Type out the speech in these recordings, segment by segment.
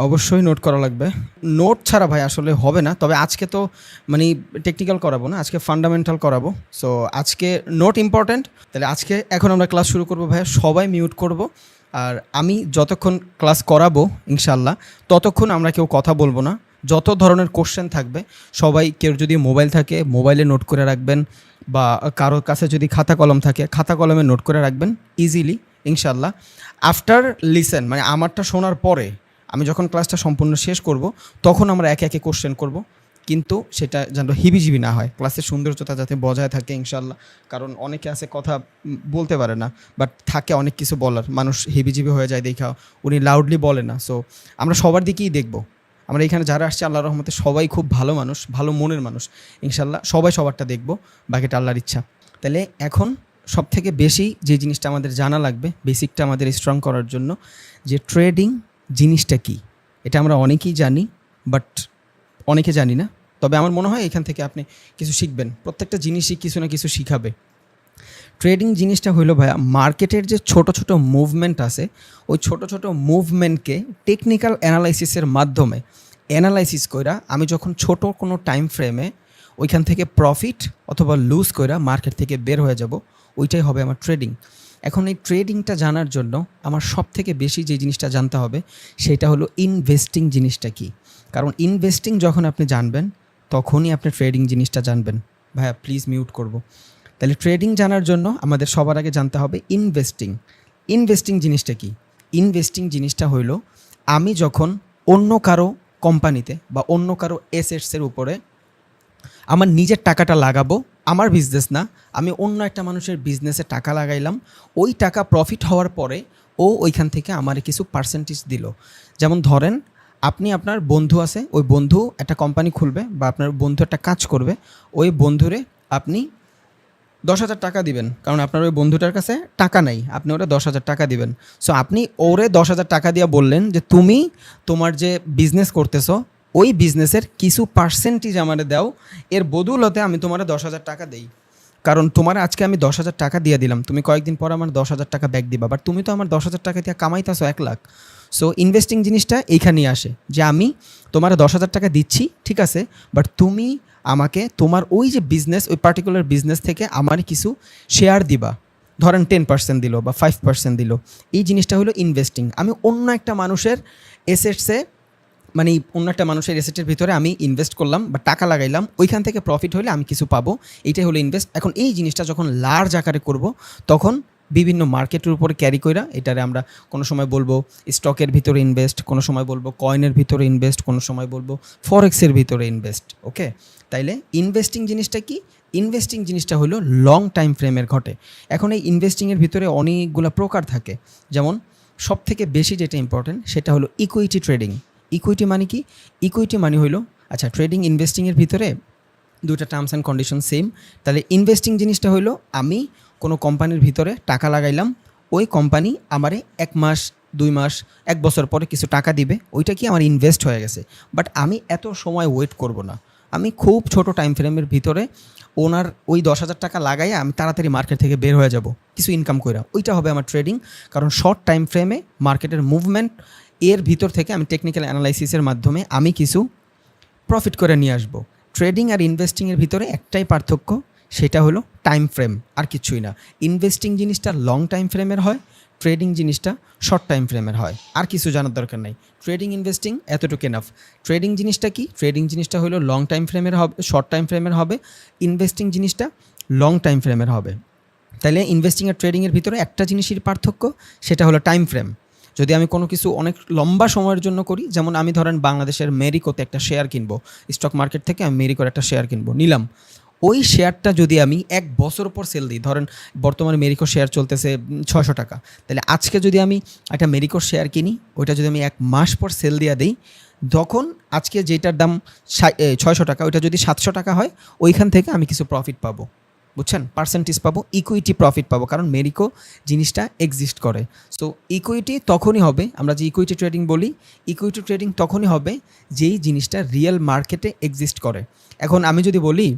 অবশ্যই নোট করা লাগবে। নোট ছাড়া ভাই আসলে হবে না। তবে আজকে তো মানে টেকনিক্যাল করাবো না, আজকে ফান্ডামেন্টাল করাবো। সো আজকে নোট ইম্পর্ট্যান্ট। তাহলে আজকে এখন আমরা ক্লাস শুরু করবো ভাইয়া, সবাই মিউট করব। আর আমি যতক্ষণ ক্লাস করাবো ইনশাল্লাহ ততক্ষণ আমরা কেউ কথা বলবো না। যত ধরনের কোশ্চেন থাকবে সবাই, কেউ যদি মোবাইল থাকে মোবাইলে নোট করে রাখবেন, বা কারোর কাছে যদি খাতা কলম থাকে খাতা কলমে নোট করে রাখবেন ইজিলি ইনশাল্লাহ। আফটার লিসেন মানে আমারটা শোনার পরে আমি যখন ক্লাসটা সম্পূর্ণ শেষ করব তখন আমরা একে একে কোশ্চেন করব, কিন্তু সেটা যেন হিবিজিবি না হয়, ক্লাসের সৌন্দর্যতা যাতে বজায় থাকে ইনশাল্লাহ। কারণ অনেকে আছে কথা বলতে পারে না, বাট থাকে অনেক কিছু বলার, মানুষ হিবিজিবি হয়ে যায় দেখা, উনি লাউডলি বলে না। সো আমরা সবার দিকেই দেখব। আমরা এখানে যারা আসছে আল্লাহর রহমতে সবাই খুব ভালো মানুষ, ভালো মনের মানুষ ইনশাল্লাহ। সবাই সবারটা দেখব, বাকিটা আল্লাহর ইচ্ছা। তাহলে এখন সব থেকে বেশি যে জিনিসটা আমাদের জানা লাগবে, বেসিকটা আমাদের স্ট্রং করার জন্য, যে ট্রেডিং জিনিসটা কি, এটা আমরা অনেকেই জানি, বাট অনেকে জানি না। তবে আমার মনে হয় এখান থেকে আপনি কিছু শিখবেন, প্রত্যেকটা জিনিসই কিছু না কিছু শিখাবে। ট্রেডিং জিনিসটা হইলো ভাইয়া, মার্কেটের যে ছোট ছোট মুভমেন্ট আছে, ওই ছোট ছোট মুভমেন্টকে টেকনিক্যাল অ্যানালাইসিসের মাধ্যমে অ্যানালাইসিস কইরা আমি যখন ছোট কোনো টাইম ফ্রেমে ওইখান থেকে প্রফিট অথবা লুজ কইরা মার্কেট থেকে বের হয়ে যাব, ওইটাই হবে আমার ট্রেডিং। এখন এই ট্রেডিংটা জানার জন্য আমার সব থেকে বেশি যে জিনিসটা জানতে হবে সেটা হলো ইনভেস্টিং জিনিসটা কি। কারণ ইনভেস্টিং যখন আপনি জানবেন তখনই আপনি ট্রেডিং জিনিসটা জানবেন। ভাইয়া প্লিজ মিউট করব। তাহলে ট্রেডিং জানার জন্য আমাদের সবার আগে জানতে হবে ইনভেস্টিং। ইনভেস্টিং জিনিসটা কি? ইনভেস্টিং জিনিসটা হইল আমি যখন অন্য কারো কোম্পানিতে বা অন্য কারো অ্যাসেটসের উপরে আমার নিজের টাকাটা লাগাবো, আমার বিজনেস না, আমি অন্য একটা মানুষের বিজনেসে টাকা লাগাইলাম, ওই টাকা প্রফিট হওয়ার পরে ও ওইখান থেকে আমার কিছু পার্সেন্টেজ দিল। যেমন ধরেন আপনি, আপনার বন্ধু আছে, ওই বন্ধু একটা কোম্পানি খুলবে বা আপনার বন্ধু একটা কাজ করবে, ওই বন্ধুরে আপনি 10,000 টাকা দিবেন, কারণ আপনার ওই বন্ধুটার কাছে টাকা নাই, আপনি ওরা 10,000 টাকা দিবেন। সো আপনি ওরে 10,000 টাকা দিয়ে বললেন যে তুমি তোমার যে বিজনেস করতেছো ওই বিজনেসের কিছু পার্সেন্টেজ আমারে দাও, এর বদৌলতে আমি তোমার 10,000 টাকা দেই। কারণ তোমার আজকে আমি 10,000 টাকা দিয়ে দিলাম, তুমি কয়েকদিন পর আমার 10,000 টাকা ব্যাক দিবা, বাট তুমি তো আমার 10,000 টাকা দিয়ে কামাইতেছো 1,00,000। সো ইনভেস্টিং জিনিসটা এইখানেই আসে, যে আমি তোমার 10,000 টাকা দিচ্ছি, ঠিক আছে, বাট তুমি আমাকে তোমার ওই যে বিজনেস, ওই পার্টিকুলার বিজনেস থেকে আমার কিছু শেয়ার দিবা। ধরেন 10% দিল বা 5% দিল। এই জিনিসটা হলো ইনভেস্টিং। আমি অন্য একটা মানুষের এসেটসে, মানে অন্য একটা মানুষের এসেটের ভিতরে আমি ইনভেস্ট করলাম বা টাকা লাগাইলাম, ওইখান থেকে প্রফিট হলে আমি কিছু পাবো, এইটাই হলো ইনভেস্ট। এখন এই জিনিসটা যখন লার্জ আকারে করব তখন বিভিন্ন মার্কেটের উপরে ক্যারি কইরা এটারে আমরা কোনো সময় বলবো স্টকের ভিতরে ইনভেস্ট, কোনো সময় বলবো কয়েনের ভিতরে ইনভেস্ট, কোনো সময় বলবো ফরেক্সের ভিতরে ইনভেস্ট। ওকে, তাইলে ইনভেস্টিং জিনিসটা কি? ইনভেস্টিং জিনিসটা হলো লং টাইম ফ্রেমের ঘটে। এখন এই ইনভেস্টিংয়ের ভিতরে অনেকগুলো প্রকার থাকে, যেমন সব থেকে বেশি যেটা ইম্পর্টেন্ট সেটা হলো ইকুইটি ট্রেডিং। ইকুইটি মানে কি? ইকুইটি মানে হইলো, আচ্ছা ট্রেডিং ইনভেস্টিংয়ের ভিতরে দুটো টার্মস অ্যান্ড কন্ডিশন সেম। তাহলে ইনভেস্টিং জিনিসটা হইলো আমি কোনো কোম্পানির ভিতরে টাকা লাগাইলাম, ওই কোম্পানি আমারে 1 মাস 2 মাস 1 বছর পরে কিছু টাকা দিবে, ওইটা কি আমার ইনভেস্ট হয়ে গেছে। বাট আমি এত সময় ওয়েট করব না, আমি খুব ছোট টাইম ফ্রেমের ভিতরে ওনার ওই 10,000 টাকা লাগাইয়া আমি তাড়াতাড়ি মার্কেট থেকে বের হয়ে যাব কিছু ইনকাম কইরা, ওইটা হবে আমার ট্রেডিং। কারণ শর্ট টাইম ফ্রেমে মার্কেটের মুভমেন্ট এর ভিতর থেকে আমি টেকনিক্যাল অ্যানালাইসিসের মাধ্যমে আমি কিছু প্রফিট করে নিয়ে আসবো। ট্রেডিং আর ইনভেস্টিংয়ের ভিতরে একটাই পার্থক্য, সেটা হলো টাইম ফ্রেম, আর কিছুই না। ইনভেস্টিং জিনিসটা লং টাইম ফ্রেমের হয়, ট্রেডিং জিনিসটা শর্ট টাইম ফ্রেমের হয়, আর কিছু জানার দরকার নাই। ট্রেডিং ইনভেস্টিং এতটুকু এনাফ। ট্রেডিং জিনিসটা কি? ট্রেডিং জিনিসটা হলো লং টাইম ফ্রেমের হবে, শর্ট টাইম ফ্রেমের হবে। ইনভেস্টিং জিনিসটা লং টাইম ফ্রেমের হবে। তাহলে ইনভেস্টিং আর ট্রেডিংয়ের ভিতরে একটা জিনিসের পার্থক্য, সেটা হলো টাইম ফ্রেম। যদি আমি কোনো কিছু অনেক লম্বা সময়ের জন্য করি, যেমন আমি ধরেন বাংলাদেশের মেরিকোতে একটা শেয়ার কিনবো, স্টক মার্কেট থেকে আমি মেরিকোর একটা শেয়ার কিনবো, নিলাম, ওই শেয়ারটা যদি আমি 1 বছর পর সেল দিই, ধরেন বর্তমানে মেরিকো শেয়ার চলতেছে 600 টাকা, তাহলে আজকে যদি আমি একটা মেরিকোর শেয়ার কিনি, ওইটা যদি আমি 1 মাস পর সেল দিয়ে দিই, তখন আজকে যেটার দাম 600 টাকা, ওইটা যদি 700 টাকা হয়, ওইখান থেকে আমি কিছু প্রফিট পাবো, বুঝছেন, পার্সেন্টেজ পাবো, ইকুইটি প্রফিট পাবো, কারণ মেরিকো জিনিসটা এক্সিস্ট করে। সো ইকুইটি তখনই হবে, আমরা যে ইকুইটি ট্রেডিং বলি, ইকুইটি ট্রেডিং তখনই হবে যেই জিনিসটা রিয়েল মার্কেটে এক্সিস্ট করে। এখন আমি যদি বলি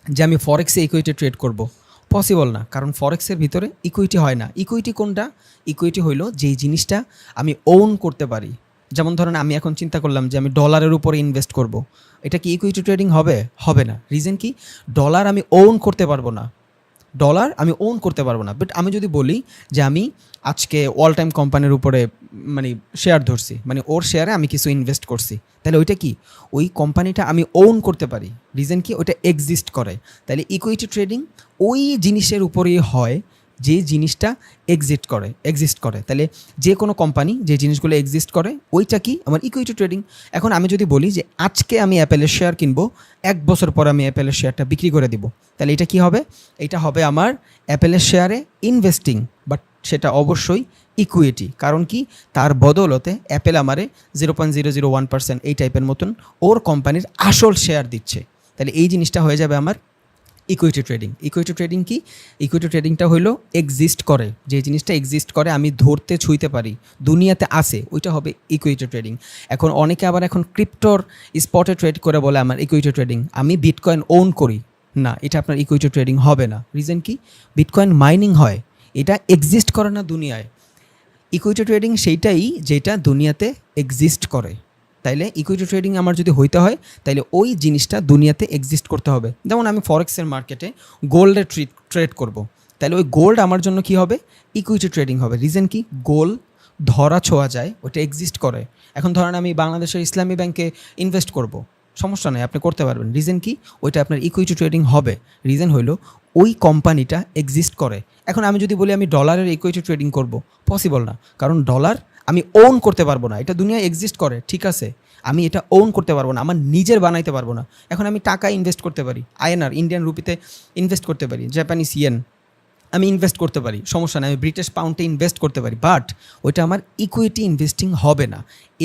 যে আমি ফরেক্সে ইকুইটি ট্রেড করব, পসিবল না, কারণ ফরেক্সের ভিতরে ইকুইটি হয় না। ইকুইটি কোনটা? ইকুইটি হইলো যেই জিনিসটা আমি ওন করতে পারি, যেমন ধরেন আমি এখন চিন্তা করলাম যে আমি ডলারের উপরে ইনভেস্ট করব, এটা কি ইকুইটি ট্রেডিং হবে? হবে না। রিজন কি? ডলার আমি ওন করতে পারবো না, ডলার আমি ওন করতে পারবো না। বাট আমি যদি বলি যে আমি আজকে অল টাইম কোম্পানির উপরে মানে শেয়ার ধরছি, মানে ওর শেয়ারে আমি কিছু ইনভেস্ট করছি, তাহলে ওইটা কি? ওই কোম্পানিটা আমি ওন করতে পারি। রিজন কি? ওইটা এক্সিস্ট করে। তাহলে ইকুইটি ট্রেডিং ওই জিনিসের উপরেই হয় যে জিনিসটা এক্সিস্ট করে। তাহলে যে কোনো কোম্পানি যে জিনিসগুলো এক্সিস্ট করে ওইটা কি? আমার ইকুইটি ট্রেডিং। এখন আমি যদি বলি যে আজকে আমি অ্যাপেলের শেয়ার কিনবো, 1 বছর পর আমি অ্যাপেলের শেয়ারটা বিক্রি করে দিব, তাহলে এটা কি হবে? এটা হবে আমার অ্যাপেলের শেয়ারে ইনভেস্টিং, বাট সেটা অবশ্যই ইকুইটি। কারণ কি? তার বদলতে অ্যাপেল আমারে 0.001% এই টাইপের মতন ওর কোম্পানির আসল শেয়ার দিচ্ছে। তাহলে এই জিনিসটা হয়ে যাবে আমার ইকুইটি ট্রেডিং। ইকুইটি ট্রেডিং কি? ইকুইটি ট্রেডিংটা হলো এক্সিস্ট করে, যে জিনিসটা এক্সিস্ট করে আমি ধরতে ছুঁইতে পারি, দুনিয়াতে আসে, ওইটা হবে ইকুইটি ট্রেডিং। এখন অনেকে আবার এখন ক্রিপ্টোর স্পটে ট্রেড করে বলে আমার ইকুইটি ট্রেডিং, আমি বিটকয়েন ওন করি না, এটা আপনার ইকুইটি ট্রেডিং হবে না। রিজন কি? বিটকয়েন মাইনিং হয়, এটা এক্সিস্ট করে না দুনিয়ায়। ইকুইটি ট্রেডিং সেইটাই যেটা দুনিয়াতে এক্সিস্ট করে। তাইলে ইকুইটি ট্রেডিং আমার যদি হইতে হয় তাইলে ওই জিনিসটা দুনিয়াতে এক্সিস্ট করতে হবে। যেমন আমি ফরেক্সের মার্কেটে গোল্ডের ট্রেড করব, তাহলে ওই গোল্ড আমার জন্য কি হবে? ইকুইটি ট্রেডিং হবে। রিজন কি? গোল্ড ধরা ছোঁয়া যায়, ওটা এক্সিস্ট করে। এখন ধরেন আমি বাংলাদেশের ইসলামী ব্যাংকে ইনভেস্ট করব, সমস্যা নেই, আপনি করতে পারবেন। রিজন কি? ওইটা আপনার ইকুইটি ট্রেডিং হবে। রিজন হইল ওই কোম্পানিটা এক্সিস্ট করে। এখন আমি যদি বলি আমি ডলারের ইকুইটি ট্রেডিং করব, পসিবল না, কারণ ডলার আমি ওন করতে পারবো না। এটা দুনিয়ায় এক্সিস্ট করে, ঠিক আছে, আমি এটা ওন করতে পারবো না, আমার নিজের বানাইতে পারবো না। এখন আমি টাকা ইনভেস্ট করতে পারি, আইএনআর ইন্ডিয়ান রুপিতে ইনভেস্ট করতে পারি, জাপানিজ ইয়েন আমি ইনভেস্ট করতে পারি, সমস্যা নেই, আমি ব্রিটিশ পাউন্ডে ইনভেস্ট করতে পারি, বাট ওইটা আমার ইকুইটি ইনভেস্টিং হবে না।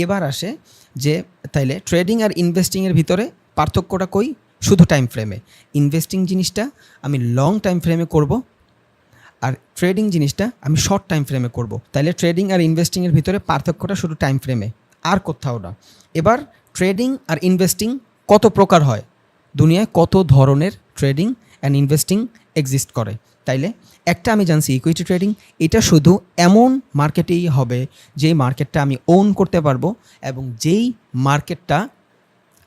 এবার আসে যে তাইলে ট্রেডিং আর ইনভেস্টিংয়ের ভিতরে পার্থক্যটা কই? শুধু টাইম ফ্রেমে। ইনভেস্টিং জিনিসটা আমি লং টাইম ফ্রেমে করব, আর ট্রেডিং জিনিসটা আমি শর্ট টাইম ফ্রেমে করব। তাইলে ট্রেডিং আর ইনভেস্টিংয়ের ভিতরে পার্থক্যটা শুধু টাইম ফ্রেমে, আর কোথাও না। এবার ট্রেডিং আর ইনভেস্টিং কত প্রকার হয়, দুনিয়ায় কত ধরনের ট্রেডিং অ্যান্ড ইনভেস্টিং এক্সিস্ট করে। তাইলে একটা আমি জানছি ইকুইটি ট্রেডিং, এটা শুধু এমন মার্কেটেই হবে যেই মার্কেটটা আমি ওন করতে পারবো এবং যেই মার্কেটটা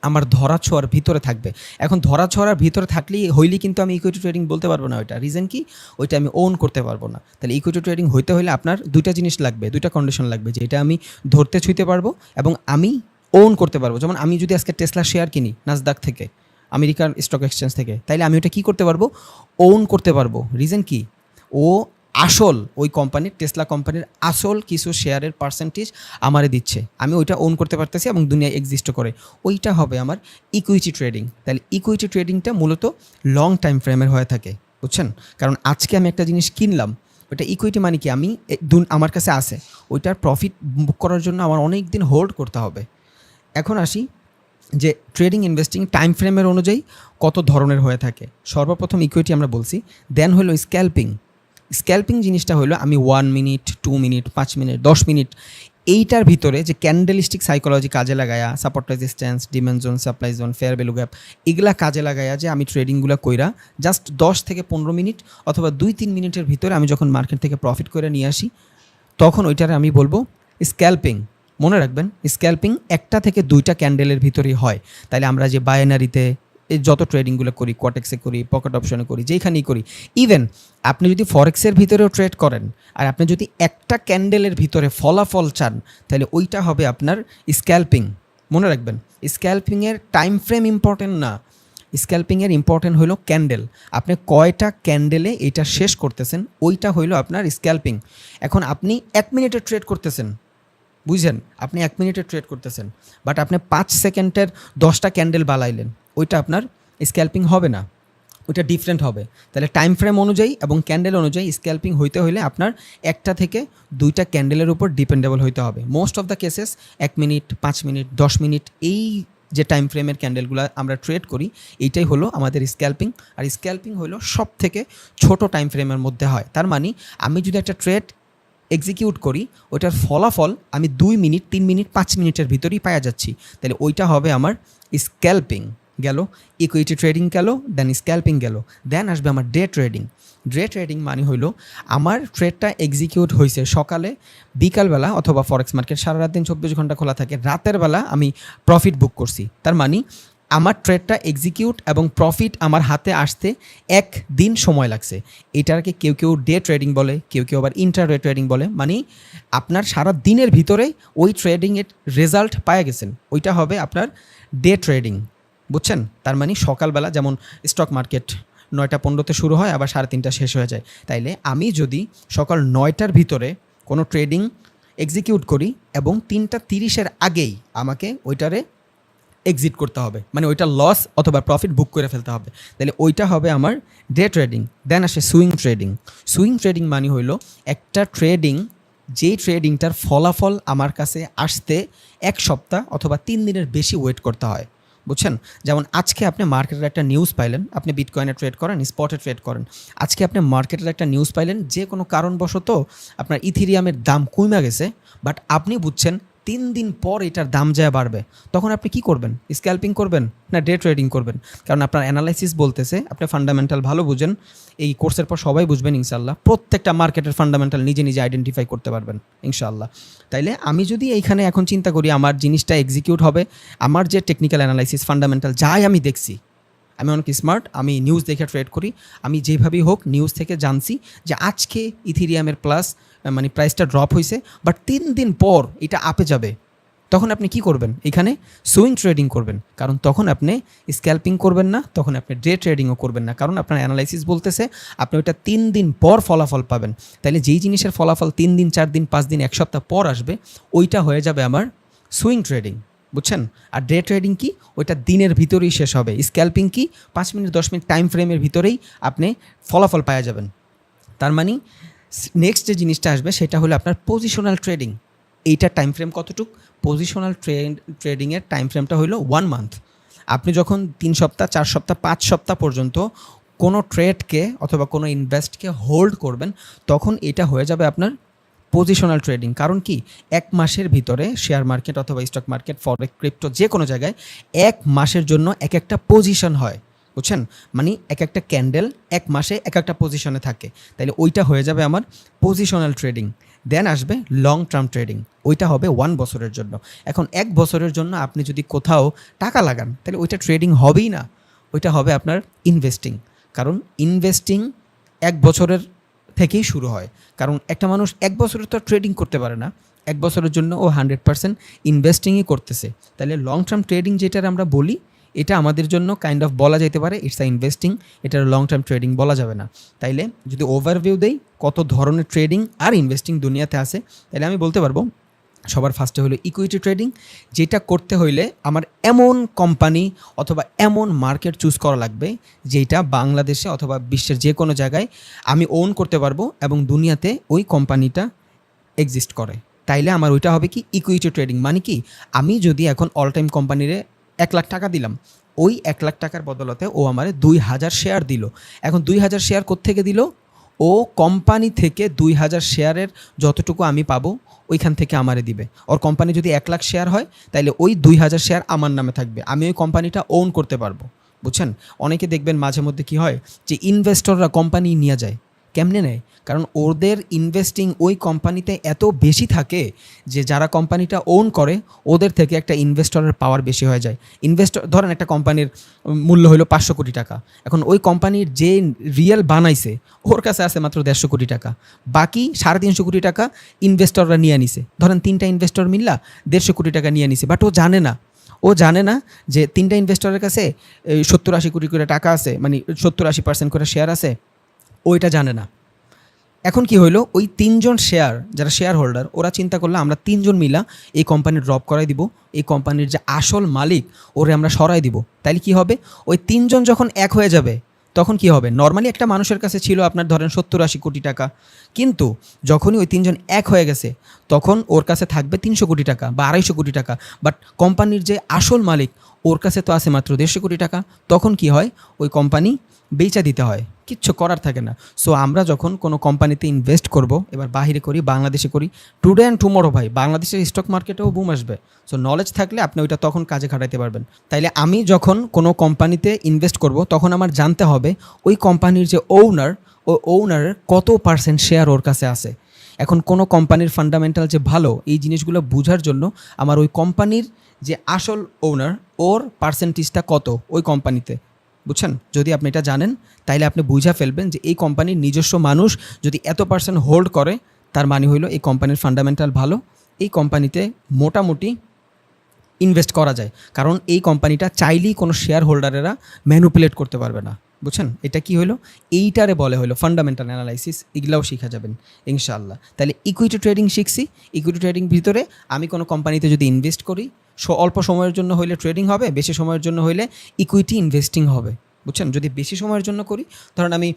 আমার ধরাছোঁয়ার ভিতরে থাকবে। এখন ধরাছোঁয়ার ভিতরে থাকলেই হইলেই কিন্তু আমি ইকুইটি ট্রেডিং বলতে পারবো না ওইটা। রিজন কি? ওইটা আমি ওন করতে পারবো না। তাহলে ইকুইটি ট্রেডিং হইতে হলে আপনার দুইটা জিনিস লাগবে, দুইটা কন্ডিশন লাগবে, যে এটা আমি ধরতে ছুঁইতে পারবো এবং আমি ওন করতে পারবো। যেমন আমি যদি আজকে টেসলা শেয়ার কিনি নাসদাক থেকে, আমেরিকার স্টক এক্সচেঞ্জ থেকে, তাইলে আমি ওটা কী করতে পারবো? ওন করতে পারবো। রিজন কি? ও আসল ওই কোম্পানির, টেসলা কোম্পানির আসল কিছু শেয়ারের পার্সেন্টেজ আমারে দিচ্ছে, আমি ওইটা ওন করতে পারতেছি এবং দুনিয়ায় এক্সিস্ট করে, ওইটা হবে আমার ইকুইটি ট্রেডিং। তাহলে ইকুইটি ট্রেডিংটা মূলত লং টাইম ফ্রেমের হয়ে থাকে, বুঝছেন? কারণ আজকে আমি একটা জিনিস কিনলাম, ওইটা ইকুইটি মানে কি? আমি আমার কাছে আছে, ওইটার প্রফিট বুক করার জন্য আমার অনেক দিন হোল্ড করতে হবে। এখন আসি যে ট্রেডিং ইনভেস্টিং টাইম ফ্রেমের অনুযায়ী কত ধরনের হয়ে থাকে। সর্বপ্রথম ইকুইটি আমরা বলছি, দেন হলো স্ক্যাল্পিং। স্ক্যাল্পিং জিনিসটা হলো আমি 1 মিনিট, 2 মিনিট, 5 মিনিট, 10 মিনিট, এইটার ভিতরে যে ক্যান্ডেলিস্টিক সাইকোলজি কাজে লাগায়া, support resistance, demand zone, supply zone, fair value gap, এগুলা কাজে লাগায়া যে আমি ট্রেডিংগুলো কইরা জাস্ট 10 থেকে 15 মিনিট অথবা 2-3 মিনিটের ভিতরে আমি যখন মার্কেট থেকে প্রফিট করে নিয়ে আসি, তখন ওইটারে আমি বলবো স্ক্যাল্পিং। মনে রাখবেন, স্ক্যাল্পিং একটা থেকে দুইটা ক্যান্ডেলের ভিতরেই হয়। তাইলে আমরা যে বাইনারিতে যত ট্রেডিংগুলো করি, কোয়াটেক্সে করি, পকেট অপশনে করি, যেখানেই করি, ইভেন আপনি যদি ফরেক্সের ভিতরেও ট্রেড করেন আর আপনি যদি একটা ক্যান্ডেলের ভিতরে ফলাফল চান, তাহলে ওইটা হবে আপনার স্ক্যাল্পিং। মনে রাখবেন, স্ক্যাল্পিংয়ের টাইম ফ্রেম ইম্পর্টেন্ট না, স্ক্যাল্পিংয়ের ইম্পর্টেন্ট হলো ক্যান্ডেল, আপনি কয়টা ক্যান্ডেলে এটা শেষ করতেছেন, ওইটা হইলো আপনার স্ক্যাল্পিং। এখন আপনি 1 মিনিটের ট্রেড করতেছেন, বুঝছেন, আপনি 1 মিনিটে ট্রেড করতেছেন, বাট আপনি 5 সেকেন্ডের 10টা ক্যান্ডেল বালাইলেন, ওইটা আপনার স্ক্যাল্পিং হবে না, ওইটা ডিফারেন্ট হবে। তাহলে টাইম ফ্রেম অনুযায়ী এবং ক্যান্ডেল অনুযায়ী স্ক্যাল্পিং হইতে হলে আপনার একটা থেকে দুইটা ক্যান্ডেলের উপর ডিপেন্ডেবল হইতে হবে। Most of the cases 1 minute, 5 minute, 10 minute, এই যে টাইম ফ্রেমের ক্যান্ডেলগুলো আমরা ট্রেড করি, এইটাই হলো আমাদের স্ক্যাল্পিং। আর স্ক্যাল্পিং হলো সব থেকে ছোট টাইম ফ্রেমের মধ্যে হয়। তার মানে আমি যদি একটা ট্রেড এক্সিকিউট করি, ওইটার ফলাফল আমি 2 মিনিট, 3 মিনিট, 5 মিনিটের ভিতরেই পাওয়া যাচ্ছি, তাহলে ওইটা হবে আমার স্ক্যাল্পিং। গেল ইকুইটি ট্রেডিং, গেল দেন স্ক্যাল্পিং, গেল দেন আসবে আমার ডে ট্রেডিং। ডে ট্রেডিং মানে হইলো আমার ট্রেডটা এক্সিকিউট হয়েছে সকালে, বিকালবেলা অথবা ফরেক্স মার্কেট সারা রাত দিন 24 ঘন্টা খোলা থাকে, রাতের বেলা আমি প্রফিট বুক করছি। তার মানে আমার ট্রেডটা এক্সিকিউট এবং প্রফিট আমার হাতে আসতে এক দিন সময় লাগছে। এটাকে কেউ কেউ ডে ট্রেডিং বলে, কেউ কেউ আবার ইন্টারডে ট্রেডিং বলে। মানে আপনার সারা দিনের ভিতরে ওই ট্রেডিংয়ের রেজাল্ট পাওয়া গেছেন, ওইটা হবে আপনার ডে ট্রেডিং, বুঝছেন? তার মানে সকালবেলা যেমন স্টক মার্কেট 9টা 15-তে শুরু হয়, আবার 3:30 শেষ হয়ে যায়। তাইলে আমি যদি সকাল 9টার ভিতরে কোনো ট্রেডিং এক্সিকিউট করি এবং 3:30-এর আগেই আমাকে ওইটারে এক্সিট করতে হবে, মানে ওইটা লস অথবা প্রফিট বুক করে ফেলতে হবে, তাহলে ওইটা হবে আমার ডে ট্রেডিং। দেন আসে সুইং ট্রেডিং। সুইং ট্রেডিং মানে হইলো একটা ট্রেডিং, যেই ট্রেডিংটার ফলাফল আমার কাছে আসতে 1 সপ্তাহ অথবা 3 দিনের বেশি ওয়েট করতে হয়, বুঝছেন? যেমন আজকে আপনি মার্কেটের একটা নিউজ পাইলেন, আপনি বিটকয়েনে ট্রেড করেন, স্পটে ট্রেড করেন, আজকে আপনি মার্কেটের একটা নিউজ পাইলেন যে কোনো কারণবশত আপনার ইথিরিয়ামের দাম কমে গেছে, বাট আপনি বুঝছেন 3 দিন পর এটার দাম যায় বাড়বে, তখন আপনি কি করবেন? স্ক্যাল্পিং করবেন না ডে ট্রেডিং করবেন? কারণ আপনার অ্যানালাইসিস বলতেছে, আপনি ফান্ডামেন্টাল ভালো বুঝেন, এই কোর্সের পর সবাই বুঝবেন ইনশাআল্লাহ, প্রত্যেকটা মার্কেটের ফান্ডামেন্টাল নিজে নিজে আইডেন্টিফাই করতে পারবেন ইনশাআল্লাহ। তাইলে আমি যদি এইখানে এখন চিন্তা করি আমার জিনিসটা এক্সিকিউট হবে, আমার যে টেকনিক্যাল অ্যানালাইসিস ফান্ডামেন্টাল যাই আমি দেখছি, আমি অনেক স্মার্ট, আমি নিউজ দেখে ট্রেড করি, আমি যেভাবেই হোক নিউজ থেকে জানছি যে আজকে ইথিরিয়ামের প্লাস মানে প্রাইসটা ড্রপ হয়েছে, বাট 3 দিন পর এটা আপে যাবে, তখন আপনি কি করবেন? এখানে সুইং ট্রেডিং করবেন, কারণ তখন আপনি স্ক্যাল্পিং করবেন না, তখন আপনি ডে ট্রেডিংও করবেন না, কারণ আপনার অ্যানালাইসিস বলতেছে আপনি ওইটা 3 দিন পর ফলাফল পাবেন। তাইলে যেই জিনিসের ফলাফল 3 দিন 4 দিন 5 দিন 1 সপ্তাহ পর আসবে, ওইটা হয়ে যাবে আমার সুইং ট্রেডিং, বুঝছেন? আর ডে ট্রেডিং কি? ওইটা দিনের ভিতরেই শেষ হবে। স্ক্যাল্পিং কি? 5 মিনিট 10 মিনিট টাইম ফ্রেমের ভিতরেই আপনি ফলাফল পাওয়া যাবেন। তার মানে নেক্সট যে জিনিসটা আসবে সেটা হলো আপনার পজিশনাল ট্রেডিং। এইটার টাইম ফ্রেম কতটুক? পজিশনাল ট্রেডিংয়ের টাইম ফ্রেমটা হলো 1 মান্থ। আপনি যখন 3 সপ্তাহ 4 সপ্তাহ 5 সপ্তাহ পর্যন্ত কোনো ট্রেডকে অথবা কোনো ইনভেস্টকে হোল্ড করবেন, তখন এটা হয়ে যাবে আপনার পজিশনাল ট্রেডিং। কারণ কি? 1 মাসের ভিতরে শেয়ার মার্কেট অথবা স্টক মার্কেট, ফরেক্স, ক্রিপ্টো যে কোনো জায়গায় 1 মাসের জন্য এক একটা পজিশন হয়, বুঝছেন? মানে এক একটা ক্যান্ডেল 1 মাসে এক একটা পজিশনে থাকে, তাইলে ওইটা হয়ে যাবে আমার পজিশনাল ট্রেডিং। দেন আসবে লং টার্ম ট্রেডিং, ওইটা হবে 1 বছরের জন্য। এখন 1 বছরের জন্য আপনি যদি কোথাও টাকা লাগান, তাহলে ওইটা ট্রেডিং হবেই না, ওইটা হবে আপনার ইনভেস্টিং। কারণ ইনভেস্টিং 1 বছরের থেকেই শুরু হয়, কারণ একটা মানুষ 1 বছরে তো ট্রেডিং করতে পারে না, 1 বছরের জন্য ও 100% ইনভেস্টিংই করতেছে। তাহলে লং টার্ম ট্রেডিং যেটার আমরা বলি, এটা আমাদের জন্য কাইন্ড অফ বলা যেতে পারে ইটস আ ইনভেস্টিং, এটার লং টার্ম ট্রেডিং বলা যাবে না। তাইলে যদি ওভারভিউ দেই কত ধরনের ট্রেডিং আর ইনভেস্টিং দুনিয়াতে আছে, তাহলে আমি বলতে পারবো সবার ফার্স্টে হলো ইকুইটি ট্রেডিং। যেটা করতে হইলে আমার এমন কোম্পানি অথবা এমন মার্কেট চুজ করা লাগবে যেটা বাংলাদেশে অথবা বিশ্বের যে কোনো জায়গায় আমি ওন করতে পারবো এবং দুনিয়াতে ওই কোম্পানিটা এক্সিস্ট করে। তাইলে আমার ওইটা হবে কি ইকুইটি ট্রেডিং। মানে কি? আমি যদি এখন অল টাইম কোম্পানিরে 1 লাখ টাকা দিলাম, ওই 1 লাখ টাকার বদলতে ও আমার 2000 শেয়ার দিল। এখন 2000 শেয়ার কোত্থেকে দিল? ও কোম্পানি থেকে 2000 শেয়ারের যতটুকু আমি পাবো ওইখান থেকে আমারে দিবে। ওর কোম্পানি যদি 1 লাখ শেয়ার হয়, তাইলে ওই 2000 শেয়ার আমার নামে থাকবে, আমি ওই কোম্পানিটা ওন করতে পারবো, বুঝছেন? অনেকে দেখবেন মাঝে মধ্যে কী হয় যে ইনভেস্টররা কোম্পানি নিয়ে যায়। কেমনে নেয়? কারণ ওদের ইনভেস্টিং ওই কোম্পানিতে এত বেশি থাকে যে যারা কোম্পানিটা ওন করে ওদের থেকে একটা ইনভেস্টরের পাওয়ার বেশি হয়ে যায়। ইনভেস্টর ধরেন একটা কোম্পানির মূল্য হলো 500 কোটি টাকা, এখন ওই কোম্পানির যে রিয়েল বানাইছে ওর কাছে আছে মাত্র 150 কোটি টাকা, বাকি 350 কোটি টাকা ইনভেস্টররা নিয়ে নিছে। ধরেন 3টা ইনভেস্টর মিললা 150 কোটি টাকা নিয়ে নিছে, বাট ও জানে না যে 3টা ইনভেস্টরের কাছে 70-80 কোটি করে টাকা আছে, মানে 70-80% করে শেয়ার আছে, ওইটা জানে না। এখন কি হইলো, ওই 3 জন যারা শেয়ার হোল্ডার, ওরা চিন্তা করলো আমরা 3 জন মিলা এই কোম্পানি ড্রপ করাই দিব, এই কোম্পানির যে আসল মালিক ওরে আমরা সরাই দিব। তাইলে কি হবে? ওই 3 জন যখন এক হয়ে যাবে তখন কি হবে? নর্মালি একটা মানুষের কাছে ছিল আপনার ধরেন 70-80 কোটি টাকা, কিন্তু যখনই ওই 3 জন এক হয়ে গেছে তখন ওর কাছে থাকবে 300 কোটি টাকা বা 250 কোটি টাকা, বাট কোম্পানির যে আসল মালিক ওর কাছে তো আছে মাত্র 150 কোটি টাকা। তখন কি হয়, ওই কোম্পানি বেচা দিতে হয়, কিচ্ছু করার থাকে না। সো আমরা যখন কোনো কোম্পানিতে ইনভেস্ট করব, এবার বাহিরে করি বাংলাদেশে করি, টুডে অ্যান্ড টুমরো ভাই বাংলাদেশের স্টক মার্কেটেও বুম আসবে। সো নলেজ থাকলে আপনি ওইটা তখন কাজে খাটাইতে পারবেন। তাইলে আমি যখন কোনো কোম্পানিতে ইনভেস্ট করব তখন আমার জানতে হবে ওই কোম্পানির যে ওনার, ওই ওনারের কত পার্সেন্ট শেয়ার ওর কাছে আছে। এখন কোনো কোম্পানির ফান্ডামেন্টাল যে ভালো, এই জিনিসগুলো বোঝার জন্য আমার ওই কোম্পানির যে আসল ওনার ওর পার্সেন্টেজটা কত ওই কোম্পানিতে, বুঝছেন? যদি আপনি এটা জানেন তাইলে আপনি বুঝা ফেলবেন যে এই কোম্পানির নিজস্ব মানুষ যদি এত পার্সেন্ট হোল্ড করে, তার মানে হইলো এই কোম্পানির ফান্ডামেন্টাল ভালো, এই কোম্পানিতে মোটামুটি ইনভেস্ট করা যায়। কারণ এই কোম্পানিটা চাইলেই কোনো শেয়ার হোল্ডারেরা ম্যানুপুলেট করতে পারবে না, বুঝছেন? এটা কি হলো, এইটারে বলে হলো ফান্ডামেন্টাল অ্যানালাইসিস। এগুলাও শিখা যাবেন ইনশাআল্লাহ। তাহলে ইকুইটি ট্রেডিং শিখছি। ইকুইটি ট্রেডিং ভিতরে আমি কোনো কোম্পানিতে যদি ইনভেস্ট করি, অল্প সময়ের জন্য হইলে ট্রেডিং হবে, বেশি সময়ের জন্য হইলে ইকুইটি ইনভেস্টিং হবে, বুঝছেন? যদি বেশি সময়ের জন্য করি, ধরেন আমি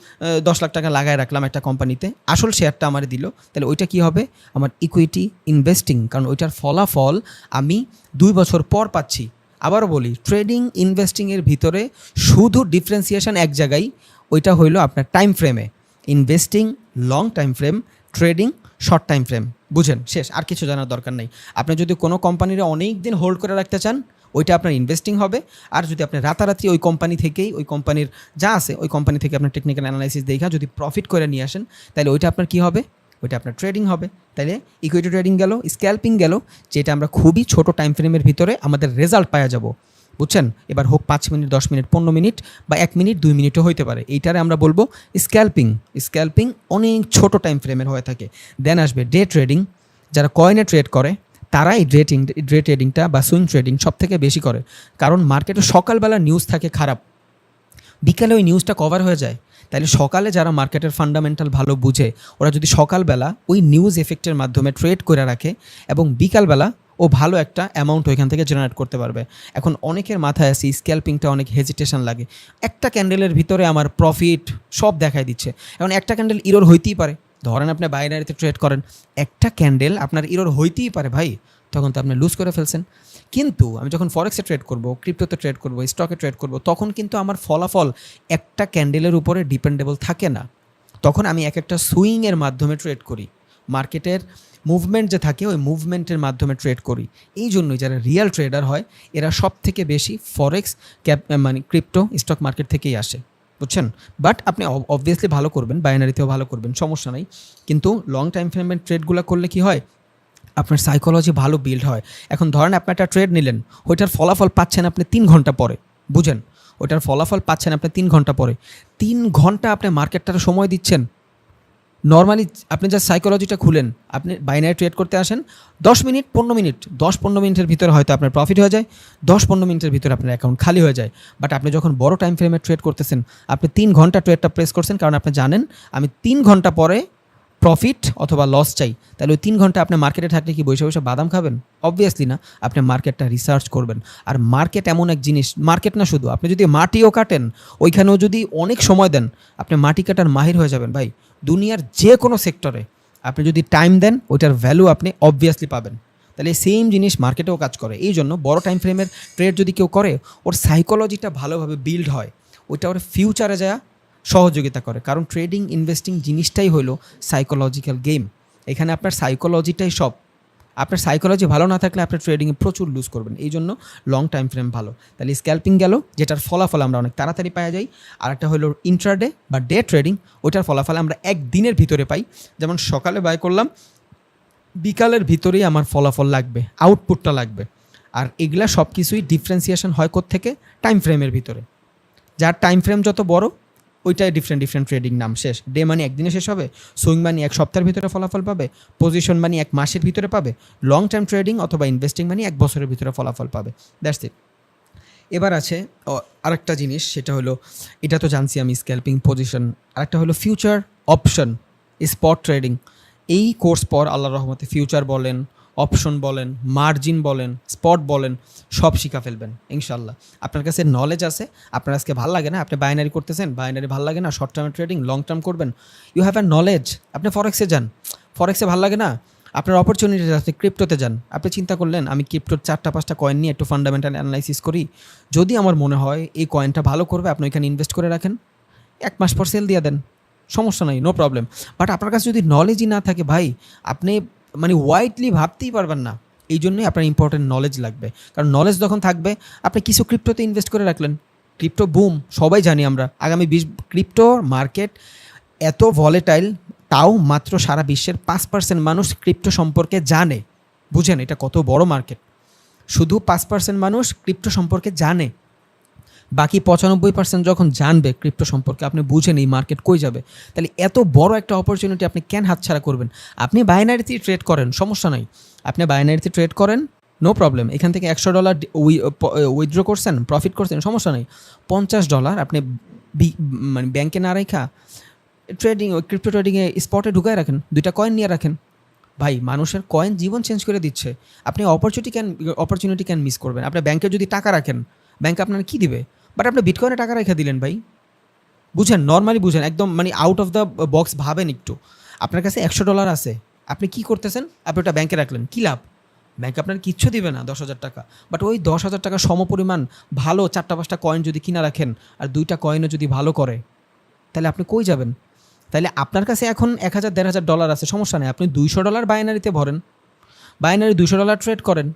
10 লাখ টাকা লাগায় রাখলাম একটা কোম্পানিতে, আসল শেয়ারটা আমার দিল, তাহলে ওইটা কি হবে, আমার ইকুইটি ইনভেস্টিং, কারণ ওইটার ফলাফল আমি 2 বছর পর পাচ্ছি। আবারও বলি, ট্রেডিং ইনভেস্টিংয়ের ভিতরে শুধু ডিফারেন্সিয়েশন এক জায়গায়, ওইটা হইলো আপনার টাইম ফ্রেমে। Investing long time frame, trading short time frame, বুঝেন? শেষ, আর কিছু জানার দরকার নেই। আপনি যদি কোনো কোম্পানির অনেক দিন হোল্ড করে রাখতে চান, ওইটা আপনার ইনভেস্টিং হবে। আর যদি আপনি রাতারাতি ওই কোম্পানি থেকেই, ওই কোম্পানির যা আছে ওই কোম্পানি থেকে আপনার টেকনিক্যাল অ্যানালাইসিস দেখা যদি প্রফিট করে নিয়ে আসেন, তাহলে ওইটা আপনার কী হবে, ওইটা আপনার ট্রেডিং হবে। তাইলে ইকুইটি ট্রেডিং গেল, স্ক্যাল্পিং গেল, যেটা আমরা খুবই ছোট টাইম ফ্রেমের ভিতরে আমাদের রেজাল্ট পাওয়া যাব, বুঝছেন? এবার হোক 5 মিনিট, 10 মিনিট, 15 মিনিট বা 1 মিনিট, 2 মিনিটও হইতে পারে, এইটারে আমরা বলবো স্ক্যাল্পিং। স্ক্যাল্পিং অনেক ছোট টাইম ফ্রেমের হয়ে থাকে। দেন আসবে ডে ট্রেডিং। যারা কয়েনে ট্রেড করে তারা এই ডে ট্রেডিংটা বা সুইং ট্রেডিং সব থেকে বেশি করে, কারণ মার্কেটে সকালবেলা নিউজ থাকে খারাপ, বিকালে ওই নিউজটা কভার হয়ে যায়। তাহলে সকালে যারা মার্কেটের ফান্ডামেন্টাল ভালো বুঝে, ওরা যদি সকালবেলা ওই নিউজ এফেক্টের মাধ্যমে ট্রেড করে রাখে এবং বিকালবেলা ও ভালো একটা অ্যামাউন্ট ওইখান থেকে জেনারেট করতে পারবে। এখন অনেকের মাথায় আছে স্ক্যাল্পিংটা অনেক হেজিটেশন লাগে, একটা ক্যান্ডেলের ভিতরে আমার প্রফিট সব দেখাই দিচ্ছে। এখন একটা ক্যান্ডেল ইরোর হইতেই পারে, ধরেন আপনি বাইনারিতে ট্রেড করেন, একটা ক্যান্ডেল আপনার ইরোর হইতেই পারে ভাই, তখন তো আপনি লুজ করে ফেলছেন। কিন্তু আমি যখন ফরেক্সে ট্রেড করব, ক্রিপ্টোতে ট্রেড করব, স্টকে ট্রেড করব, তখন কিন্তু আমার ফলাফল একটা ক্যান্ডেলের উপরে ডিপেন্ডেবল থাকে না। তখন আমি এক একটা সুইংয়ের মাধ্যমে ট্রেড করি, মার্কেটের মুভমেন্ট যে থাকে ওই মুভমেন্টের মাধ্যমে ট্রেড করি। এই জন্যই যারা রিয়েল ট্রেডার হয় এরা সব থেকে বেশি ফরেক্স মানে ক্রিপ্টো স্টক মার্কেট থেকেই আসে, বুঝছেন? বাট আপনি অবভিয়াসলি ভালো করবেন, বাইনারিতেও ভালো করবেন, সমস্যা নাই। কিন্তু লং টাইম ফ্রেমের ট্রেডগুলো করলে কি হয়, আপনার সাইকোলজি ভালো বিল্ড হয়। এখন ধরেন আপনি একটা ট্রেড নিলেন, ওইটার ফলাফল পাচ্ছেন আপনি 3 ঘন্টা পরে, বুঝেন? ওইটার ফলাফল পাচ্ছেন আপনি 3 ঘন্টা পরে। 3 ঘন্টা আপনি মার্কেটটার সময় দিচ্ছেন। নর্মালি আপনি যা সাইকোলজিটা খুলেন, আপনি বাইনারি ট্রেড করতে আসেন 10 মিনিট 15 মিনিট, 10-15 মিনিটের ভিতরে হয়তো আপনার প্রফিট হয়ে যায়, 10-15 মিনিটের ভিতরে আপনার অ্যাকাউন্ট খালি হয়ে যায়। বাট আপনি যখন বড় টাইম ফ্রেমে ট্রেড করতেছেন, আপনি 3 ঘন্টা ট্রেডটা প্রেস করছেন, কারণ আপনি জানেন আমি 3 ঘন্টা পরে প্রফিট অথবা লস চাই। তাহলে ওই 3 ঘন্টা আপনি মার্কেটে থাকলে কি বসে বসে বাদাম খাবেন? অবভিয়াসলি না। আপনি মার্কেটটা রিসার্চ করবেন। আর মার্কেট এমন এক জিনিস, মার্কেট না শুধু, আপনি যদি মাটিও কাটেন, ওইখানেও যদি অনেক সময় দেন, আপনি মাটি কাটার মাহির হয়ে যাবেন ভাই। দুনিয়ার যে কোনো সেক্টরে আপনি যদি টাইম দেন, ওইটার ভ্যালু আপনি অবভিয়াসলি পাবেন। তাহলে সেম জিনিস মার্কেটেও কাজ করে। এই জন্য বড় টাইম ফ্রেমের ট্রেড যদি কেউ করে, ওর সাইকোলজিটা ভালোভাবে বিল্ড হয়, ওইটা ওর ফিউচারে যায় সহযোগিতা করে। কারণ ট্রেডিং ইনভেস্টিং জিনিসটাই হলো সাইকোলজিক্যাল গেম। এখানে আপনার সাইকোলজিটাই সব। আপনার সাইকোলজি ভালো না থাকলে আপনি ট্রেডিংয়ে প্রচুর লুজ করবেন। এই জন্য লং টাইম ফ্রেম ভালো। তাহলে স্ক্যাল্পিং গেল, যেটার ফলাফল আমরা অনেক তাড়াতাড়ি পাওয়া যাই। আর একটা হলো ইন্ট্রাডে বা ডে ট্রেডিং, ওইটার ফলাফল আমরা একদিনের ভিতরে পাই। যেমন সকালে বাই করলাম, বিকালের ভিতরেই আমার ফলাফল লাগবে, আউটপুটটা লাগবে। আর এগুলা সব কিছুই ডিফারেন্সিয়েশন হয় কোত্থেকে? টাইম ফ্রেমের ভিতরে। যার টাইম ফ্রেম যত বড়, ওইটাই ডিফারেন্ট ট্রেডিং নাম। শেষ। ডে মানে একদিনে শেষ হবে, সুইং মানে 1 সপ্তাহের ভিতরে ফলাফল পাবে, পজিশন মানে 1 মাসের ভিতরে পাবে, লং টাইম ট্রেডিং অথবা ইনভেস্টিং মানে 1 বছরের ভিতরে ফলাফল পাবে। That's it. এবার আছে আরেকটা জিনিস, সেটা হলো, এটা তো জানছি আমি স্ক্যাল্পিং, পজিশন। আরেকটা হলো ফিউচার অপশন, স্পট ট্রেডিং। এই কোর্স পর আল্লাহর রহমতে ফিউচার বলেন, অপশন বলেন, মার্জিন বলেন, স্পট বলেন, সব শিখা ফেলবেন ইনশাল্লাহ। আপনার কাছে নলেজ আছে, আপনার আজকে ভালো লাগে না, আপনি বাইনারি করতেছেন, বাইনারি ভালো লাগে না, short term trading, long term করবেন, ইউ হ্যাভ অ্যান নলেজ। আপনি ফরেক্সে যান, ফরেক্সে ভালো লাগে না, আপনার অপরচুনিটি আছে ক্রিপ্টোতে যান। আপনি চিন্তা করলেন আমি ক্রিপ্টোর 4টা-5টা কয়েন নিয়ে একটু ফান্ডামেন্টাল অ্যানালাইসিস করি। যদি আমার মনে হয় এই কয়েনটা ভালো করবে, আপনি ওইখানে ইনভেস্ট করে রাখেন। 1 মাস পর সেল দিয়ে দেন। সমস্যা নাই, নো প্রবলেম। বাট আপনার কাছে যদি নলেজই না থাকে ভাই, আপনি মানে ওয়াইডলি ভাবতেই পারবেন না। এই জন্যই আপনার ইম্পর্টেন্ট নলেজ লাগবে। কারণ নলেজ যখন থাকবে, আপনি কিছু ক্রিপ্টোতে ইনভেস্ট করে রাখলেন। ক্রিপ্টো বুম, সবাই জানি আমরা। আগামী ক্রিপ্টো মার্কেট এত ভলেটাইল, তাও মাত্র সারা বিশ্বের 5% মানুষ ক্রিপ্টো সম্পর্কে জানে। বুঝেন এটা কত বড় মার্কেট। শুধু 5% মানুষ ক্রিপ্টো সম্পর্কে জানে। বাকি 95% যখন জানবে ক্রিপ্টো সম্পর্কে, আপনি বুঝেন এই মার্কেট কই যাবে। তাহলে এত বড় একটা অপরচুনিটি আপনি কেন হাতছাড়া করবেন? আপনি বাইনারিতে ট্রেড করেন, সমস্যা নাই। আপনি বাইনারিতে ট্রেড করেন, নো প্রবলেম। এখান থেকে $100 উইথড্র করছেন, প্রফিট করছেন, সমস্যা নেই। $50 আপনি মানে ব্যাংকে না রাখা ট্রেডিং, ক্রিপ্টো ট্রেডিংয়ে স্পটে ঢুকায় রাখেন, 2টা কয়েন নিয়ে রাখেন। ভাই মানুষের কয়েন জীবন চেঞ্জ করে দিচ্ছে। আপনি অপরচুনিটি ক্যান মিস করবেন? আপনি ব্যাংকে যদি টাকা রাখেন, ব্যাংক আপনার কী দিবে? বাট আপনি বিটকয়েনে টাকা রেখে দিলেন ভাই। বুঝেন, নর্মালি বুঝেন, একদম মানে আউট অফ দ্য বক্স ভাবেন একটু। আপনার কাছে $100 আছে, আপনি কি করতেছেন? আপনি ওটা ব্যাংকে রাখলেন, কী লাভ? ব্যাংক আপনার কিচ্ছু দিবে না, 10,000 টাকা। বাট ওই 10,000 টাকা সমপরিমাণ ভালো 4টা-5টা কয়েন যদি কিনা রাখেন, আর 2টা কয়েনও যদি ভালো করে, তাহলে আপনি কই যাবেন? তাহলে আপনার কাছে এখন $1,000-1,500 আছে, সমস্যা নেই। আপনি $200 বাইনারিতে ভরেন, বাইনারি $200 ট্রেড করেন,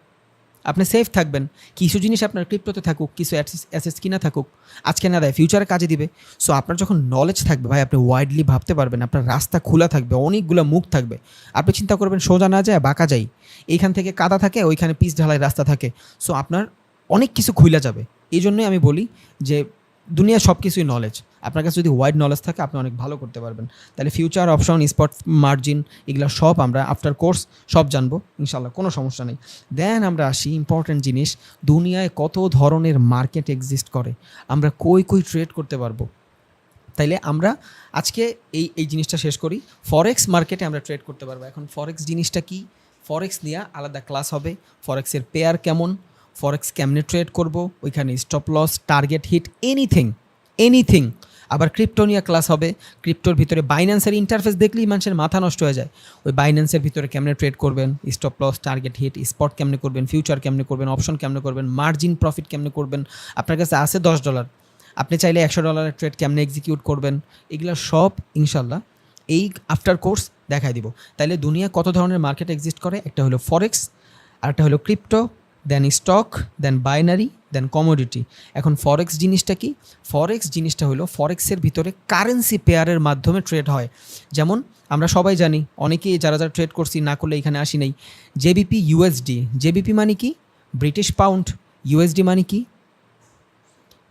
আপনি সেফ থাকবেন। কিছু জিনিস আপনার ক্রিপ্টোতে থাকুক, কিছু অ্যাসেটস কিনা থাকুক, আজকে না দেয় ফিউচারে কাজে দিবে। সো আপনার যখন নলেজ থাকবে ভাই, আপনি ওয়াইডলি ভাবতে পারবেন, আপনার রাস্তা খোলা থাকবে, অনেকগুলো মুখ থাকবে। আপনি চিন্তা করবেন সোজা না যায় বাঁকা যাই, এইখান থেকে কাদা থাকে, ওইখানে পিচ ঢালাই রাস্তা থাকে। সো আপনার অনেক কিছু খুইলা যাবে। এই জন্যই আমি বলি যে দুনিয়া সব কিছুই নলেজ। আপনার কাছে যদি ওয়াইড নলেজ থাকে, আপনি অনেক ভালো করতে পারবেন। তাহলে ফিউচার অপশন, স্পট মার্জিন, এগুলো সব আমরা আফটার কোর্স সব জানবো ইনশাল্লাহ, কোনো সমস্যা নেই। দেন আমরা আসি ইম্পর্টেন্ট জিনিস, দুনিয়ায় কত ধরনের মার্কেট এক্সিস্ট করে, আমরা কই ট্রেড করতে পারবো। তাইলে আমরা আজকে এই জিনিসটা শেষ করি। ফরেক্স মার্কেটে আমরা ট্রেড করতে পারবো। এখন ফরেক্স জিনিসটা কি, ফরেক্স নিয়ে আলাদা ক্লাস হবে। ফরেক্সের পেয়ার কেমন, ফরেক্স কেমনে ট্রেড করব, ওইখানে stop loss, target hit, anything. আবার ক্রিপ্টো নিয়ে ক্লাস হবে। ক্রিপ্টোর ভিতরে বাইন্যান্সের ইন্টারফেস দেখলেই মানুষের মাথা নষ্ট হয়ে যায়। ওই বাইন্যান্সের ভিতরে কেমনে ট্রেড করবেন, stop loss, target hit, spot কেমনে করবেন, ফিউচার কেমনে করবেন, অপশন কেমনে করবেন, মার্জিন প্রফিট কেমনে করবেন। আপনার কাছে আছে $10, আপনি চাইলে $100 ট্রেড কেমনে এক্সিকিউট করবেন, এগুলো সব ইনশাল্লাহ এই আফটার কোর্স দেখাই দিব। তাইলে দুনিয়া কত ধরনের মার্কেট এক্সিস্ট করে, একটা হলো ফরেক্স, আরেকটা হলো ক্রিপ্টো, দেন স্টক, দেন বাইনারি, দেন কমোডিটি। এখন ফরেক্স জিনিসটা কি? ফরেক্স জিনিসটা হলো ফরেক্সের ভিতরে কারেন্সি পেয়ারের মাধ্যমে ট্রেড হয়। যেমন আমরা সবাই জানি, অনেকেই যারা ট্রেড করছি না করলে এখানে আসি নাই, জেবিপি ইউএসডি। জেবিপি মানে কি? British pound. ইউএসডি মানে কি?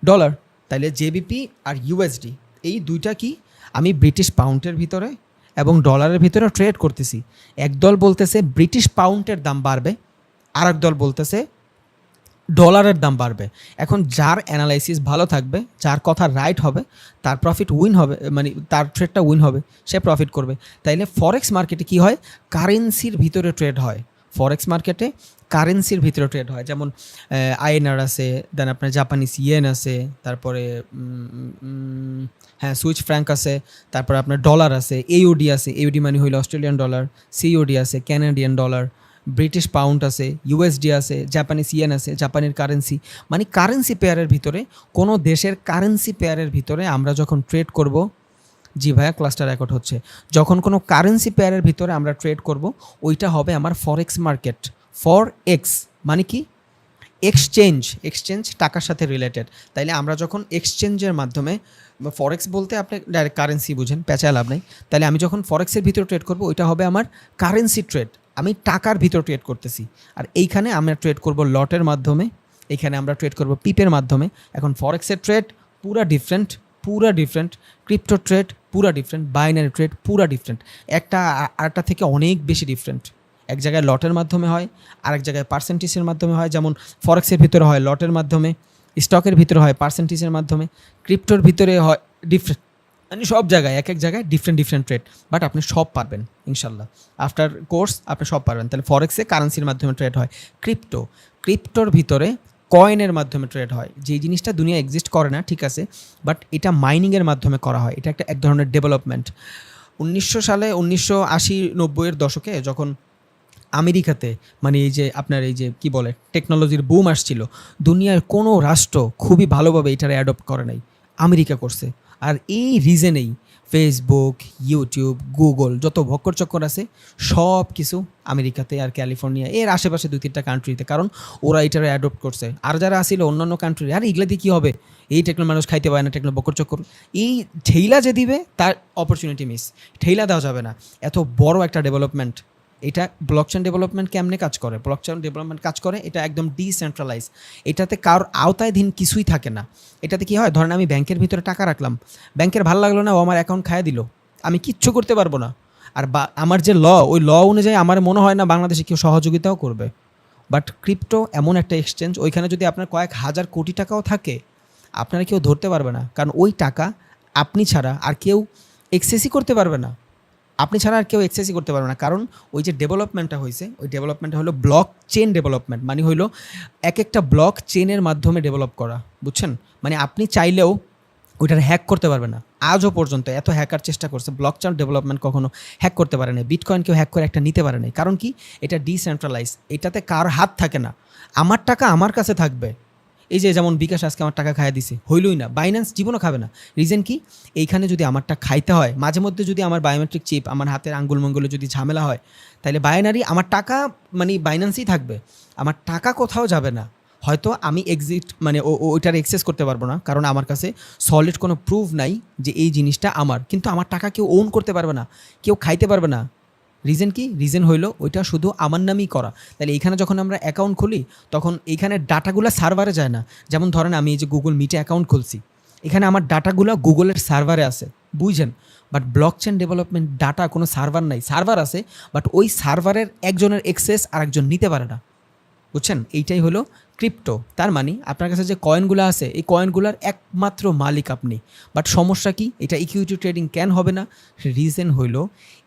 ডলার। তাইলে জেবিপি আর ইউএসডি এই দুইটা কি, আমি ব্রিটিশ পাউন্ডের ভিতরে এবং ডলারের ভিতরে ট্রেড করতেছি। একদল বলতেছে ব্রিটিশ পাউন্ডের দাম বাড়বে, আর এক দল বলতেছে ডলারের দাম বাড়বে। এখন যার অ্যানালাইসিস ভালো থাকবে, যার কথা রাইট হবে, তার প্রফিট উইন হবে, মানে তার ট্রেডটা উইন হবে, সে প্রফিট করবে। তাইলে ফরেক্স মার্কেটে কি হয়, কারেন্সির ভিতরে ট্রেড হয়। ফরেক্স মার্কেটে কারেন্সির ভিতরে ট্রেড হয়। যেমন আইএনআর আছে, দেন আপনার জাপানিজ ইয়েন আছে, তারপরে হ্যাঁ সুইচ ফ্র্যাঙ্ক আছে, তারপরে আপনার ডলার আছে, এওডি আছে, এওডি মানে হইল অস্ট্রেলিয়ান ডলার, সিওডি আছে, ক্যানাডিয়ান ডলার, ব্রিটিশ পাউন্ড আছে, ইউএসডি আছে, জাপানিজ ইয়েন আছে, জাপানের কারেন্সি। মানে কারেন্সি পেয়ারের ভিতরে, কোনো দেশের কারেন্সি পেয়ারের ভিতরে আমরা যখন ট্রেড করব, জি ভাইয়া ক্লাসটা রেকর্ড হচ্ছে, যখন কোনো কারেন্সি পেয়ারের ভিতরে আমরা ট্রেড করব, ওইটা হবে আমার ফরেক্স মার্কেট। এক্স মানে কি? এক্সচেঞ্জ টাকার সাথে রিলেটেড। তাইলে আমরা যখন এক্সচেঞ্জের মাধ্যমে, ফরেক্স বলতে আপনি ডাইরেক্ট কারেন্সি বুঝেন, পেঁচায় লাভ নাই। তাহলে আমি যখন ফরেক্সের ভিতরে ট্রেড করব, ওইটা হবে আমার কারেন্সি ট্রেড, আমি টাকার ভিতর ট্রেড করতেছি। আর এইখানে আমরা ট্রেড করব লটের মাধ্যমে, এখানে আমরা ট্রেড করব পিপের মাধ্যমে। এখন ফরেক্সের ট্রেড পুরা ডিফারেন্ট, ক্রিপ্টো ট্রেড পুরা ডিফারেন্ট, বাইনারি ট্রেড পুরা ডিফারেন্ট, একটা আরেকটা থেকে অনেক বেশি ডিফারেন্ট। এক জায়গায় লটের মাধ্যমে হয়, আরেক জায়গায় পার্সেন্টেজের মাধ্যমে হয়। যেমন ফরেক্সের ভিতরে হয় লটের মাধ্যমে, স্টকের ভিতরে হয় পার্সেন্টেজের মাধ্যমে, ক্রিপ্টোর ভিতরে হয় ডিফারেন্ট, মানে সব জায়গায় এক জায়গায় ডিফারেন্ট ট্রেড। বাট আপনি সব পারবেন ইনশাল্লাহ, আফটার কোর্স আপনি সব পারবেন। তাহলে ফরেক্সে কারেন্সির মাধ্যমে ট্রেড হয়। ক্রিপ্টোর ভিতরে কয়েনের মাধ্যমে ট্রেড হয়, যেই জিনিসটা দুনিয়া এক্সিস্ট করে না, ঠিক আছে, বাট এটা মাইনিংয়ের মাধ্যমে করা হয়। এটা এক ধরনের ডেভেলপমেন্ট। 1980-90-এর দশকে যখন আমেরিকাতে মানে এই যে আপনার এই যে কি বলে টেকনোলজির বুম আসছিল, দুনিয়ার কোনো রাষ্ট্র খুবই ভালোভাবে এটার অ্যাডপ্ট করে নাই, আমেরিকা করছে। আর এই রিজনেই ফেসবুক, ইউটিউব, গুগল যত ভক্কর চক্কর আছে সব কিছু আমেরিকাতে আর ক্যালিফোর্নিয়া এর আশেপাশে 2-3টা কান্ট্রিতে, কারণ ওরা এটার অ্যাডপ্ট করছে। আর যারা আসছিল অন্যান্য কান্ট্রি, আর এগুলা দিয়ে কী হবে, এই টেকনো মানুষ খাইতে পারে না, টেকনো বকর চক্কর, এই ঠেইলা যে দিবে তার অপরচুনিটি মিস, ঠেইলা দেওয়া যাবে না। এত বড় একটা ডেভেলপমেন্ট, এটা ব্লকচেন ডেভেলপমেন্ট কেমনে কাজ করে, ব্লকচেন ডেভেলপমেন্ট কাজ করে এটা একদম ডিসেন্ট্রালাইজ, এটাতে কারোর আওতাধীন কিছুই থাকে না। এটাতে কি হয়, ধরেন আমি ব্যাংকের ভিতরে টাকা রাখলাম, ব্যাংকের ভালো লাগলো না, ও আমার অ্যাকাউন্ট খাইয়ে দিল, আমি কিচ্ছু করতে পারবো না। আর আমার যে ওই অনুযায়ী আমার মনে হয় না বাংলাদেশে কেউ সহযোগিতাও করবে। বাট ক্রিপ্টো এমন একটা এক্সচেঞ্জ, ওইখানে যদি আপনার কয়েক হাজার কোটি টাকাও থাকে, আপনারা কেউ ধরতে পারবে না, কারণ ওই টাকা আপনি ছাড়া আর কেউ এক্সেসই করতে পারবে না, আপনি ছাড়া আর কেউ এক্সেসই করতে পারবে না। কারণ ওই যে ডেভেলপমেন্টটা হয়েছে, ওই ডেভেলপমেন্টটা হলো ব্লক চেন ডেভেলপমেন্ট, মানে হইলো এক একটা ব্লক চেনের মাধ্যমে ডেভেলপ করা, বুঝছেন? মানে আপনি চাইলেও ওইটার হ্যাক করতে পারবে না। আজও পর্যন্ত এত হ্যাকার চেষ্টা করছে, ব্লক চেন ডেভেলপমেন্ট কখনো হ্যাক করতে পারে না। বিটকয়েন কেউ হ্যাক করে একটা নিতে পারে না, কারণ কি, এটা ডিসেন্ট্রালাইজ, এটাতে কার হাত থাকে না, আমার টাকা আমার কাছে থাকবে। এই যে যেমন বিকাশ আজকে আমার টাকা খাইয়ে দিছে, হইলই না, বাইন্যান্স জীবনও খাবে না। রিজন কি, এইখানে যদি আমারটা খাইতে হয়, মাঝে মধ্যে যদি আমার বায়োমেট্রিক চিপ, আমার হাতের আঙ্গুল মঙ্গুলে যদি ঝামেলা হয়, তাহলে বাইনারি আমার টাকা মানে বাইন্যান্সই থাকবে, আমার টাকা কোথাও যাবে না। হয়তো আমি এক্সিট মানে ওইটার এক্সেস করতে পারবো না, কারণ আমার কাছে সলিড কোনো প্রুফ নাই যে এই জিনিসটা আমার, কিন্তু আমার টাকা কেউ ওন করতে পারবে না, কেউ খাইতে পারবে না। রিজন কি, রিজন হইলো ওইটা শুধু আমার নামই করা। তাহলে এইখানে যখন আমরা অ্যাকাউন্ট খুলি, তখন এইখানে ডাটাগুলো সার্ভারে যায় না। যেমন ধরেন আমি এই যে গুগল মিটে অ্যাকাউন্ট খুলছি, এখানে আমার ডাটাগুলো গুগলের সার্ভারে আছে, বুঝছেন? বাট ব্লকচেন ডেভেলপমেন্ট ডাটা কোনো সার্ভার নাই, সার্ভার আছে, বাট ওই সার্ভারের একজনের অ্যাক্সেস আর একজন নিতে পারে না, বুঝছেন? এইটাই হলো ক্রিপ্টো। তার মানে আপনার কাছে যে কয়েনগুলো আছে, এই কয়েনগুলোর একমাত্র মালিক আপনি। বাট সমস্যা কি, এটা ইকুইটি ট্রেডিং কেন হবে না? রিজন হইলো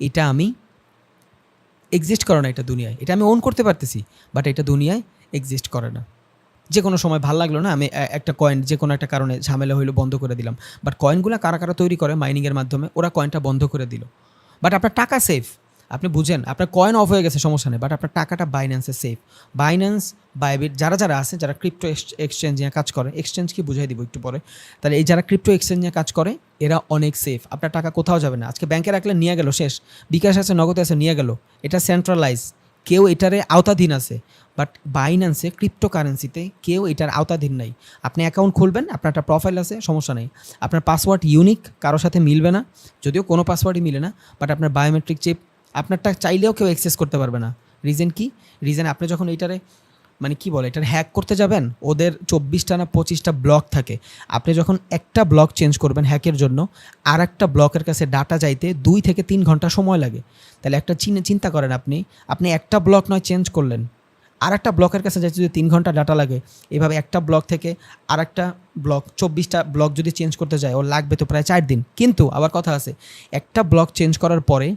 এটা আমি এক্সিস্ট করে না এটা দুনিয়ায়, এটা আমি ওন করতে পারতেছি, বাট এটা দুনিয়ায় এক্সিস্ট করে না। যে কোনো সময় ভালো লাগলো না, আমি একটা কয়েন যে কোনো একটা কারণে ঝামেলা হইলো বন্ধ করে দিলাম, বাট কয়েনগুলো কারা কারা তৈরি করে মাইনিংয়ের মাধ্যমে, ওরা কয়েনটা বন্ধ করে দিল, বাট আপনার টাকা সেফ। আপনি বুঝেন, আপনার কয়েন অফ হয়ে গেছে সমস্যা নেই, বাট আপনার টাকাটা বাইন্যান্সে সেফ। বাইন্যান্স, বাইবিট, যারা যারা আছে, যারা ক্রিপ্টো এক্সচেঞ্জ নিয়ে কাজ করে, এক্সচেঞ্জ কি বুঝাই দিব একটু পরে, তাহলে এই যারা ক্রিপ্টো এক্সচেঞ্জ নিয়ে কাজ করে এরা অনেক সেফ, আপনার টাকা কোথাও যাবে না। আজকে ব্যাংকে রাখলে নিয়ে গেল শেষ, বিকাশ আছে, নগদ আছে, নিয়ে গেল, এটা সেন্ট্রালাইজ, কেউ এটারে আওতাধীন আছে। বাট বাইন্যান্সে, ক্রিপ্টো কারেন্সিতে কেউ এটার আওতাধীন নাই। আপনি অ্যাকাউন্ট খুলবেন, আপনার একটা প্রোফাইল আছে, সমস্যা নেই, আপনার পাসওয়ার্ড ইউনিক, কারোর সাথে মিলবে না, যদিও কোনো পাসওয়ার্ডই মিলে না, বাট আপনার বায়োমেট্রিক চিপ, আপনারটা চাইলেও কেউ অ্যাক্সেস করতে পারবে না। রিজন কি, রিজন আপনি যখন এইটারে মানে কি বলে এটার হ্যাক করতে যাবেন, ওদের 24টা না 25টা ব্লক থাকে। আপনি যখন একটা ব্লক চেঞ্জ করবেন হ্যাকের জন্য, আর একটা ব্লকের কাছে ডাটা যাইতে 2 থেকে 3 ঘন্টা সময় লাগে। তাহলে একটা চিন্তা করেন, আপনি একটা ব্লক নয় চেঞ্জ করলেন, আর একটা ব্লকের কাছে যাইতে যদি 3 ঘন্টা ডাটা লাগে, এভাবে একটা ব্লক থেকে আর একটা ব্লক 24টা ব্লক যদি চেঞ্জ করতে যায়, ও লাগবে তো প্রায় 4 দিন। কিন্তু আবার কথা আছে, একটা ব্লক চেঞ্জ করার পরে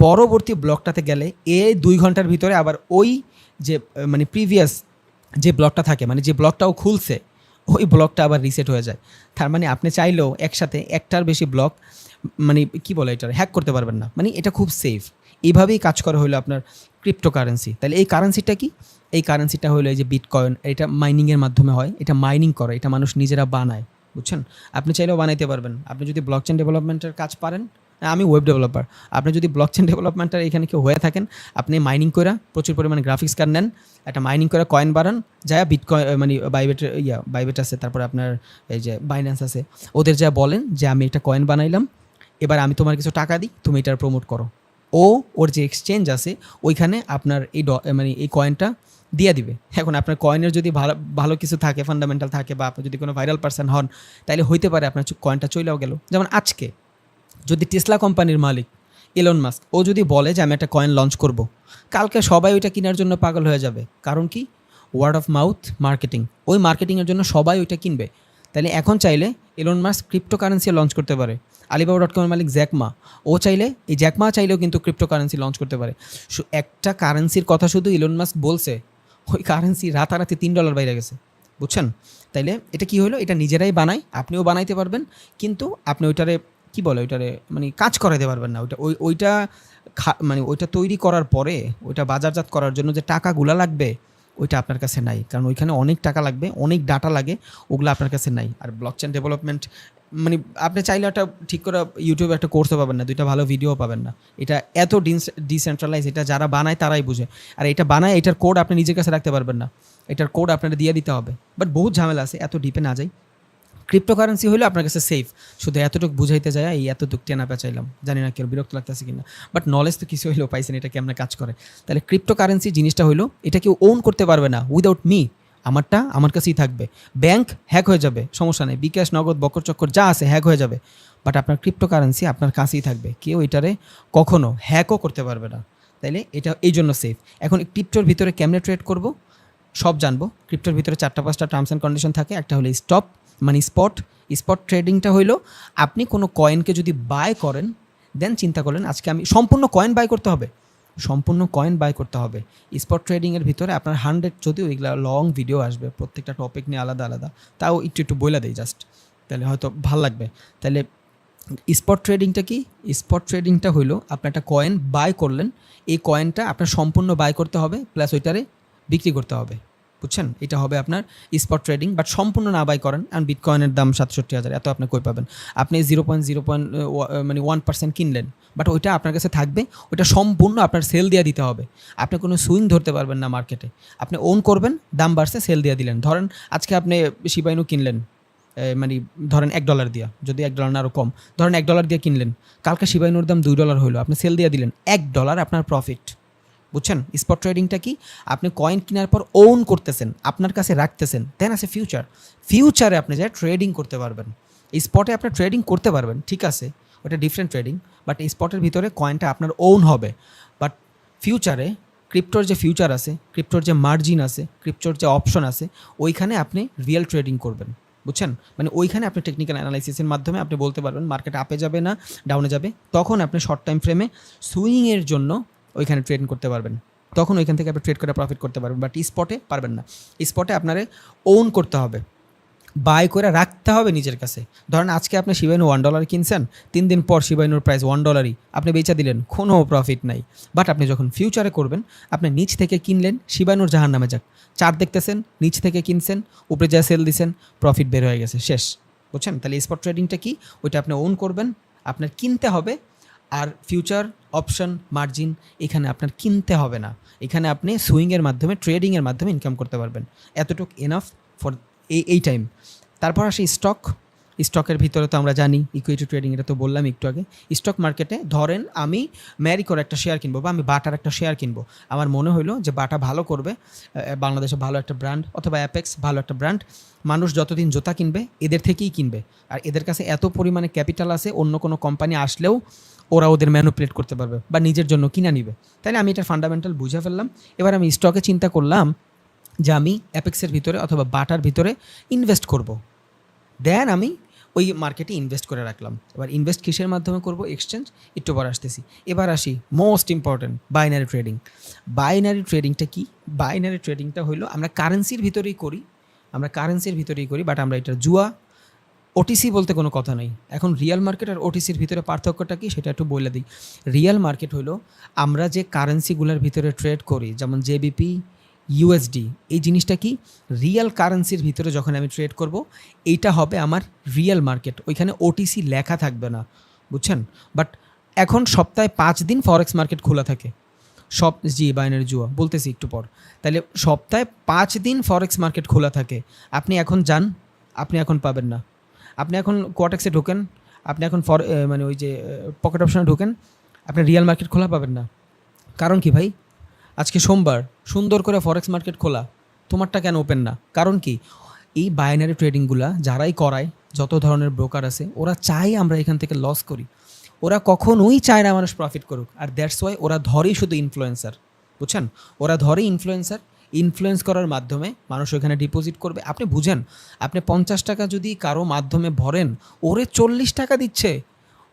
পরবর্তী ব্লকটাতে গেলে 2 ঘন্টার ভিতরে আবার ওই যে মানে প্রিভিয়াস যে ব্লকটা থাকে, মানে যে ব্লকটাও খুলছে, ওই ব্লকটা আবার রিসেট হয়ে যায়। তার মানে আপনি চাইলেও একসাথে একটার বেশি ব্লক মানে কি বলে এটার হ্যাক করতে পারবেন না, মানে এটা খুব সেফ। এইভাবেই কাজ করা হলো আপনার ক্রিপ্টো কারেন্সি। তাহলে এই কারেন্সিটা কি, এই কারেন্সিটা হলো এই যে বিটকয়েন, এটা মাইনিংয়ের মাধ্যমে হয়, এটা মাইনিং করে, এটা মানুষ নিজেরা বানায়, বুঝছেন? আপনি চাইলেও বানাইতে পারবেন, আপনি যদি ব্লকচেন ডেভেলপমেন্টের কাজ পারেন। আমি ওয়েব ডেভেলপার, আপনি যদি ব্লকচেন ডেভেলপমেন্টের এখানে কেউ হয়ে থাকেন, আপনি মাইনিং করে প্রচুর পরিমাণে গ্রাফিক্স কার্ড নেন, একটা মাইনিং করে কয়েন বাড়ান, যা বিটকয়েন মানে বাইবেট আছে, তারপরে আপনার এই যে বাইন্যান্স আছে, ওদের যা বলেন যে আমি একটা কয়েন বানাইলাম, এবার আমি তোমার কিছু টাকা দিই, তুমি এটার প্রমোট করো। ওর যে এক্সচেঞ্জ আছে ওইখানে আপনার এই মানে এই কয়েনটা দিয়ে দিবে। এখন আপনার কয়েনের যদি ভালো ভালো কিছু থাকে, ফান্ডামেন্টাল থাকে, বা আপনি যদি কোনো ভাইরাল পারসন হন, তাহলে হইতে পারে আপনার কয়েনটা চলেও গেল। যেমন আজকে যদি টেসলা কোম্পানির মালিক ইলন মাস্ক, ও যদি বলে যে আমি একটা কয়েন লঞ্চ করব, কালকে সবাই ওইটা কেনার জন্য পাগল হয়ে যাবে। কারণ কি, ওয়ার্ড অফ মাউথ মার্কেটিং, ওই মার্কেটিংয়ের জন্য সবাই ওইটা কিনবে। তাহলে এখন চাইলে Elon Musk crypto currency launch করতে পারে। Alibaba.com-এর মালিক জ্যাকমা, ও চাইলে, এই জ্যাকমা চাইলেও কিন্তু ক্রিপ্টো কারেন্সি লঞ্চ করতে পারে। একটা কারেন্সির কথা শুধু ইলন মাস্ক বলছে, ওই কারেন্সি রাতারাতি $3 বাইরে গেছে, বুঝছেন? তাইলে এটা কি হলো, এটা নিজেরাই বানায়, আপনিও বানাইতে পারবেন, কিন্তু আপনি ওইটারে কি বলে ওইটারে, মানে কাজ করাইতে পারবেন না। ওইটা মানে ওইটা তৈরি করার পরে ওইটা বাজারজাত করার জন্য যে টাকাগুলা লাগবে ওইটা আপনার কাছে নাই, কারণ ওইখানে অনেক টাকা লাগবে, অনেক ডাটা লাগে, ওগুলো আপনার কাছে নাই। আর ব্লকচেন ডেভেলপমেন্ট মানে আপনি চাইলে একটা ঠিক করে ইউটিউবে একটা কোর্সও পাবেন না, দুইটা ভালো ভিডিও পাবেন না। এটা এত ডিসেন্ট্রালাইজ, এটা যারা বানায় তারাই বুঝে। আর এটা বানায়, এটার কোড আপনি নিজের কাছে রাখতে পারবেন না, এটার কোড আপনারা দিয়ে দিতে হবে। বাট বহুত ঝামেলা আছে, এত ডিপে না যাই। ক্রিপ্টোকারেন্সি হলো আপনার কাছে সেফ, শুধু এতটুকু বুঝাইতে যায়, এই এতটুকু টেনা পেঁচাইলাম, জানি না কেউ বিরক্ত লাগতেছে কিনা, বাট নলেজ তো কিছু হইলেও পাইছেন এটা কেমন কাজ করে। তাহলে ক্রিপ্টোকারেন্সি জিনিসটা হইলো এটা কেউ ওন করতে পারবে না উইদাউট মি, আমারটা আমার কাছেই থাকবে। ব্যাংক হ্যাক হয়ে যাবে, সমস্যা নেই, বিকাশ, নগদ, বকর চক্কর যা আছে হ্যাক হয়ে যাবে, বাট আপনার ক্রিপ্টোকারেন্সি আপনার কাছেই থাকবে, কেউ এটারে কখনো হ্যাকও করতে পারবে না। তাইলে এটা এই জন্য সেফ। এখন ক্রিপ্টোর ভিতরে কেমনে ট্রেড করব সব জানবো। ক্রিপ্টোর ভিতরে 4-5টা টার্মস অ্যান্ড কন্ডিশন থাকে। একটা হলো স্টপ, মানে স্পট ট্রেডিংটা হইলো আপনি কোনো কয়েনকে যদি বাই করেন, দেন চিন্তা করলেন আজকে আমি সম্পূর্ণ কয়েন বাই করতে হবে, সম্পূর্ণ কয়েন বাই করতে হবে। স্পট ট্রেডিংয়ের ভিতরে আপনার 100, যদিও এগুলো লং ভিডিও আসবে, প্রত্যেকটা টপিক নিয়ে আলাদা আলাদা, তাও একটু বইলা দেই জাস্ট, তাহলে হয়তো ভাল লাগবে। তাহলে স্পট ট্রেডিংটা কি? স্পট ট্রেডিংটা হইলো আপনি একটা কয়েন বাই করলেন, এই কয়েনটা আপনার সম্পূর্ণ বাই করতে হবে, প্লাস ওইটারে বিক্রি করতে হবে, বুঝছেন? এটা হবে আপনার স্পট ট্রেডিং। বাট সম্পূর্ণ না বাই করেন, কারণ বিটকয়েনের দাম 67,000, এত আপনি কই পাবেন? আপনি 0.1% কিনলেন, বাট ওইটা আপনার কাছে থাকবে, ওইটা সম্পূর্ণ আপনার সেল দিয়ে দিতে হবে। আপনি কোনো সুইং ধরতে পারবেন না মার্কেটে, আপনি ওন করবেন, দাম বাড়ছে সেল দিয়ে দিলেন। ধরেন আজকে আপনি শিবাইনু কিনলেন, মানে ধরেন $1 দিয়া, যদি $1 না আরও কম, ধরেন $1 দিয়ে কিনলেন, কালকে শিবাইনুর দাম $2 হইলো, আপনি সেল দিয়ে দিলেন, $1 আপনার প্রফিট, বুঝছেন? স্পট ট্রেডিংটা কি? আপনি কয়েন কেনার পর ওন করতেছেন, আপনার কাছে রাখতেছেন, দেন আছে ফিউচারে আপনি যা ট্রেডিং করতে পারবেন। স্পটে আপনি ট্রেডিং করতে পারবেন, ঠিক আছে, ওটা ডিফারেন্ট ট্রেডিং, বাট স্পটের ভিতরে কয়েনটা আপনার ওন হবে। বাট ফিউচারে ক্রিপ্টোর যে ফিউচার আছে, ক্রিপ্টোর যে মার্জিন আছে, ক্রিপ্টোর যে অপশন আছে, ওইখানে আপনি রিয়েল ট্রেডিং করবেন, বুঝছেন? মানে ওইখানে আপনি টেকনিক্যাল অ্যানালাইসিসের মাধ্যমে আপনি বলতে পারবেন মার্কেট আপে যাবে না ডাউনে যাবে, তখন আপনি শর্ট টাইম ফ্রেমে সুইংয়ের জন্য ওইখানে ট্রেড করতে পারবেন, তখন ওইখান থেকে আপনি ট্রেড করে প্রফিট করতে পারবেন। বাট স্পটে পারবেন না, স্পটে আপনারে ওন করতে হবে, বাই করে রাখতে হবে নিজের কাছে। ধরেন আজকে আপনি শিবাইনু $1 কিনছেন, 3 দিন পর শিবাইনুর প্রাইস $1, আপনি বেচা দিলেন, কোনো প্রফিট নাই। বাট আপনি যখন ফিউচারে করবেন, আপনি নিচ থেকে কিনলেন, শিবাইনুর জাহান নামে যাক, চার্ট দেখতেছেন, নিচ থেকে কিনছেন, উপরে যা সেল দিছেন, প্রফিট বের হয়ে গেছে, শেষ, বুঝছেন? তাহলে স্পট ট্রেডিংটা কি? ওইটা আপনি ওন করবেন, আপনার কিনতে হবে। আর ফিউচার, অপশন, মার্জিন এখানে আপনার কিনতে হবে না, এখানে আপনি সুইংয়ের মাধ্যমে, ট্রেডিংয়ের মাধ্যমে ইনকাম করতে পারবেন। এতটুকু এনাফ ফর এই টাইম। তারপর আসি স্টকের ভিতরে তো আমরা জানি ইকুইটি ট্রেডিং, এটা তো বললাম একটু আগে। স্টক মার্কেটে ধরেন আমি ম্যারিকোর একটা শেয়ার কিনবো, বা আমি বাটার একটা শেয়ার কিনবো, আমার মনে হলো যে বাটা ভালো করবে, বাংলাদেশে ভালো একটা ব্র্যান্ড, অথবা অ্যাপেক্স ভালো একটা ব্র্যান্ড, মানুষ যতদিন জুতা কিনবে এদের থেকেই কিনবে, আর এদের কাছে এত পরিমাণে ক্যাপিটাল আছে, অন্য কোনো কোম্পানি আসলেও ওরা ওদের ম্যানুপুলেট করতে পারবে বা নিজের জন্য কিনা নিবে। তাই না? আমি এটার ফান্ডামেন্টাল বুঝে ফেললাম। এবার আমি স্টকে চিন্তা করলাম যে আমি অ্যাপেক্সের ভিতরে অথবা বাটার ভিতরে ইনভেস্ট করব, দেন আমি ওই মার্কেটে ইনভেস্ট করে রাখলাম। এবার ইনভেস্ট কিসের মাধ্যমে করব? এক্সচেঞ্জ, একটু পর আসতেছি। এবার আসি most important, binary trading. Binary ট্রেডিংটা কি? বাইনারি ট্রেডিংটা হলো আমরা কারেন্সির ভিতরেই করি, বাট আমরা এটা জুয়া, ওটিসি বলতে কোনো কথা নেই। এখন রিয়েল মার্কেট আর ওটিসির ভিতরে পার্থক্যটা কি সেটা একটু বলে দিই। রিয়েল মার্কেট হলো আমরা যে কারেন্সিগুলোর ভিতরে ট্রেড করি, যেমন জেবিপি, ইউএসডি, এই জিনিসটা কি? রিয়েল কারেন্সির ভিতরে যখন আমি ট্রেড করব, এইটা হবে আমার রিয়েল মার্কেট, ওইখানে ওটিসি লেখা থাকবে না, বুঝছেন? বাট এখন সপ্তাহে 5 দিন ফরেক্স মার্কেট খোলা থাকে, বাইনারি জুয়া বলতেছি একটু পর। তাহলে সপ্তাহে 5 দিন ফরেক্স মার্কেট খোলা থাকে, আপনি এখন যান, আপনি এখন পাবেন না। আপনি এখন কোয়াটেক্সে ঢোকেন, আপনি এখন মানে ওই যে পকেট অপশনে ঢোকেন, আপনি রিয়েল মার্কেট খোলা পাবেন না। কারণ কি ভাই? আজকে সোমবার, সুন্দর করে ফরেক্স মার্কেট খোলা, তোমারটা কেন ওপেন না? কারণ কি? এই বাইনারি ট্রেডিংগুলা যারাই করায়, যত ধরনের ব্রোকার আছে, ওরা চায় আমরা এখান থেকে লস করি, ওরা কখনোই চায় না মানুষ প্রফিট করুক। আর দ্যাটস ওয়াই ওরা ধরেই শুধু ইনফ্লুয়েন্সার, বুঝছেন? ওরা ধরেই ইনফ্লুয়েন্স করার মাধ্যমে মানুষ ওখানে ডিপোজিট করবে। আপনি বুঝেন, আপনি 50 টাকা যদি কারো মাধ্যমে ভরেন, ওরে 40 টাকা দিচ্ছে।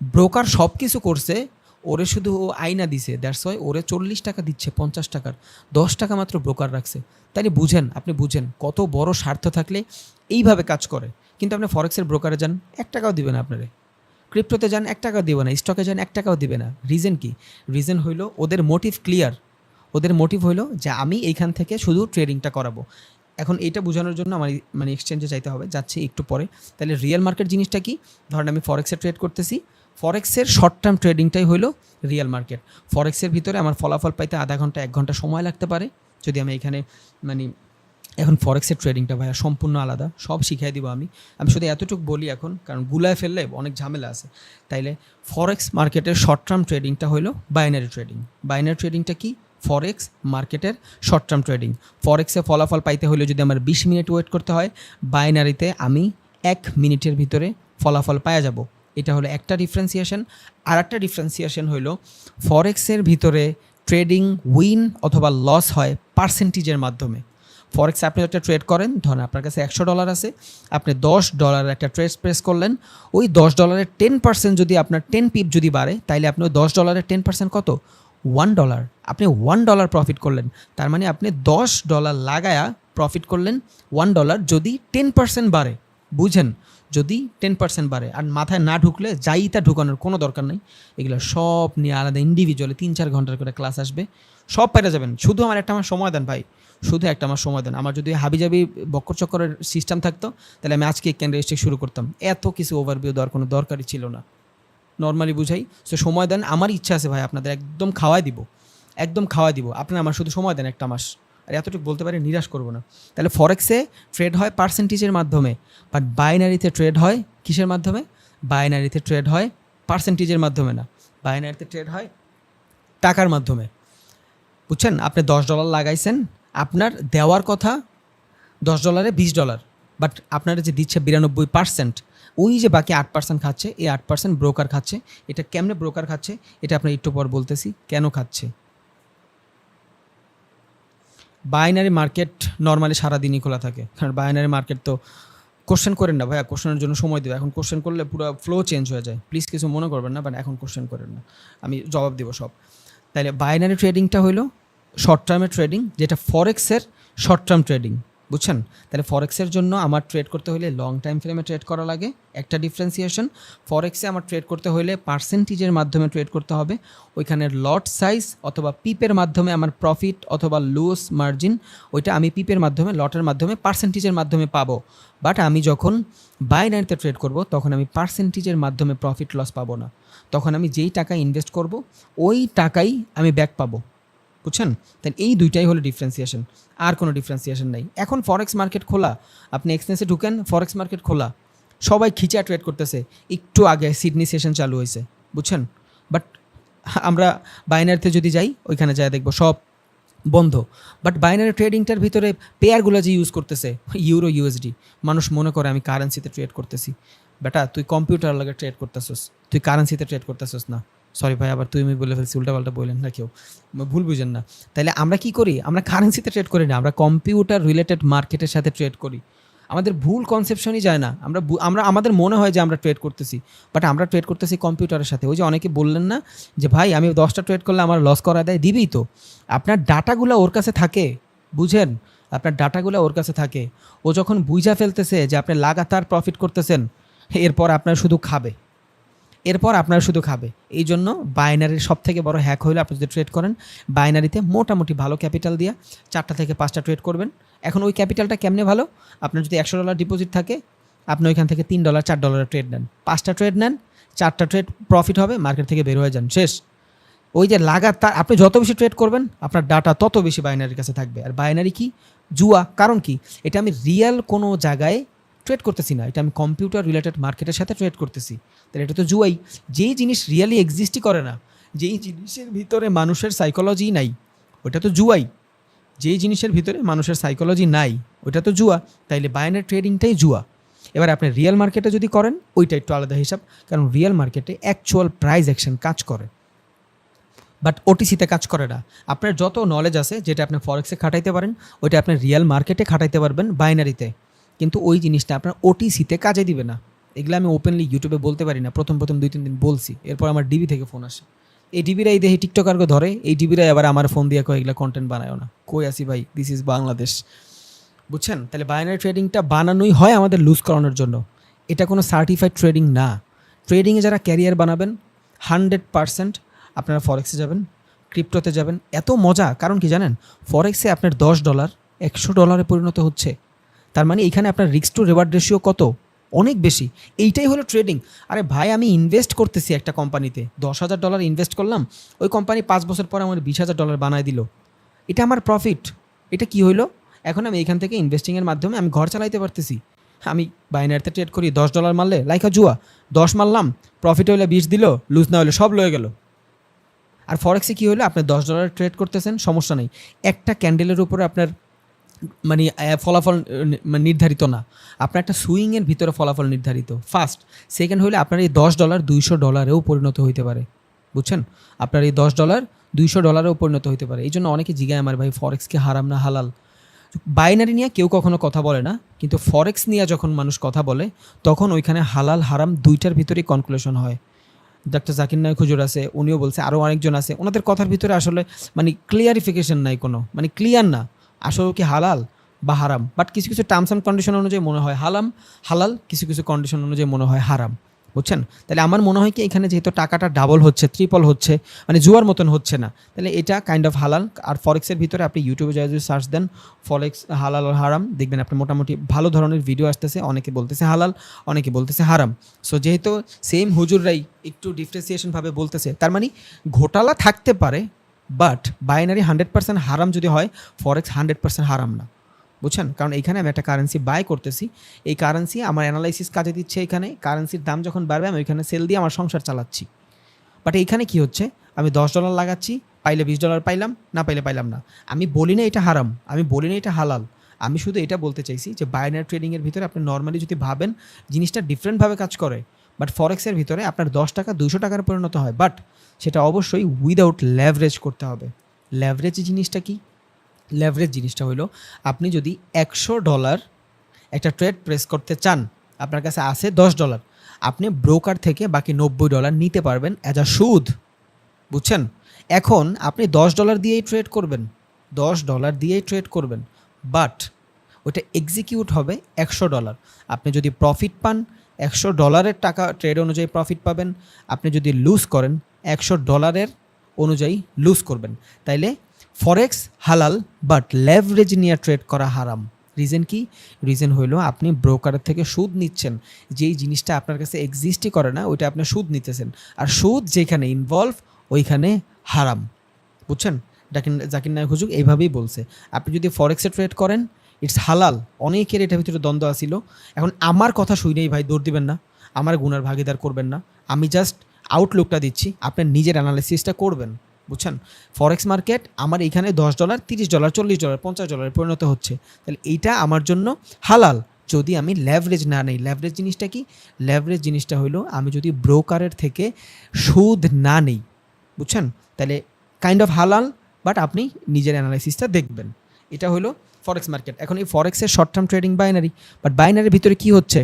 ব্রোকার সব কিছু করছে, ওরে শুধু ও আইনা দিছে, দ্যাটস ওয়াই ওরে 40 টাকা দিচ্ছে 50 টাকার, 10 টাকা মাত্র ব্রোকার রাখছে। তাইলে আপনি বুঝেন কত বড় স্বার্থ থাকলে এইভাবে কাজ করে। কিন্তু আপনি ফরেক্সের ব্রোকারে যান, 1 টাকাও দিবে না আপনারে। ক্রিপ্টোতে যান 1 টাকাও দিবে না, স্টকে যান 1 টাকাও দিবে না। রিজন কি? রিজন হইলো ওদের মোটিভ ক্লিয়ার। ওদের মোটিভ হইলো যে আমি এইখান থেকে শুধু ট্রেডিংটা করাবো। এখন এইটা বোঝানোর জন্য আমার মানে এক্সচেঞ্জে যাইতে হবে, যাচ্ছি একটু পরে। তাহলে রিয়েল মার্কেট জিনিসটা কি? ধরেন আমি ফরেক্সে ট্রেড করতেছি, ফরেক্সের শর্ট টার্ম ট্রেডিংটাই হলো রিয়েল মার্কেট। ফরেক্সের ভিতরে আমার ফলাফল পাইতে আধা ঘন্টা 1 ঘন্টা সময় লাগতে পারে যদি আমি এখানে মানে এখন ফরেক্সের ট্রেডিংটা ভাইয়া সম্পূর্ণ আলাদা, সব শিখাই দিব আমি। আমি শুধু এতটুকু বলি এখন, কারণ গুলায় ফেললে অনেক ঝামেলা আছে। তাইলে ফরেক্স মার্কেটের শর্ট টার্ম ট্রেডিংটা হলো বাইনারি ট্রেডিং। বাইনারি ট্রেডিংটা কি? ফরেক্স মার্কেটের শর্ট টার্ম ট্রেডিং। ফরেক্সে ফলাফল পাইতে হলে যদি আমার 20 মিনিট ওয়েট করতে হয়, বাইনারিতে আমি 1 মিনিটের ভিতরে ফলাফল পাওয়া যাব। এটা হলো একটা ডিফারেন্সিয়েশন। আর একটা ডিফারেন্সিয়েশন হলো ফরেক্সের ভিতরে ট্রেডিং উইন অথবা লস হয় পার্সেন্টেজের মাধ্যমে। ফরেক্সে আপনি একটা ট্রেড করেন, ধরেন আপনার কাছে $100 আছে, আপনি $10 একটা ট্রেড প্রেস করলেন, ওই $10 10% যদি আপনার 10 পিপ যদি বাড়ে, তাইলে আপনি ওই $10 10% কত? $1। আপনি $1 প্রফিট করলেন, তার মানে আপনি $10 লাগায়া প্রফিট করলেন $1 যদি 10% বাড়ে। বুঝেন? যদি 10% বাড়ে। আর মাথায় না ঢুকলে যাই তা ঢুকানোর কোনো দরকার নেই। এগুলো সব নিয়ে আলাদা ইন্ডিভিজুয়ালি 3-4 ঘন্টার করে ক্লাস আসবে, সব পেরে যাবেন। শুধু আমার সময় দেন ভাই, শুধু আমার সময় দেন। আমার যদি হাবিজাবি বক্কর চক্করের সিস্টেম থাকতো, তাহলে আমি আজকে ক্যান্ডেল শুরু করতাম। এত কিছু ওভারভিউ দেওয়ার কোনো দরকারই ছিল না। নর্মালি বুঝাই। সো সময় দেন, আমার ইচ্ছা আছে ভাই আপনাদের একদম খাওয়াই দিব, একদম খাওয়াই দিব। আপনারা আমার শুধু সময় দেন 1 মাস, আর এতটুকু বলতে পারি, নিরাশ করবো না। তাহলে ফরেক্সে ট্রেড হয় পার্সেন্টেজের মাধ্যমে, বাট বাইনারিতে ট্রেড হয় কিসের মাধ্যমে? বাইনারিতে ট্রেড হয় পার্সেন্টেজের মাধ্যমে না, বাইনারিতে ট্রেড হয় টাকার মাধ্যমে। বুঝছেন? আপনি $10 লাগাইছেন, আপনার দেওয়ার কথা $10 $20, বাট আপনারা যে দিচ্ছে 92%, ওই যে বাকি 8% খাচ্ছে, এই 8% ব্রোকার খাচ্ছে। এটা কেমনে ব্রোকার খাচ্ছে এটা আপনার একটু পর বলতেছি কেন খাচ্ছে। বাইনারি মার্কেট নর্মালি সারাদিনই খোলা থাকে, কারণ বাইনারি মার্কেট তো কোশ্চেন করেন না ভাইয়া, কোশ্চেনের জন্য সময় দেবে। এখন কোশ্চেন করলে পুরো ফ্লো চেঞ্জ হয়ে যায়, প্লিজ কিছু মনে করবেন না, বাট এখন কোশ্চেন করেন না, আমি জবাব দেবো সব। তাইলে বাইনারি ট্রেডিংটা হইলো শর্ট টার্মের ট্রেডিং, যেটা ফরেক্সের শর্ট টার্ম ট্রেডিং। বুঝছেন? তাহলে ফরেক্সের জন্য আমার ট্রেড করতে হলে লং টাইম ফ্রেমে ট্রেড করা লাগে, একটা ডিফারেন্সিয়েশন। ফরেক্সে আমার ট্রেড করতে হলে পার্সেন্টেজের মাধ্যমে ট্রেড করতে হবে, ওইখানের লট সাইজ অথবা পিপের মাধ্যমে আমার প্রফিট অথবা লুজ মার্জিন, ওইটা আমি পিপের মাধ্যমে, লটের মাধ্যমে, পার্সেন্টেজের মাধ্যমে পাবো। বাট আমি যখন বাইনারিতে ট্রেড করব, তখন আমি পার্সেন্টেজের মাধ্যমে প্রফিট লস পাবো না, তখন আমি যেই টাকা ইনভেস্ট করব ওই টাকাই আমি ব্যাক পাবো। বুঝছেন? তাই এই দুইটাই হলো ডিফারেন্সিয়েশন, আর কোনো ডিফারেন্সিয়েশন নেই। এখন ফরেক্স মার্কেট খোলা, আপনি এক্সচেঞ্জে ঢুকেন, ফরেক্স মার্কেট খোলা, সবাই খিচা ট্রেড করতেছে। একটু আগে সিডনি সেশন চালু হয়েছে, বুঝছেন? বাট আমরা বাইনারিতে যদি যাই, ওইখানে যাই দেখবো সব বন্ধ। বাট বাইনারি ট্রেডিংটার ভিতরে পেয়ারগুলো যে ইউজ করতেছে, ইউরো ইউএসডি, মানুষ মনে করে আমি কারেন্সিতে ট্রেড করতেছি। বেটা, তুই কম্পিউটার লাগে ট্রেড করতেছিস, তুই কারেন্সিতে ট্রেড করতেছিস না। সরি ভাই, আবার তুই আমি বলে ফেলছি, উল্টাপাল্টা বললেন না কেউ, ভুল বুঝেন না। তাইলে আমরা কি করি? আমরা কারেন্সিতে ট্রেড করি না, আমরা কম্পিউটার রিলেটেড মার্কেটের সাথে ট্রেড করি। আমাদের ভুল কনসেপশনই যায় না, আমরা আমাদের মনে হয় যে আমরা ট্রেড করতেছি, বাট আমরা ট্রেড করতেছি কম্পিউটারের সাথে। ওই যে অনেকে বললেন না যে ভাই আমি 10টা ট্রেড করলে আমার লস করা দেয়, দিবেই তো। আপনার ডাটাগুলো ওর কাছে থাকে, বুঝেন? আপনার ডাটাগুলো ওর কাছে থাকে। ও যখন বুঝা ফেলতেছে যে আপনি লাগাতার প্রফিট করতেছেন, এরপর আপনার শুধু খাবে, এই জন্য বাইনারির সব থেকে বড় হ্যাক হইলো, আপনি যদি ট্রেড করেন বাইনারিতে মোটামুটি ভালো ক্যাপিটাল দিয়ে 4টা থেকে 5টা ট্রেড করবেন। এখন ওই ক্যাপিটালটা কেমনে ভালো? আপনার যদি $100 ডিপোজিট থাকে, আপনি ওইখান থেকে $3 $4 ট্রেড নেন, 5টা ট্রেড নেন, 4টা ট্রেড প্রফিট হবে, মার্কেট থেকে বের হয়ে যান, শেষ। ওই যে লাগাতার আপনি যত বেশি ট্রেড করবেন, আপনার ডাটা তত বেশি বাইনারির কাছে থাকবে। আর বাইনারি কি? জুয়া। কারণ কি? এটা আমি রিয়েল কোনো জায়গায় ট্রেড করতেছি না, এটা আমি কম্পিউটার রিলেটেড মার্কেটের সাথে ট্রেড করতেছি। তাহলে এটা তো জুয়াই। যেই জিনিস রিয়েলি এক্সিস্টই করে না, যেই জিনিসের ভিতরে মানুষের সাইকোলজি নাই, ওটা তো জুয়াই। যেই জিনিসের ভিতরে মানুষের সাইকোলজি নাই, ওটা তো জুয়া। তাইলে বাইনারি ট্রেডিংটাই জুয়া। এবার আপনি রিয়েল মার্কেটে যদি করেন, ওইটা একটু আলাদা হিসাব, কারণ রিয়েল মার্কেটে অ্যাকচুয়াল প্রাইস অ্যাকশন কাজ করে, বাট ওটিসিতে কাজ করে না। আপনার যত নলেজ আছে, যেটা আপনি ফরেক্সে খাটাইতে পারেন, ওইটা আপনি রিয়েল মার্কেটে খাটাইতে পারবেন বাইনারিতে, কিন্তু ওই জিনিসটা আপনার ওটিসিতে কাজে দিবে না। এগুলো আমি ওপেনলি ইউটিউবে বলতে পারি না, প্রথম 2-3 দিন বলছি, এরপর আমার ডিবি থেকে ফোন আসে, এই ডিবিরাই দেখি টিকটকারকে ধরে, এই ডিবিরাই আবার আমার ফোন দিয়ে কয় এগুলো কন্টেন্ট বানায়ও না। কই আসি ভাই, দিস ইজ বাংলাদেশ। বুঝছেন? তাহলে বাইনারি ট্রেডিংটা বানানোই হয় আমাদের লুজ করানোর জন্য, এটা কোনো সার্টিফাইড ট্রেডিং না। ট্রেডিংয়ে যারা ক্যারিয়ার বানাবেন 100% আপনারা ফরেক্সে যাবেন, ক্রিপ্টোতে যাবেন। এত মজা, কারণ কি জানেন, ফরেক্সে আপনার $10 $100 পরিণত হচ্ছে। তার মানে এখানে আপনার রিস্ক টু রিওয়ার্ড রেশিও কত, অনেক বেশি। এইটাই হলো ট্রেডিং। আরে ভাই, আমি ইনভেস্ট করতেছি একটা কোম্পানিতে, $10,000 ইনভেস্ট করলাম, ওই কোম্পানি 5 বছর পরে আমার $20,000 বানায় দিল, এটা আমার প্রফিট। এটা কি হইলো, এখন আমি এখান থেকে ইনভেস্টিংয়ের মাধ্যমে আমি ঘর চালাইতে পারতেছি। আমি বাইনারিতে ট্রেড করি, $10 মারলে লাইকা জুয়া, 10 মারলাম, প্রফিট হইলে 20 দিল, লুজ না হলে সব লয়ে গেল। আর ফরেক্সে কী হলো, আপনি $10 ট্রেড করতেছেন, সমস্যা নেই, একটা ক্যান্ডেলের উপরে আপনার মানে ফলাফল নির্ধারিত না, আপনার একটা সুইংয়ের ভিতরে ফলাফল নির্ধারিত। ফার্স্ট, সেকেন্ড হলে আপনার এই $10 $200 পরিণত হইতে পারে, বুঝছেন? আপনার এই $10 $200 পরিণত হইতে পারে। এই জন্য অনেকে জিজ্ঞাসা, আমার ভাই ফরেক্স কি হারাম না হালাল? বাইনারি নিয়ে কেউ কখনো কথা বলে না, কিন্তু ফরেক্স নিয়ে যখন মানুষ কথা বলে তখন ওইখানে হালাল হারাম দুইটার ভিতরেই কনক্লুশন হয়। ডক্টর জাকির নায়ক হুজুর আছে, উনিও বলছে, আরও অনেকজন আছে, ওনাদের কথার ভিতরে আসলে মানে ক্লিয়ারিফিকেশন নাই, কোনো মানে ক্লিয়ার না আসলে কি হালাল বা হারাম। বাট কিছু কিছু টার্মস অ্যান্ড কন্ডিশন অনুযায়ী মনে হয় হালাল, কিছু কিছু কন্ডিশন অনুযায়ী মনে হয় হারাম, বুঝছেন? তাহলে আমার মনে হয় কি, এখানে যেহেতু টাকাটা ডাবল হচ্ছে, ট্রিপল হচ্ছে, মানে জুয়ার মতন হচ্ছে না, তাহলে এটা কাইন্ড অফ হালাল। আর ফরেক্সের ভিতরে আপনি ইউটিউবে যদি সার্চ দেন ফরেক্স হালাল আর হারাম, দেখবেন আপনি মোটামুটি ভালো ধরনের ভিডিও আসতেছে, অনেকে বলতেছে হালাল, অনেকে বলতেছে হারাম। সো যেহেতু সেম হুজুররাই একটু ডিফারেন্সিয়েশনভাবে বলতেছে, তার মানে ঘোটালা থাকতে পারে, বাট বাইনারি 100% হারাম যদি হয়, ফরেক্স 100% হারাম না, বুঝছেন? কারণ এইখানে আমি একটা কারেন্সি বাই করতেছি, এই কারেন্সি আমার অ্যানালাইসিস কাজে দিচ্ছে, এখানে কারেন্সির দাম যখন বাড়বে আমি ওইখানে সেল দিয়ে আমার সংসার চালাচ্ছি। বাট এইখানে কি হচ্ছে, আমি $10 লাগাচ্ছি, পাইলে $20 পাইলাম, না পাইলে পাইলাম না। আমি বলি না এটা হারাম, আমি বলি না এটা হালাল, আমি শুধু এটা বলতে চাইছি যে বাইনারি ট্রেডিংয়ের ভিতরে আপনি নর্মালি যদি ভাবেন জিনিসটা ডিফারেন্টভাবে কাজ করে, বাট ফরেক্সের ভিতরে আপনার $10 $200 পরিণত হয়, বাট সেটা অবশ্যই উইদাউট লেভারেজ করতে হবে। লেভারেজ জিনিসটা কি? লেভারেজ জিনিসটা হলো, আপনি যদি $100 একটা ট্রেড প্রেস করতে চান, আপনার কাছে আছে $10, আপনি ব্রোকার থেকে বাকি $90 নিতে পারবেন অ্যাজ আ সুদ, বুঝছেন? এখন আপনি $10 দিয়েই ট্রেড করবেন, $10 দিয়েই ট্রেড করবেন, বাট ওইটা এক্সিকিউট হবে $100। আপনি যদি প্রফিট পান, $100 টাকা ট্রেড অনুযায়ী প্রফিট পাবেন, আপনি যদি লুজ করেন $100 অনুযায়ী লুজ করবেন। তাইলে ফরেক্স হালাল, বাট লেভারেজ নিয়ে ট্রেড করা হারাম। রিজন কি? রিজন হইলো আপনি ব্রোকারের থেকে সুদ নিচ্ছেন, যেই জিনিসটা আপনার কাছে এক্সিস্টই করে না, ওইটা আপনি সুদ নিতেছেন, আর সুদ যেখানে ইনভলভ ওইখানে হারাম, বুঝছেন? জাকির নায়ক হুজুর এইভাবেই বলছে, আপনি যদি ফরেক্সে ট্রেড করেন ইটস হালাল। অনেকের এটার ভিতরে দ্বন্দ্ব আসিল। এখন আমার কথা শুনেই ভাই দৌড় দিবেন না, আমার গুনার ভাগিদার করবেন না, আমি জাস্ট আউটলুকটা দিচ্ছি, আপনার নিজের অ্যানালাইসিসটা করবেন, বুঝছেন? ফরেক্স মার্কেট আমার এইখানে $10 $30 $40 $50 পরিণত হচ্ছে, তাহলে এইটা আমার জন্য হালাল যদি আমি লেভারেজ না নেই। লেভারেজ জিনিসটা কি? লেভারেজ জিনিসটা হলো আমি যদি ব্রোকারের থেকে সুদ না নেই, বুঝছেন? তাহলে কাইন্ড অফ হালাল, বাট আপনি নিজের অ্যানালাইসিসটা দেখবেন। এটা হলো ফরেক্স মার্কেট। এখন এই ফরেক্সের short term trading binary, but বাইনারির ভিতরে কি হচ্ছে,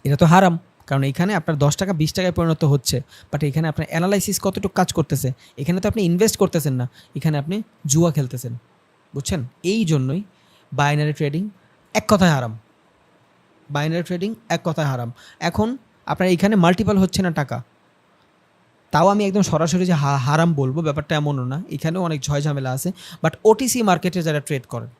এটা তো হারাম, কারণ এখানে আপনার $10 $20 পরিণত হচ্ছে, বাট এখানে আপনার অ্যানালাইসিস কতটুকু কাজ করতেছে, এখানে তো আপনি ইনভেস্ট করতেছেন না, এখানে আপনি জুয়া খেলতেছেন, বুঝছেন? এই জন্যই বাইনারি ট্রেডিং এক কথায় হারাম, বাইনারি ট্রেডিং এক কথায় হারাম। এখন আপনার এখানে মাল্টিপল হচ্ছে না টাকা, তাও আমি একদম সরাসরি যে হারাম বলবো ব্যাপারটা এমনও না, এখানেও অনেক ঝয় ঝামেলা আছে। বাট ওটিসি মার্কেটে যারা ট্রেড করেন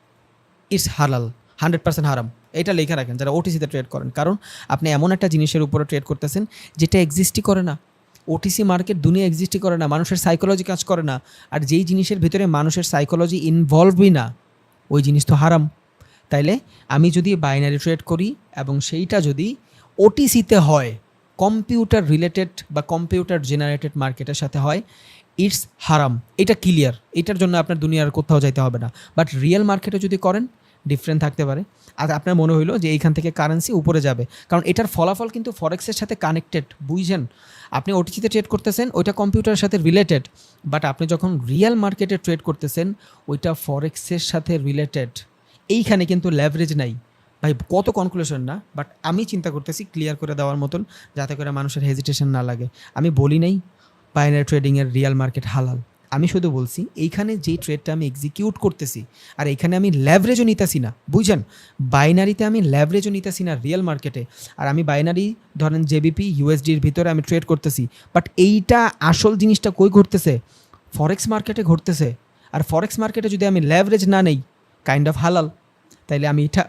ইটস হালাল, 100% হারাম, এটা লেখা রাখেন যারা ওটিসিতে ট্রেড করেন। কারণ আপনি এমন একটা জিনিসের উপরে ট্রেড করতেছেন যেটা এক্সিস্টই করে না। ওটিসি মার্কেট দুনিয়া এক্সিস্টই করে না, মানুষের সাইকোলজি কাজ করে না, আর যেই জিনিসের ভিতরে মানুষের সাইকোলজি ইনভলভই না ওই জিনিস তো হারাম। তাইলে আমি যদি বাইনারি ট্রেড করি এবং সেইটা যদি ওটিসিতে হয়, কম্পিউটার রিলেটেড বা কম্পিউটার জেনারেটেড মার্কেটের সাথে হয়, ইটস হারাম, এটা ক্লিয়ার, এটার জন্য আপনার দুনিয়ার কোথাও যাইতে হবে না। বাট রিয়েল মার্কেটে যদি করেন ডিফারেন্ট থাকতে পারে। আর আপনার মনে হইলো যে এইখান থেকে কারেন্সি উপরে যাবে, কারণ এটার ফলাফল কিন্তু ফরেক্সের সাথে কানেক্টেড, বুঝছেন? আপনি ওটিসিতে ট্রেড করতেছেন, ওইটা কম্পিউটারের সাথে রিলেটেড, বাট আপনি যখন রিয়েল মার্কেটে ট্রেড করতেছেন ওইটা ফরেক্সের সাথে রিলেটেড। এইখানে কিন্তু লেভারেজ নাই ভাই, কত কনক্লুশন না, বাট আমি চিন্তা করতেছি ক্লিয়ার করে দেওয়ার মতন, যাতে করে মানুষের হেজিটেশন না লাগে। আমি বলি নাই বাইনারি ট্রেডিংয়ের রিয়েল মার্কেট হালাল, আমি শুধু বলছি এইখানে যেই ট্রেডটা আমি এক্সিকিউট করতেছি আর এইখানে আমি ল্যাভারেজও নিতেছি না, বুঝছেন? বাইনারিতে আমি ল্যাভারেজও নিতেছি না রিয়েল মার্কেটে। আর আমি বাইনারি ধরেন জেবিপি ইউএসডির ভিতরে আমি ট্রেড করতেছি, বাট এইটা আসল জিনিসটা কই ঘটতেছে? ফরেক্স মার্কেটে ঘটতেছে। আর ফরেক্স মার্কেটে যদি আমি ল্যাভারেজ না নেই, কাইন্ড অফ হালাল। তাইলে আমি এটা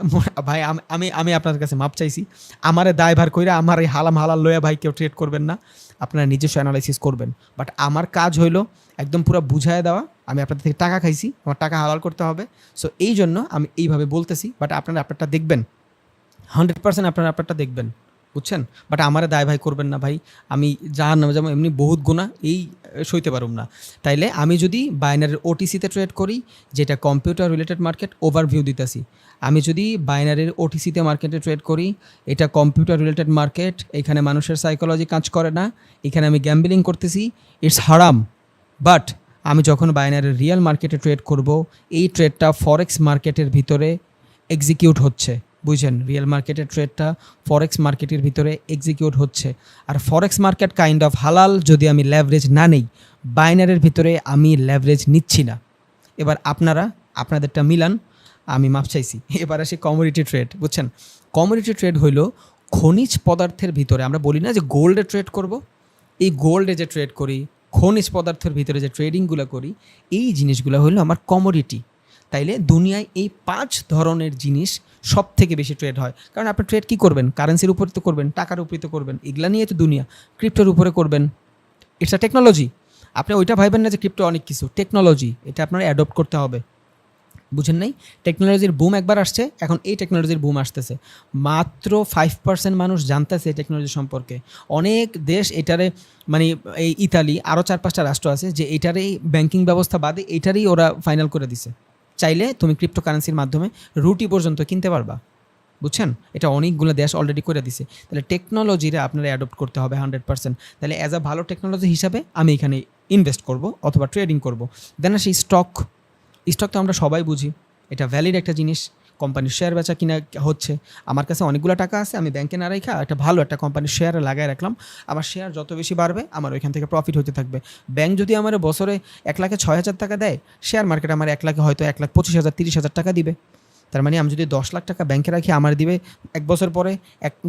ভাই আমি আমি আপনাদের কাছে মাপ চাইছি, আমারে দায়ভার কইরা আমার এই হালাল লয়া ভাই কেউ ট্রেড করবেন না, আপনারা নিজস্ব অ্যানালাইসিস করবেন। বাট আমার কাজ হইলো একদম পুরো বুঝায় দেওয়া, আমি আপনাদের থেকে টাকা খাইছি, আমার টাকা হালাল করতে হবে। সো এই জন্য আমি এইভাবে বলতেছি, বাট আপনারা আপনারটা দেখবেন, 100% আপনারা আপনারটা দেখবেন, বুঝছেন? বাট আমারে দায় ভাই করবেন না ভাই, আমি জাহান্নামে যাবো এমনি বহুত গুণা, এই সইতে পারুম না। তাইলে আমি যদি বাইনারির ওটিসিতে ট্রেড করি, যেটা কম্পিউটার রিলেটেড মার্কেট, ওভারভিউ দিতেছি। আমি যদি বাইনারির ওটিসিতে মার্কেটে ট্রেড করি, এটা কম্পিউটার রিলেটেড মার্কেট, এখানে মানুষের সাইকোলজি কাজ করে না, এখানে আমি গ্যাম্বলিং করতেছি, ইটস হারাম। বাট আমি যখন বাইনারির রিয়েল মার্কেটে ট্রেড করব, এই ট্রেডটা ফরেক্স মার্কেটের ভিতরে এক্সিকিউট হচ্ছে, বুঝছেন? রিয়েল মার্কেটের ট্রেডটা ফরেক্স মার্কেটের ভিতরে এক্সিকিউট হচ্ছে। আর ফরেক্স মার্কেট কাইন্ড অফ হালাল যদি আমি ল্যাভারেজ না নেই, বাইনারির ভিতরে আমি ল্যাভারেজ নিচ্ছি না। এবার আপনারা আপনাদেরটা মিলান, আমি মাপ চাইছি। এবার আসি কমোডিটি ট্রেড, বুঝছেন? কমোডিটি ট্রেড হইল খনিজ পদার্থের ভিতরে, আমরা বলি না যে গোল্ডে ট্রেড করব, এই গোল্ডে যে ট্রেড করি, খনিজ পদার্থের ভিতরে যে ট্রেডিংগুলো করি, এই জিনিসগুলো হলো আমার কমোডিটি। তাইলে দুনিয়ায় এই 5 ধরনের জিনিস সব থেকে বেশি ট্রেড হয়। কারণ আপনি ট্রেড কী করবেন? কারেন্সির উপরে তো করবেন, টাকার উপরে তো করবেন, এগুলা নিয়ে তো দুনিয়া। ক্রিপ্টোর উপরে করবেন, ইটস আ টেকনোলজি। আপনি ওইটা ভাববেন না যে ক্রিপ্টো অনেক কিছু, টেকনোলজি, এটা আপনার অ্যাডপ্ট করতে হবে, বুঝেন নাই? টেকনোলজির বুম একবার আসছে, এখন এই টেকনোলজির বুম আসতেছে। মাত্র 5% মানুষ জানতেছে এই টেকনোলজি সম্পর্কে। অনেক দেশ এটারে মানে এই ইতালি আরও 4-5টা রাষ্ট্র আছে যে এটারই ব্যাংকিং ব্যবস্থা বাদে এটারই ওরা ফাইনাল করে দিছে। চাইলে তুমি ক্রিপ্টো কারেন্সির মাধ্যমে রুটি পর্যন্ত কিনতে পারবা, বুঝছেন? এটা অনেকগুলো দেশ অলরেডি করে দিছে। তাহলে টেকনোলজিটা আপনারা অ্যাডপ্ট করতে হবে 100%। তাহলে অ্যাজ আ ভালো টেকনোলজি হিসাবে আমি এখানে ইনভেস্ট করব অথবা ট্রেডিং করব। দেন আসি স্টক। স্টক তো আমরা সবাই বুঝি, এটা ভ্যালিড একটা জিনিস। কোম্পানির শেয়ার বেচা কিনা হচ্ছে, আমার কাছে অনেকগুলো টাকা আছে, আমি ব্যাংকে না রেখে একটা ভালো একটা কোম্পানির শেয়ারে লাগায় রাখলাম, আমার শেয়ার যত বেশি বাড়বে আমার ওইখান থেকে প্রফিট হতে থাকবে। ব্যাংক যদি আমার বছরে 1,06,000 টাকা দেয়, শেয়ার মার্কেট আমার 1 লাখে হয়তো 1,25,000 30,000 টাকা দিবে। তার মানে আমি যদি 10 লাখ টাকা ব্যাংকে রাখি, আমার দিবে 1 বছর পরে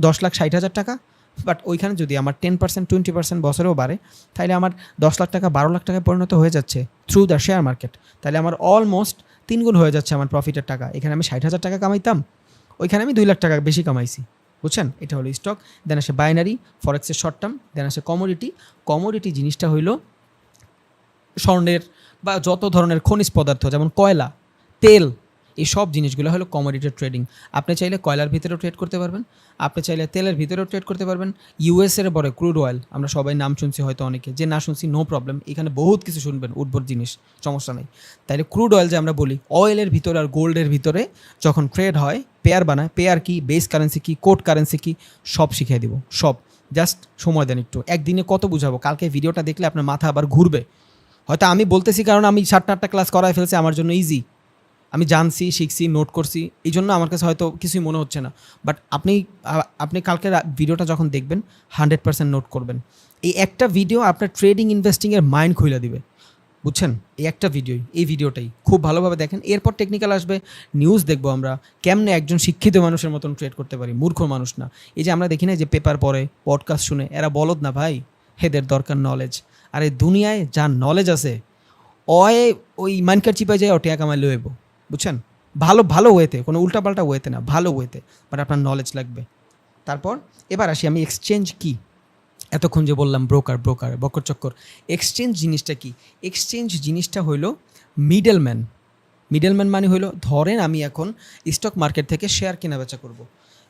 10,60,000 টাকা। বাট ওইখানে যদি আমার 10% 20% বছরেও বাড়ে, তাহলে আমার 10 লাখ টাকা 12 লাখ টাকায় পরিণত হয়ে যাচ্ছে থ্রু দ্য শেয়ার মার্কেট। তাহলে আমার অলমোস্ট 3 গুণ হয়ে যাচ্ছে আমার প্রফিটের টাকা। এখানে আমি 60,000 টাকা কামাইতাম, ওইখানে আমি 2 লাখ টাকা বেশি কামাইছি, বুঝছেন? এটা হলো স্টক। দেন আসে বাইনারি, ফরেক্সের শর্ট টার্ম। দেন আসে কমোডিটি। কমোডিটি জিনিসটা হইল স্বর্ণের বা যত ধরনের খনিজ পদার্থ, যেমন কয়লা, তেল, এই সব জিনিসগুলো হলো কমোডিটি ট্রেডিং। আপনি চাইলে কয়লার ভিতরেও ট্রেড করতে পারবেন, আপনি চাইলে তেলের ভিতরেও ট্রেড করতে পারবেন। ইউএসের বড় ক্রুড অয়েল, আমরা সবাই নাম শুনছি, হয়তো অনেকে, যে না শুনছি নো প্রবলেম, এখানে বহুত কিছু শুনবেন, উদ্ভট জিনিস, সমস্যা নেই। তাইলে ক্রুড অয়েল যে আমরা বলি, অয়েলের ভিতরে আর গোল্ডের ভিতরে যখন ট্রেড হয়, পেয়ার বানায়, পেয়ার কি, বেস কারেন্সি কি, কোড কারেন্সি কি, সব শিখিয়ে দিব, সব। জাস্ট সময় দেন একটু, একদিনে কত বুঝাবো? কালকে ভিডিওটা দেখলে আপনার মাথা আবার ঘুরবে। হয়তো আমি বলতেছি কারণ আমি 7-8টা ক্লাস করায় ফেলছি, আমার জন্য ইজি, আমি জানছি, শিখছি, নোট করছি, এই জন্য আমার কাছে হয়তো কিছুই মনে হচ্ছে না। বাট আপনি কালকের ভিডিওটা যখন দেখবেন 100% নোট করবেন। এই একটা ভিডিও আপনার ট্রেডিং ইনভেস্টিংয়ের মাইন্ড খুলে দিবে, বুঝছেন? এই একটা ভিডিওই, এই ভিডিওটাই খুব ভালোভাবে দেখেন। এরপর টেকনিক্যাল আসবে, নিউজ দেখবো আমরা কেমনে একজন শিক্ষিত মানুষের মতন ট্রেড করতে পারি, মূর্খ মানুষ না। এই যে আমরা দেখি না যে পেপার পড়ে, পডকাস্ট শুনে, এরা বলদ না ভাই, এদের দরকার নলেজ। আর এই দুনিয়ায় যার নলেজ আছে, ওই মাইনকার চিপায় যায় ওটিয়া কামাই লইব, বুঝছেন? ভালো ওয়েতে, কোনো উল্টাপাল্টা ওয়েতে না, ভালো ওয়েতে, বাট আপনার নলেজ লাগবে। তারপর এবার আসি আমি এক্সচেঞ্জ কি। এতক্ষণ যে বললাম ব্রোকার বকর চক্কর, এক্সচেঞ্জ জিনিসটা কি? এক্সচেঞ্জ জিনিসটা হইল মিডলম্যান। মিডলম্যান মানে হইল, ধরেন আমি এখন স্টক মার্কেট থেকে শেয়ার কেনাবেচা করব,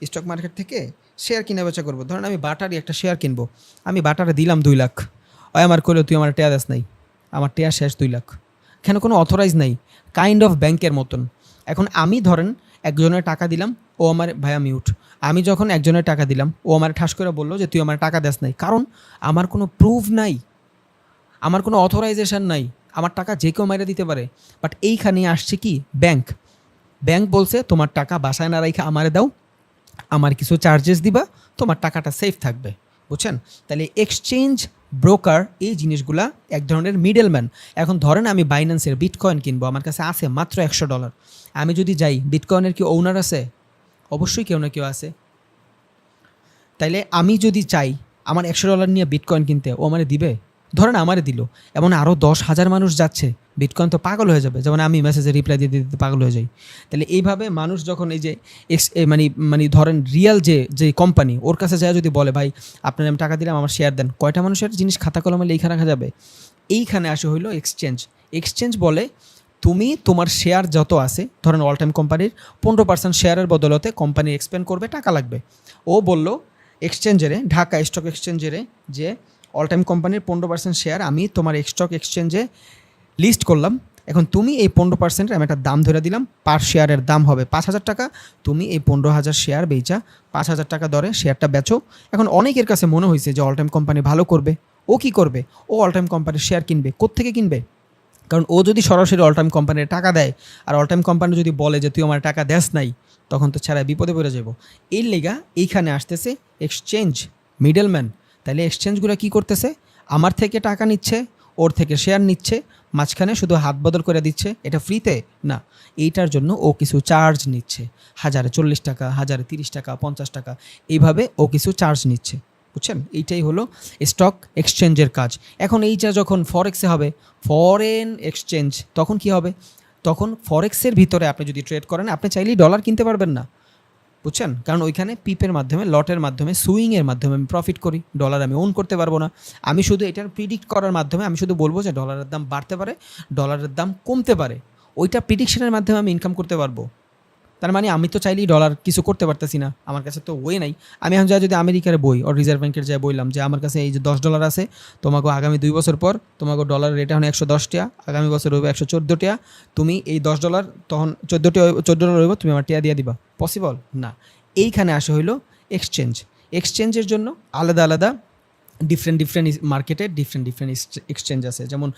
স্টক মার্কেট থেকে শেয়ার কেনাবেচা করব। ধরেন আমি বাটারই একটা শেয়ার কিনবো, আমি বাটারে দিলাম 2 লাখ, আমার কইলো তুই আমার টেয়া দেস নাই, আমার টেয়া শেষ 2 লাখ। এখানে কোনো অথরাইজ নাই, কাইন্ড অফ ব্যাংকের মতন। এখন আমি ধরেন একজনের টাকা দিলাম, ও আমার ভাইয়া মিউট, আমি যখন একজনের টাকা দিলাম, ও আমার ঠাস করে বললো যে তুই আমার টাকা দেস নাই, কারণ আমার কোনো প্রুফ নাই, আমার কোনো অথরাইজেশন নাই, আমার টাকা যে কেউ মাইরা দিতে পারে। বাট এইখানে আসছে কি, ব্যাংক বলছে তোমার টাকা বাসায় না রাইখা আমারে দাও, আমার কিছু চার্জেস দিবা, তোমার টাকাটা সেফ থাকবে, বুঝছেন? তাহলে এক্সচেঞ্জ ব্রোকার, এই জিনিসগুলা এক ধরনের মিডলম্যান। এখন ধরেন আমি বাইন্যান্সের বিটকয়েন কিনবো, আমার কাছে আছে মাত্র $100। আমি যদি যাই, বিটকয়েনের কি ওনার আছে? অবশ্যই কেউ না কেউ আছে। তাইলে আমি যদি চাই আমার $100 নিয়ে বিটকয়েন কিনতে, ও আমারে দিবে? ধরেন আমারে দিল, এমন আরও 10,000 মানুষ যাচ্ছে, বিটকয়েন তো পাগল হয়ে যাবে, যেমন আমি মেসেজে রিপ্লাই দিতে দিতে পাগল হয়ে যাই। তাহলে এইভাবে মানুষ যখন এই যে মানে ধরেন রিয়েল যে কোম্পানি, ওর কাছে যায় যদি বলে ভাই আপনার আমি টাকা দিলাম আমার শেয়ার দেন, কয়টা মানুষের জিনিস খাতা কলমে লেখা রাখা যাবে? এইখানে আসে হইলো এক্সচেঞ্জ। এক্সচেঞ্জ বলে তুমি তোমার শেয়ার যত আছে, ধরেন অল টাইম কোম্পানির 15% শেয়ারের বদলতে কোম্পানি এক্সপেন্ড করবে, টাকা লাগবে। ও বলল এক্সচেঞ্জারে, ঢাকা স্টক এক্সচেঞ্জারে, যে অল টাইম কোম্পানির 15% শেয়ার আমি তোমার স্টক এক্সচেঞ্জে লিস্ট করলাম। এখন তুমি এই 15%-এর আমি একটা দাম ধরে দিলাম, পার শেয়ারের দাম হবে 5,000 টাকা। তুমি এই 15,000 শেয়ার বেচা 5,000 টাকা দরে শেয়ারটা বেচো। এখন অনেকের কাছে মনে হয়েছে যে অল টাইম কোম্পানি ভালো করবে, ও কি করবে? ও অল টাইম কোম্পানির শেয়ার কিনবে। কোত্থেকে কিনবে? কারণ ও যদি সরাসরি অল টাইম কোম্পানির টাকা দেয়, আর অল টাইম কোম্পানি যদি বলে যে তুই আমার টাকা দেস নাই, তখন তো ছাড়া বিপদে পড়ে যাব। এর লেগা এইখানে আসতেছে এক্সচেঞ্জ, মিডলম্যান। তাহলে এক্সচেঞ্জগুলো কী করতেছে? আমার থেকে টাকা নিচ্ছে, ওর থেকে শেয়ার নিচ্ছে, মাঝখানে শুধু হাত বদল করে দিচ্ছে। এটা ফ্রিতে না, এইটার জন্য ও কিছু চার্জ নিচ্ছে। 1040 টাকা, 1030 টাকা, 50 টাকা, এইভাবে ও কিছু চার্জ নিচ্ছে। বুঝছেন? এইটাই হলো স্টক এক্সচেঞ্জের কাজ। এখন এইটা যখন ফরেক্সে হবে, ফরেন এক্সচেঞ্জ, তখন কি হবে? তখন ফরেক্সের ভিতরে আপনি যদি ট্রেড করেন, আপনি চাইলেই ডলার কিনতে পারবেন না। বুঝছেন? কারণ ওইখানে পিপের মাধ্যমে, লটের মাধ্যমে, সুইংয়ের মাধ্যমে আমি প্রফিট করি, ডলার আমি ওন করতে পারবো না। আমি শুধু এটার প্রিডিক্ট করার মাধ্যমে আমি শুধু বলবো যে ডলারের দাম বাড়তে পারে, ডলারের দাম কমতে পারে, ওইটা প্রিডিকশনের মাধ্যমে আমি ইনকাম করতে পারবো। তার মানে আমি তো চাইলেই ডলার কিছু করতে পারতেছি না, আমার কাছে তো ওয়ে নাই। আমি এখন যদি আমেরিকার বই, ওর রিজার্ভ ব্যাংকের যায় বললাম যে আমার কাছে এই যে $10 আছে, তোমাকে আগামী 2 বছর পর তোমাকে ডলার রেট এখন 110 টাকা, আগামী বছর হইবে 114 টাকা, তুমি এই $10 তখন $14 হইব, তুমি আমার টাকা দিয়ে দিবা। পসিবল না। এইখানে আসে হইলো এক্সচেঞ্জ। এক্সচেঞ্জের জন্য আলাদা আলাদা ডিফারেন্ট মার্কেটে ডিফারেন্ট এক্সচেঞ্জ আছে। যেমন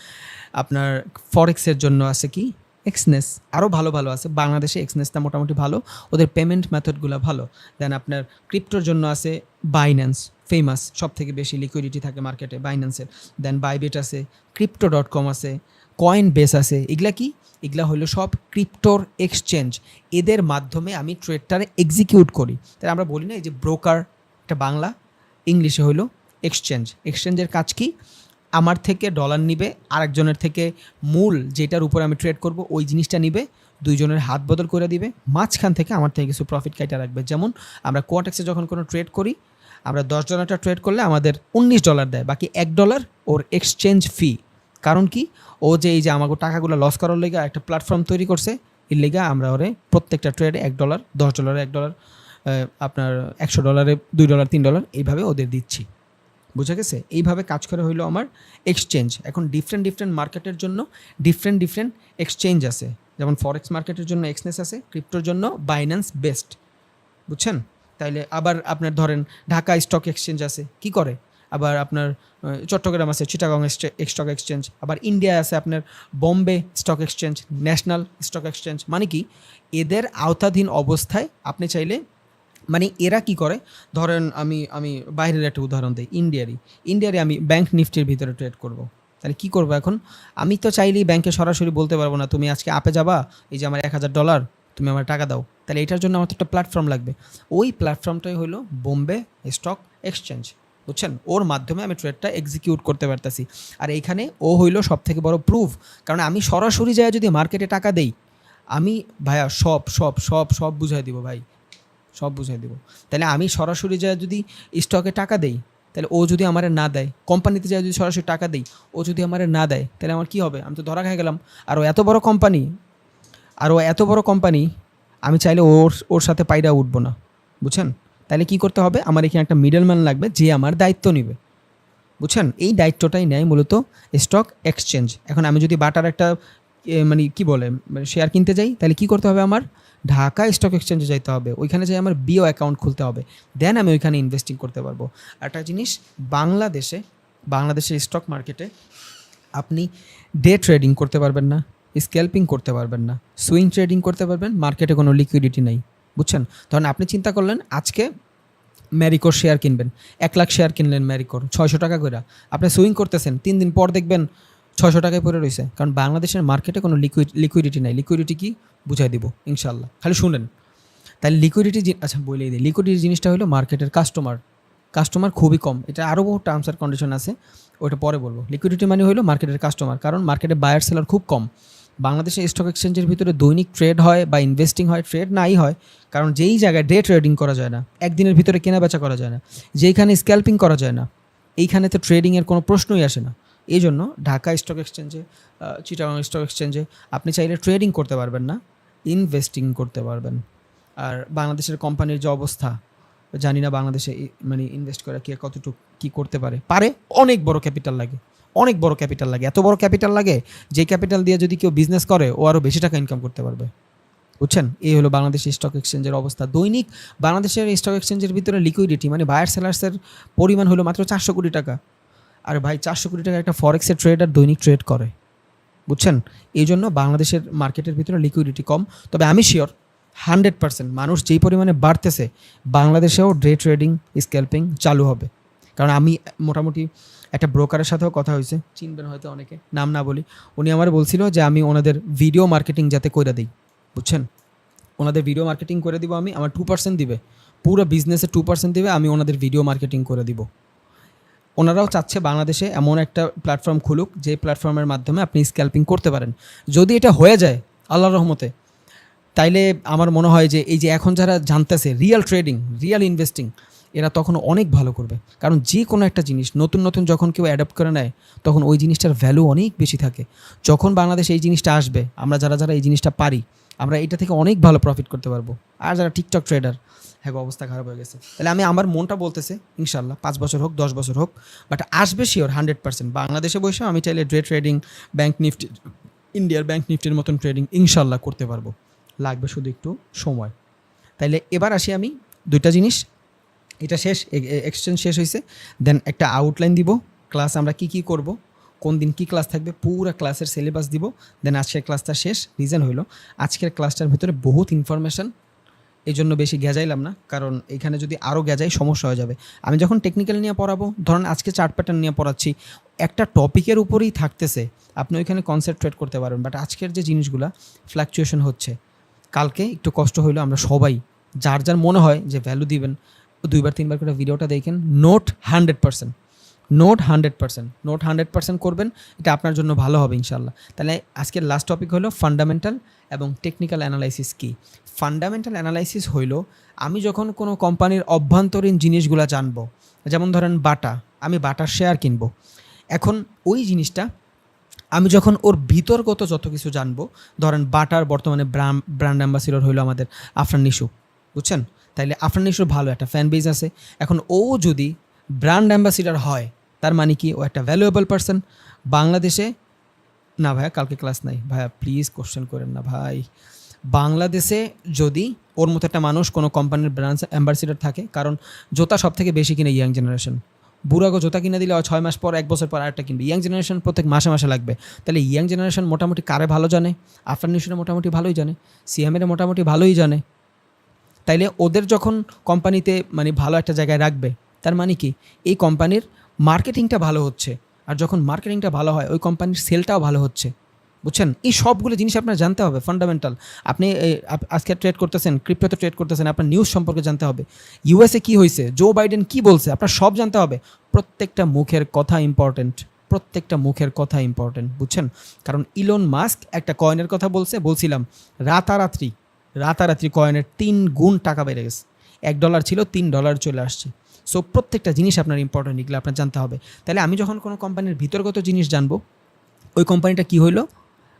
আপনার ফরেক্সের জন্য আছে কি এক্সনেস, আরও ভালো ভালো আছে। বাংলাদেশে এক্সনেসটা মোটামুটি ভালো, ওদের পেমেন্ট মেথডগুলো ভালো। দেন আপনার ক্রিপ্টোর জন্য আছে বাইন্যান্স, ফেমাস, সব থেকে বেশি লিকুইডিটি থাকে মার্কেটে বাইন্যান্সের। দেন বাইবিট আছে, crypto.com আছে, কয়েন বেস আছে। এগুলা কি? এগুলা হলো সব ক্রিপ্টোর এক্সচেঞ্জ। এদের মাধ্যমে আমি ট্রেডটারে এক্সিকিউট করি। তাই আমরা বলি না এই যে ব্রোকার, এটা বাংলা, ইংলিশে হলো এক্সচেঞ্জ। এক্সচেঞ্জের কাজ কি? আমার থেকে ডলার নিবে, আরেকজনের থেকে মূল যেটার উপর আমি ট্রেড করব ওই জিনিসটা নিবে, দুইজনের হাত বদল করে দিবে, মাঝখান থেকে আমার থেকে কিছু প্রফিট কাইটা রাখবে। যেমন আমরা কোয়াটেক্সে যখন কোনো ট্রেড করি, আমরা $10 ট্রেড করলে আমাদের $19 দেয়, বাকি $1 ওর এক্সচেঞ্জ ফি। কারণ কি? ও যে এই যে আমাকে টাকাগুলো লস করার লেগে একটা প্ল্যাটফর্ম তৈরি করছে, এর লেগে আমরা ওরে প্রত্যেকটা ট্রেডে $1, $10 $1, আপনার $100 $2 $3 এইভাবে ওদের দিচ্ছি। বুঝা গেছে? এইভাবে কাজ করে হইলো আমার এক্সচেঞ্জ। এখন ডিফারেন্ট মার্কেটের জন্য ডিফারেন্ট এক্সচেঞ্জ আছে। যেমন ফরেক্স মার্কেটের জন্য এক্সনেস আছে, ক্রিপ্টোর জন্য বাইন্যান্স বেস্ট। বুঝছেন? তাইলে আবার আপনার ধরেন ঢাকা স্টক এক্সচেঞ্জ আছে, কি করে? আবার আপনার চট্টগ্রাম আছে চিটাগং স্টক এক্সচেঞ্জ, আবার ইন্ডিয়া আছে আপনার Bombay stock exchange, national stock exchange. মানে কি? এদের আওতাধীন অবস্থায় আপনি চাইলে, মানে এরা কি করে, ধরেন আমি বাইরের একটা উদাহরণ দিই, ইন্ডিয়ারই আমি ব্যাংক নিফটির ভিতরে ট্রেড করব। তাহলে কি করবো? এখন আমি তো চাইলেই ব্যাংকে সরাসরি বলতে পারবো না তুমি আজকে আপে যাবা, এই যে আমার $1,000 তুমি আমার টাকা দাও। তাহলে এটার জন্য আমার তো একটা প্ল্যাটফর্ম লাগবে। ওই প্ল্যাটফর্মটাই হলো বোম্বে স্টক এক্সচেঞ্জ। বুঝছেন? ওর মাধ্যমে আমি ট্রেডটা এক্সিকিউট করতে পারতেছি। আর এইখানে ও হইলো সব থেকে বড় প্রুফ। কারণ আমি সরাসরি যায় যদি মার্কেটে টাকা দেই, আমি ভাইয়া সব বুঝাই দিব ভাই, সব বুঝাই দেবো। তাহলে আমি সরাসরি যায় যদি স্টকে টাকা দেই, তাহলে ও যদি আমারে না দেয়, কোম্পানিতে যায় যদি সরাসরি টাকা দেই, ও যদি আমারে না দেয়, তাহলে আমার কী হবে? আমি তো ধরা খেয়ে গেলাম। আর ও এত বড় কোম্পানি, আমি চাইলে ওর সাথে পাইরা উঠবো না। বুঝছেন? তাহলে কি করতে হবে? আমার এখানে একটা মিডলম্যান লাগবে যে আমার দায়িত্ব নেবে। বুঝছেন? এই দায়িত্বটাই নেয় মূলত স্টক এক্সচেঞ্জ। এখন আমি যদি বাটার একটা মানে কি বলে শেয়ার কিনতে যাই, তাহলে কি করতে হবে? আমার ঢাকা স্টক এক্সচেঞ্জে যাইতে হবে, ওইখানে যাই আমার বিও অ্যাকাউন্ট খুলতে হবে, দেন আমি ওইখানে ইনভেস্টিং করতে পারবো। একটা জিনিস, বাংলাদেশের স্টক মার্কেটে আপনি ডে ট্রেডিং করতে পারবেন না, স্ক্যাল্পিং করতে পারবেন না, সুইং ট্রেডিং করতে পারবেন, মার্কেটে কোনো লিকুইডিটি নেই। বুঝছেন? তখন আপনি চিন্তা করলেন আজকে ম্যারিকোর শেয়ার কিনবেন, 1 লাখ শেয়ার কিনলেন ম্যারিকোর 600 টাকা করে, আপনি সুইং করতেছেন, 3 দিন পর দেখবেন 600 টাকায় পড়ে রয়েছে। কারণ বাংলাদেশের মার্কেটে কোনো লিকুইডিটি নাই। লিকুইডিটি কি বুঝাই দিব ইনশাল্লাহ, খালি শুনেন। তাহলে লিকুইডিটি, আচ্ছা বলেই দিই, লিকুইডিটি জিনিসটা হলো মার্কেটের কাস্টমার খুবই কম। এটা আরও বহু টার্মস আর কন্ডিশন আছে, ওটা পরে বলবো। লিকুইডিটি মানে হলো মার্কেটের কাস্টমার, কারণ মার্কেটে বায়ার সেলার খুব কম। বাংলাদেশের স্টক এক্সচেঞ্জের ভিতরে দৈনিক ট্রেড হয় বা ইনভেস্টিং হয়, ট্রেড নাই হয়, কারণ যেই জায়গায় ডে ট্রেডিং করা যায় না, একদিনের ভিতরে কেনা বেচা করা যায় না, যেইখানে স্ক্যাল্পিং করা যায় না, এইখানে তো ট্রেডিংয়ের কোনো প্রশ্নই আসে না। এই জন্য ঢাকা স্টক এক্সচেঞ্জে, চিটাগং স্টক এক্সচেঞ্জে আপনি চাইলে ট্রেডিং করতে পারবেন না, ইনভেস্টিং করতে পারবেন। আর বাংলাদেশের কোম্পানির যে অবস্থা, জানি না বাংলাদেশে মানে ইনভেস্ট করে কে কতটুকু কী করতে পারে, অনেক বড় ক্যাপিটাল লাগে, অনেক বড় ক্যাপিটাল লাগে, এত বড় ক্যাপিটাল লাগে যে ক্যাপিটাল দিয়ে যদি কেউ বিজনেস করে ও আরও বেশি টাকা ইনকাম করতে পারবে, বুঝছেন? এই হলো বাংলাদেশের স্টক এক্সচেঞ্জের অবস্থা। দৈনিক বাংলাদেশের স্টক এক্সচেঞ্জের ভিতরে লিকুইডিটি মানে বায়ার সেলার্সের পরিমাণ হলো মাত্র 400 কোটি টাকা। আর ভাই 400 কোটি টাকা একটা ফরেক্সের ট্রেডার দৈনিক ট্রেড করে, বুঝছেন? এই জন্য বাংলাদেশের মার্কেটের ভিতরে লিকুইডিটি কম। তবে আমি শিওর 100% মানুষ যেই পরিমাণে বাড়তেছে, বাংলাদেশেও ডে ট্রেডিং স্ক্যাল্পিং চালু হবে। কারণ আমি মোটামুটি একটা ব্রোকারের সাথেও কথা হয়েছে, চিনবেন হয়তো অনেকে, নাম না বলি। উনি আমার বলছিল যে আমি ওনাদের ভিডিও মার্কেটিং যাতে করে দিই, বুঝছেন? ওনাদের ভিডিও মার্কেটিং করে দিব আমি, আমার 2% দিবে, পুরো বিজনেসে 2% দিবে, আমি ওনাদের ভিডিও মার্কেটিং করে দিব। ওনারাও চাচ্ছে বাংলাদেশে এমন একটা প্ল্যাটফর্ম খুলুক যে প্ল্যাটফর্মের মাধ্যমে আপনি স্ক্যাল্পিং করতে পারেন। যদি এটা হয়ে যায় আল্লাহর রহমতে, তাইলে আমার মনে হয় যে এই যে এখন যারা জানতেছে রিয়েল ট্রেডিং, রিয়েল ইনভেস্টিং, এরা তখন অনেক ভালো করবে। কারণ যে কোনো একটা জিনিস নতুন যখন কেউ অ্যাডাপ্ট করে নেয়, তখন ওই জিনিসটার ভ্যালু অনেক বেশি থাকে। যখন বাংলাদেশে এই জিনিসটা আসবে, আমরা যারা এই জিনিসটা পারি, আমরা এটা থেকে অনেক ভালো প্রফিট করতে পারবো। আর যারা টিকটক ট্রেডার, হ্যাঁ অবস্থা খারাপ হয়ে গেছে। তাহলে আমার মনটা বলতেছে ইনশাল্লাহ 5 বছর হোক 10 বছর হোক, বাট আসবে শিওর 100%। বাংলাদেশে বসে আমি চাইলে ডে ট্রেডিং, ব্যাংক নিফটি, ইন্ডিয়ার ব্যাংক নিফটির মতন ট্রেডিং ইনশাল্লাহ করতে পারবো, লাগবে শুধু একটু সময়। তাইলে এবার আসি আমি 2টা জিনিস, এটা শেষ, এক্সচেঞ্জ শেষ হয়েছে, দেন একটা আউটলাইন দিব, ক্লাস আমরা কি করব, কোন দিন কী ক্লাস থাকবে, পুরো ক্লাসের সিলেবাস দিব। দেন আজকের ক্লাসটা শেষ। রিজন হলো আজকের ক্লাসটার ভিতরে বহুত ইনফরমেশান, এই জন্য বেশি গেজাইলাম না, কারণ এখানে যদি আরও গেজাই সমস্যা হয়ে যাবে। আমি যখন টেকনিক্যাল নিয়ে পড়াবো, ধরেন আজকে চার্ট প্যাটার্ন নিয়ে পড়াচ্ছি, একটা টপিকের উপরেই থাকতেছে, আপনি ওইখানে কনসেন্ট্রেট করতে পারবেন। বাট আজকের যে জিনিসগুলো ফ্ল্যাকচুয়েশন হচ্ছে, কালকে একটু কষ্ট হইলো, আমরা সবাই যার মনে হয় যে ভ্যালু দিবেন, 2-3 বার করে ভিডিওটা দেখেন। নোট 100% করবেন, এটা আপনার জন্য ভালো হবে ইনশাল্লাহ। তাহলে আজকের লাস্ট টপিক হলো ফান্ডামেন্টাল এবং টেকনিক্যাল অ্যানালাইসিস কী। ফান্ডামেন্টাল অ্যানালাইসিস হইল আমি যখন কোনো কোম্পানির অভ্যন্তরীণ জিনিসগুলো জানবো, যেমন ধরেন বাটা, আমি বাটার শেয়ার কিনবো, এখন ওই জিনিসটা আমি যখন ওর ভিতরগত যত কিছু জানবো, ধরেন বাটার বর্তমানে ব্র্যান্ড অ্যাম্বাসিডর হইলো আমাদের আফরান নিশু, বুঝছেন? তাইলে আফরান নিশুর ভালো একটা ফ্যান বেজ আছে। এখন ও যদি ব্র্যান্ড অ্যাম্বাসিডর হয়, তার মানে কি ও একটা ভ্যালুয়েবল পারসন। বাংলাদেশে না ভাইয়া, কালকে ক্লাস নাই ভাইয়া, প্লিজ কোশ্চেন করেন না ভাই। বাংলাদেশে যদি ওর মতো একটা মানুষ কোনো কোম্পানির ব্র্যান্ড অ্যাম্বাসিডর থাকে, কারণ জুতা সব থেকে বেশি কিনে ইয়াং জেনারেশন, বুড়াগো জুতা কিনে দিলে 6 মাস পর 1 বছর পর আরেকটা কিনবে, ইয়াং জেনারেশন প্রত্যেক মাসে লাগবে। তাহলে ইয়াং জেনারেশন মোটামুটি কারে ভালো জানে, আফরান নিশুরে মোটামুটি ভালোই জানে, সিএমের মোটামুটি ভালোই জানে। তাইলে ওদের যখন কোম্পানিতে মানে ভালো একটা জায়গায় রাখবে, তার মানে কি এই কোম্পানির মার্কেটিংটা ভালো হচ্ছে, আর যখন মার্কেটিংটা ভালো হয় ওই কোম্পানির সেলটাও ভালো হচ্ছে, বুঝছেন? এই সবগুলো জিনিস আপনার জানতে হবে, ফান্ডামেন্টাল। আপনি আজকে ট্রেড করতেছেন, ক্রিপ্টোতে ট্রেড করতেছেন, আপনার নিউজ সম্পর্কে জানতে হবে, ইউএসএ কী হয়েছে, জো বাইডেন কী বলছে, আপনার সব জানতে হবে। প্রত্যেকটা মুখের কথা ইম্পর্টেন্ট, বুঝছেন? কারণ ইলন মাস্ক একটা কয়েনের কথা বলছিলাম, রাতারাত্রি কয়েনের 3 গুণ টাকা বেড়ে গেছে, $1 ছিল $3 চলে আসছে। সো প্রত্যেকটা জিনিস আপনার ইম্পর্টেন্ট, এগুলো আপনার জানতে হবে। তাহলে আমি যখন কোনো কোম্পানির ভিতরগত জিনিস জানবো, ওই কোম্পানিটা কী হইলো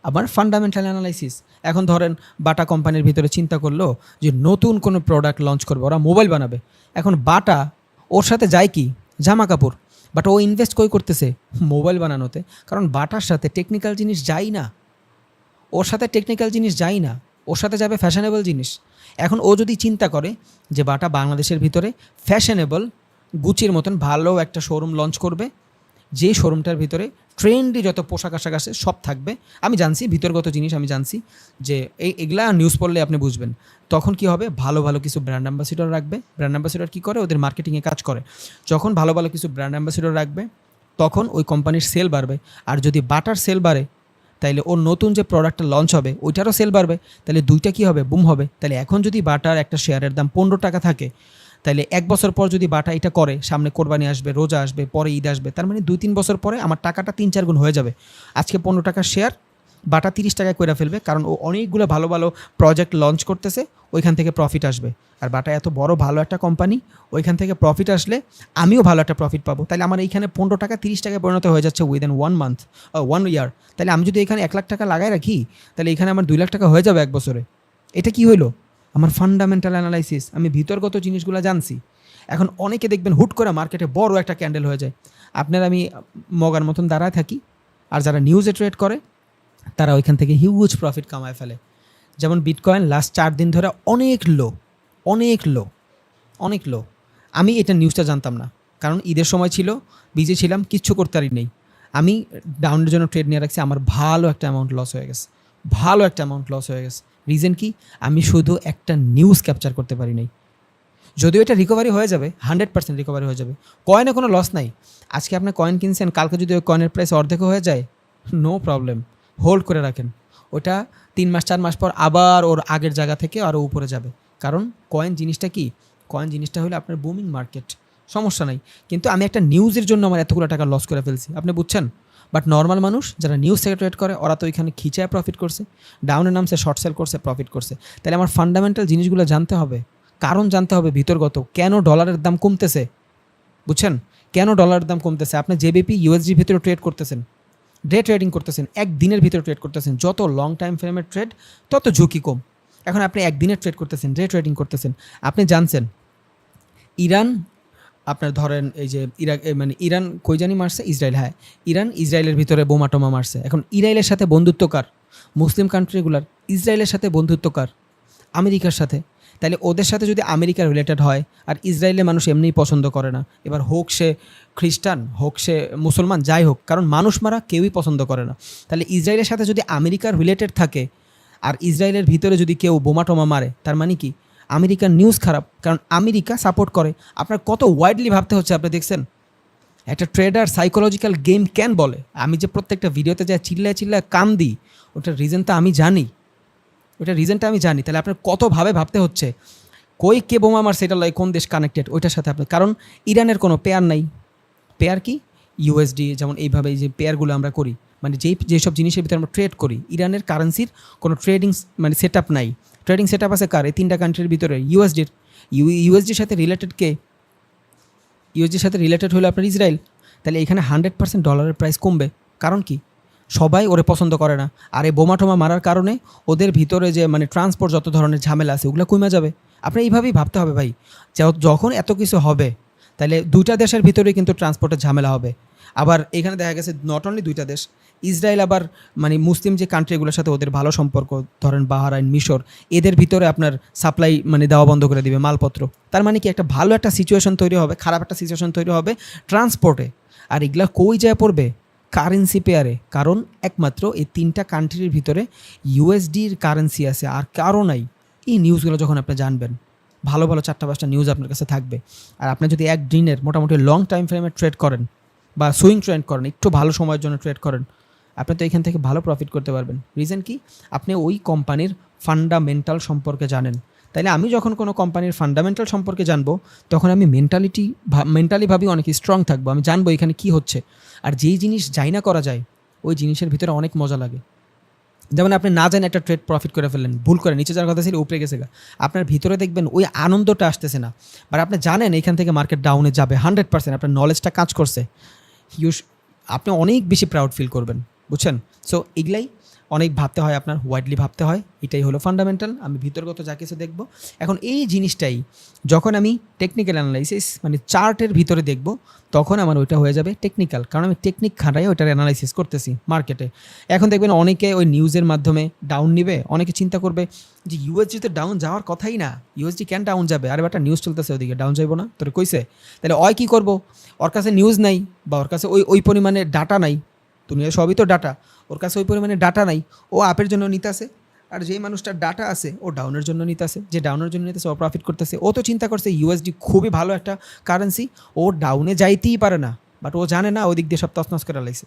আমার ফান্ডামেন্টাল অ্যানালাইসিস। এখন ধরেন বাটা কোম্পানির ভিতরে চিন্তা করলো যে নতুন কোনো প্রোডাক্ট লঞ্চ করবে, ওরা মোবাইল বানাবে। এখন বাটা ওর সাথে যায় কি, জামা কাপড়, বাট ও ইনভেস্ট করতেছে মোবাইল বানানোতে, কারণ বাটার সাথে টেকনিক্যাল জিনিস যায় না, ওর সাথে যাবে ফ্যাশনেবল জিনিস। এখন ও যদি চিন্তা করে যে বাটা বাংলাদেশের ভিতরে ফ্যাশনেবল গুচির মতন ভালো একটা শোরুম লঞ্চ করবে, যে শোরুমটার ভিতরে ট্রেন্ডি যত পোশাক আশাক আছে সব থাকবে। আমি জানছি ভিতরগত জিনিস, আমি জানছি যে এগুলা নিউজ পড়লে আপনি বুঝবেন। তখন কি হবে, ভালো ভালো কিছু ব্র্যান্ড অ্যাম্বাসিডর রাখবে। ব্র্যান্ড অ্যাম্বাসিডর কী করে, ওদের মার্কেটিংয়ে কাজ করে। যখন ভালো ভালো কিছু ব্র্যান্ড অ্যাম্বাসিডর রাখবে তখন ওই কোম্পানির সেল বাড়বে। আর যদি বাটার সেল বাড়ে তাইলে ওর নতুন যে প্রোডাক্টটা লঞ্চ হবে ওইটারও সেল বাড়বে। তাহলে দুইটা কী হবে, বুম হবে। তাহলে এখন যদি বাটার একটা শেয়ারের দাম 15 টাকা থাকে, তাহলে 1 বছর পর যদি বাটা এটা করে, সামনে কোরবানি আসবে, রোজা আসবে, পরে ঈদ আসবে, তার মানে 2-3 বছর পরে আমার টাকাটা 3-4 গুণ হয়ে যাবে। আজকে 15 টাকার শেয়ার বাটা 30 টাকায় করে ফেলবে, কারণ ও অনেকগুলো ভালো ভালো প্রজেক্ট লঞ্চ করতেছে, ওইখান থেকে প্রফিট আসবে। আর বাটা এত বড় ভালো একটা কোম্পানি, ওইখান থেকে প্রফিট আসলে আমিও ভালো একটা প্রফিট পাবো। তাহলে আমার এইখানে 15 টাকা 30 টাকায় পরিণত হয়ে যাচ্ছে উইদিন 1 মান্থ, 1 ইয়ার। তাহলে আমি যদি এখানে 1 লাখ টাকা লাগাই রাখি, তাহলে এখানে আমার 2 লাখ টাকা হয়ে যাবে 1 বছরে। এটা কি হইলো, আমার ফান্ডামেন্টাল অ্যানালাইসিস, আমি ভিতরগত জিনিসগুলো জানছি। এখন অনেকে দেখবেন হুট করে মার্কেটে বড় একটা ক্যান্ডেল হয়ে যায়। আপনার আমি মগার মতন দাঁড়ায় থাকি, আর যারা নিউজে ট্রেড করে তারা ওইখান থেকে হিউজ প্রফিট কামায় ফেলে। যেমন বিটকয়েন লাস্ট 4 দিন ধরে অনেক লো, অনেক লো, অনেক লো। আমি এটা নিউজটা জানতাম না, কারণ ঈদের সময় ছিল, বিজি ছিলাম, কিচ্ছু করতে পারি নেই। আমি ডাউনের জন্য ট্রেড নিয়ে রাখছি, আমার ভালো একটা অ্যামাউন্ট লস হয়ে গেছে, ভালো একটা অ্যামাউন্ট লস হয়ে গেছে। রিজন কি, আমি শুধু একটা নিউজ ক্যাপচার করতে পারি নাই। যদিও এটা রিকভারি হয়ে যাবে, 100% রিকভারি হয়ে যাবে। কয়েনে কোনো লস নাই। আজকে আপনি কয়েন কিনছেন, কালকে যদি ওই কয়েনের প্রাইস অর্ধেক হয়ে যায়, নো প্রবলেম, হোল্ড করে রাখেন। ওটা 3 মাস 4 মাস পর আবার ওর আগের জায়গা থেকে আরও উপরে যাবে। কারণ কয়েন জিনিসটা কি, কয়েন জিনিসটা হলো আপনার বুমিং মার্কেট, সমস্যা নাই। কিন্তু আমি একটা নিউজের জন্য আমার এতগুলো টাকা লস করে ফেলছি, আপনি বুঝছেন। বাট নর্মাল মানুষ যারা নিউজ থেকে ট্রেড করে, ওরা তো এখানে খিচায় প্রফিট করছে, ডাউনের নামছে, শর্ট সেল করছে, প্রফিট করছে। তাহলে আমার ফান্ডামেন্টাল জিনিসগুলো জানতে হবে, কারণ জানতে হবে ভিতরগত, কেন ডলারের দাম কমতেছে, বুঝছেন, কেন ডলারের দাম কমতেছে। আপনি জেবিপি ইউএসডির ভিতরে ট্রেড করতেছেন, ডে ট্রেডিং করতেছেন, একদিনের ভিতরে ট্রেড করতেছেন। যত লং টাইম ফ্রেমের ট্রেড তত ঝুঁকি কম। এখন আপনি একদিনের ট্রেড করতেছেন, ডে ট্রেডিং করতেছেন। আপনি জানছেন ইরান, আপনার ধরেন এই যে ইরাক, মানে ইরান কই জানি মারছে, ইসরায়েল, হ্যাঁ ইরান ইসরায়েলের ভিতরে বোমা টোমা মারছে। এখন ইসরায়েলের সাথে বন্ধুত্ব কার, মুসলিম কান্ট্রিগুলার। ইসরায়েলের সাথে বন্ধুত্ব কার, আমেরিকার সাথে। তাহলে ওদের সাথে যদি আমেরিকা রিলেটেড হয়, আর ইসরায়েলের মানুষ এমনিই পছন্দ করে না, এবার হোক সে খ্রিস্টান, হোক সে মুসলমান, যাই হোক, কারণ মানুষ মারা কেউই পছন্দ করে না। তাহলে ইসরায়েলের সাথে যদি আমেরিকার রিলেটেড থাকে, আর ইসরায়েলের ভিতরে যদি কেউ বোমা টোমা মারে, তার মানে কি আমেরিকার নিউজ খারাপ, কারণ আমেরিকা সাপোর্ট করে। আপনার কত ওয়াইডলি ভাবতে হচ্ছে, আপনি দেখছেন। একটা ট্রেডার সাইকোলজিক্যাল গেম কেন বলে, আমি যে প্রত্যেকটা ভিডিওতে যা চিল্লায় চিল্লায় কান দিই, ওটার রিজনটা আমি জানি, ওইটা রিজনটা আমি জানি। তাহলে আপনার কতভাবে ভাবতে হচ্ছে, কই কে বোমা মারছে, এটা লয় কোন দেশ কানেক্টেড ওইটার সাথে আপনার। কারণ ইরানের কোনো পেয়ার নাই। পেয়ার কি, ইউএসডি, যেমন এইভাবে এই যে পেয়ারগুলো আমরা করি, মানে যেসব জিনিসের ভিতরে আমরা ট্রেড করি, ইরানের কারেন্সির কোনো ট্রেডিং মানে সেট আপ নাই। ট্রেডিং সেট আপ আছে কার, এই 3টা কান্ট্রির ভিতরে। ইউএসডির, ইউএসডির সাথে রিলেটেড কে, ইউএসডির সাথে রিলেটেড হলো আপনার ইসরায়েল। তাহলে এখানে 100% ডলারের প্রাইস কমবে। কারণ কি, সবাই ওরে পছন্দ করে না। আর এই বোমা টোমা মারার কারণে ওদের ভিতরে যে মানে ট্রান্সপোর্ট যত ধরনের ঝামেলা আছে ওগুলো কমে যাবে। আপনার এইভাবেই ভাবতে হবে ভাই, যখন এত কিছু হবে, তাহলে 2টা দেশের ভিতরেই কিন্তু ট্রান্সপোর্টের ঝামেলা হবে। আবার এখানে দেখা গেছে নট অনলি 2টা দেশ, ইসরায়েল আবার মানে মুসলিম যে কান্ট্রিগুলোর সাথে ওদের ভালো সম্পর্ক, ধরেন বাহরাইন, মিশর, এদের ভিতরে আপনার সাপ্লাই মানে দেওয়া বন্ধ করে দিবে মালপত্র। তার মানে কি একটা ভালো একটা সিচুয়েশন তৈরি হবে, খারাপ একটা সিচুয়েশন তৈরি হবে ট্রান্সপোর্টে। আর এগুলা কই যায় পড়বে, কারেন্সি পেয়ারে। কারণ একমাত্র এই 3টা কান্ট্রির ভিতরে ইউএসডির কারেন্সি আছে, আর কারো নাই। এই নিউজগুলো যখন আপনি জানবেন, ভালো ভালো 4টা-5টা নিউজ আপনার কাছে থাকবে। আর আপনি যদি একদিনের মোটামুটি লং টাইম ফ্রেমে ট্রেড করেন বা সুইং ট্রেড করেন, একটু ভালো সময়ের জন্য ট্রেড করেন, আপনি তো এখান থেকে ভালো প্রফিট করতে পারবেন। রিজন কি, আপনি ওই কোম্পানির ফান্ডামেন্টাল সম্পর্কে জানেন। তাইলে আমি যখন কোনো কোম্পানির ফান্ডামেন্টাল সম্পর্কে জানবো, তখন আমি মেন্টালি ভাবি অনেক স্ট্রং থাকবো। আমি জানবো এখানে কি হচ্ছে। আর যেই জিনিস যাই না করা যায়, ওই জিনিসের ভিতরে অনেক মজা লাগে। যেমন আপনি না জানেন একটা ট্রেড প্রফিট করে ফেললেন, ভুল করে, নিচে যাওয়ার কথা ছিল উপরে গেছে গা, আপনার ভিতরে দেখবেন ওই আনন্দটা আসতেছে না। বাট আপনি জানেন এখান থেকে মার্কেট ডাউনে যাবে, 100% আপনার নলেজটা কাজ করছে, আপনি অনেক বেশি প্রাউড ফিল করবেন, বুঝছেন। সো এগুলাই অনেক ভাবতে হয়, আপনার ওয়াইডলি ভাবতে হয়, এটাই হলো ফান্ডামেন্টাল। আমি ভিতরগত যা কিছু দেখব। এখন এই জিনিসটাই যখন আমি টেকনিক্যাল অ্যানালাইসিস মানে চার্টের ভিতরে দেখব, তখন আমার ওইটা হয়ে যাবে টেকনিক্যাল, কারণ আমি টেকনিক খাটাই ওইটার অ্যানালাইসিস করতেছি মার্কেটে। এখন দেখবেন অনেকে ওই নিউজের মাধ্যমে ডাউন নিবে, অনেকে চিন্তা করবে যে ইউএসডি তো ডাউন যাওয়ার কথাই না, ইউএসডি কেন ডাউন যাবে, আরে একটা নিউজ চলতেছে ওদিকে, ডাউন যাইবো না, তোর কইছে? তাহলে ওই কী করবো, ওর কাছে নিউজ নাই বা ওর কাছে ওই পরিমাণে ডাটা নাই, দুনিয়া সবই তো ডাটা, ওর কাছে ওই পরিমাণে ডাটা নাই, ও আপের জন্য নিতে আসে। আর যেই মানুষটার ডাটা আছে ও ডাউনের জন্য নিতে আসে, যে ডাউনের জন্য নিতেছে ও প্রফিট করতেছে। ও তো চিন্তা করছে ইউএসডি খুবই ভালো একটা কারেন্সি, ও ডাউনে যাইতেই পারে না, বাট ও জানে না ওই দিক দিয়ে সব তছনছ করে লাইছে,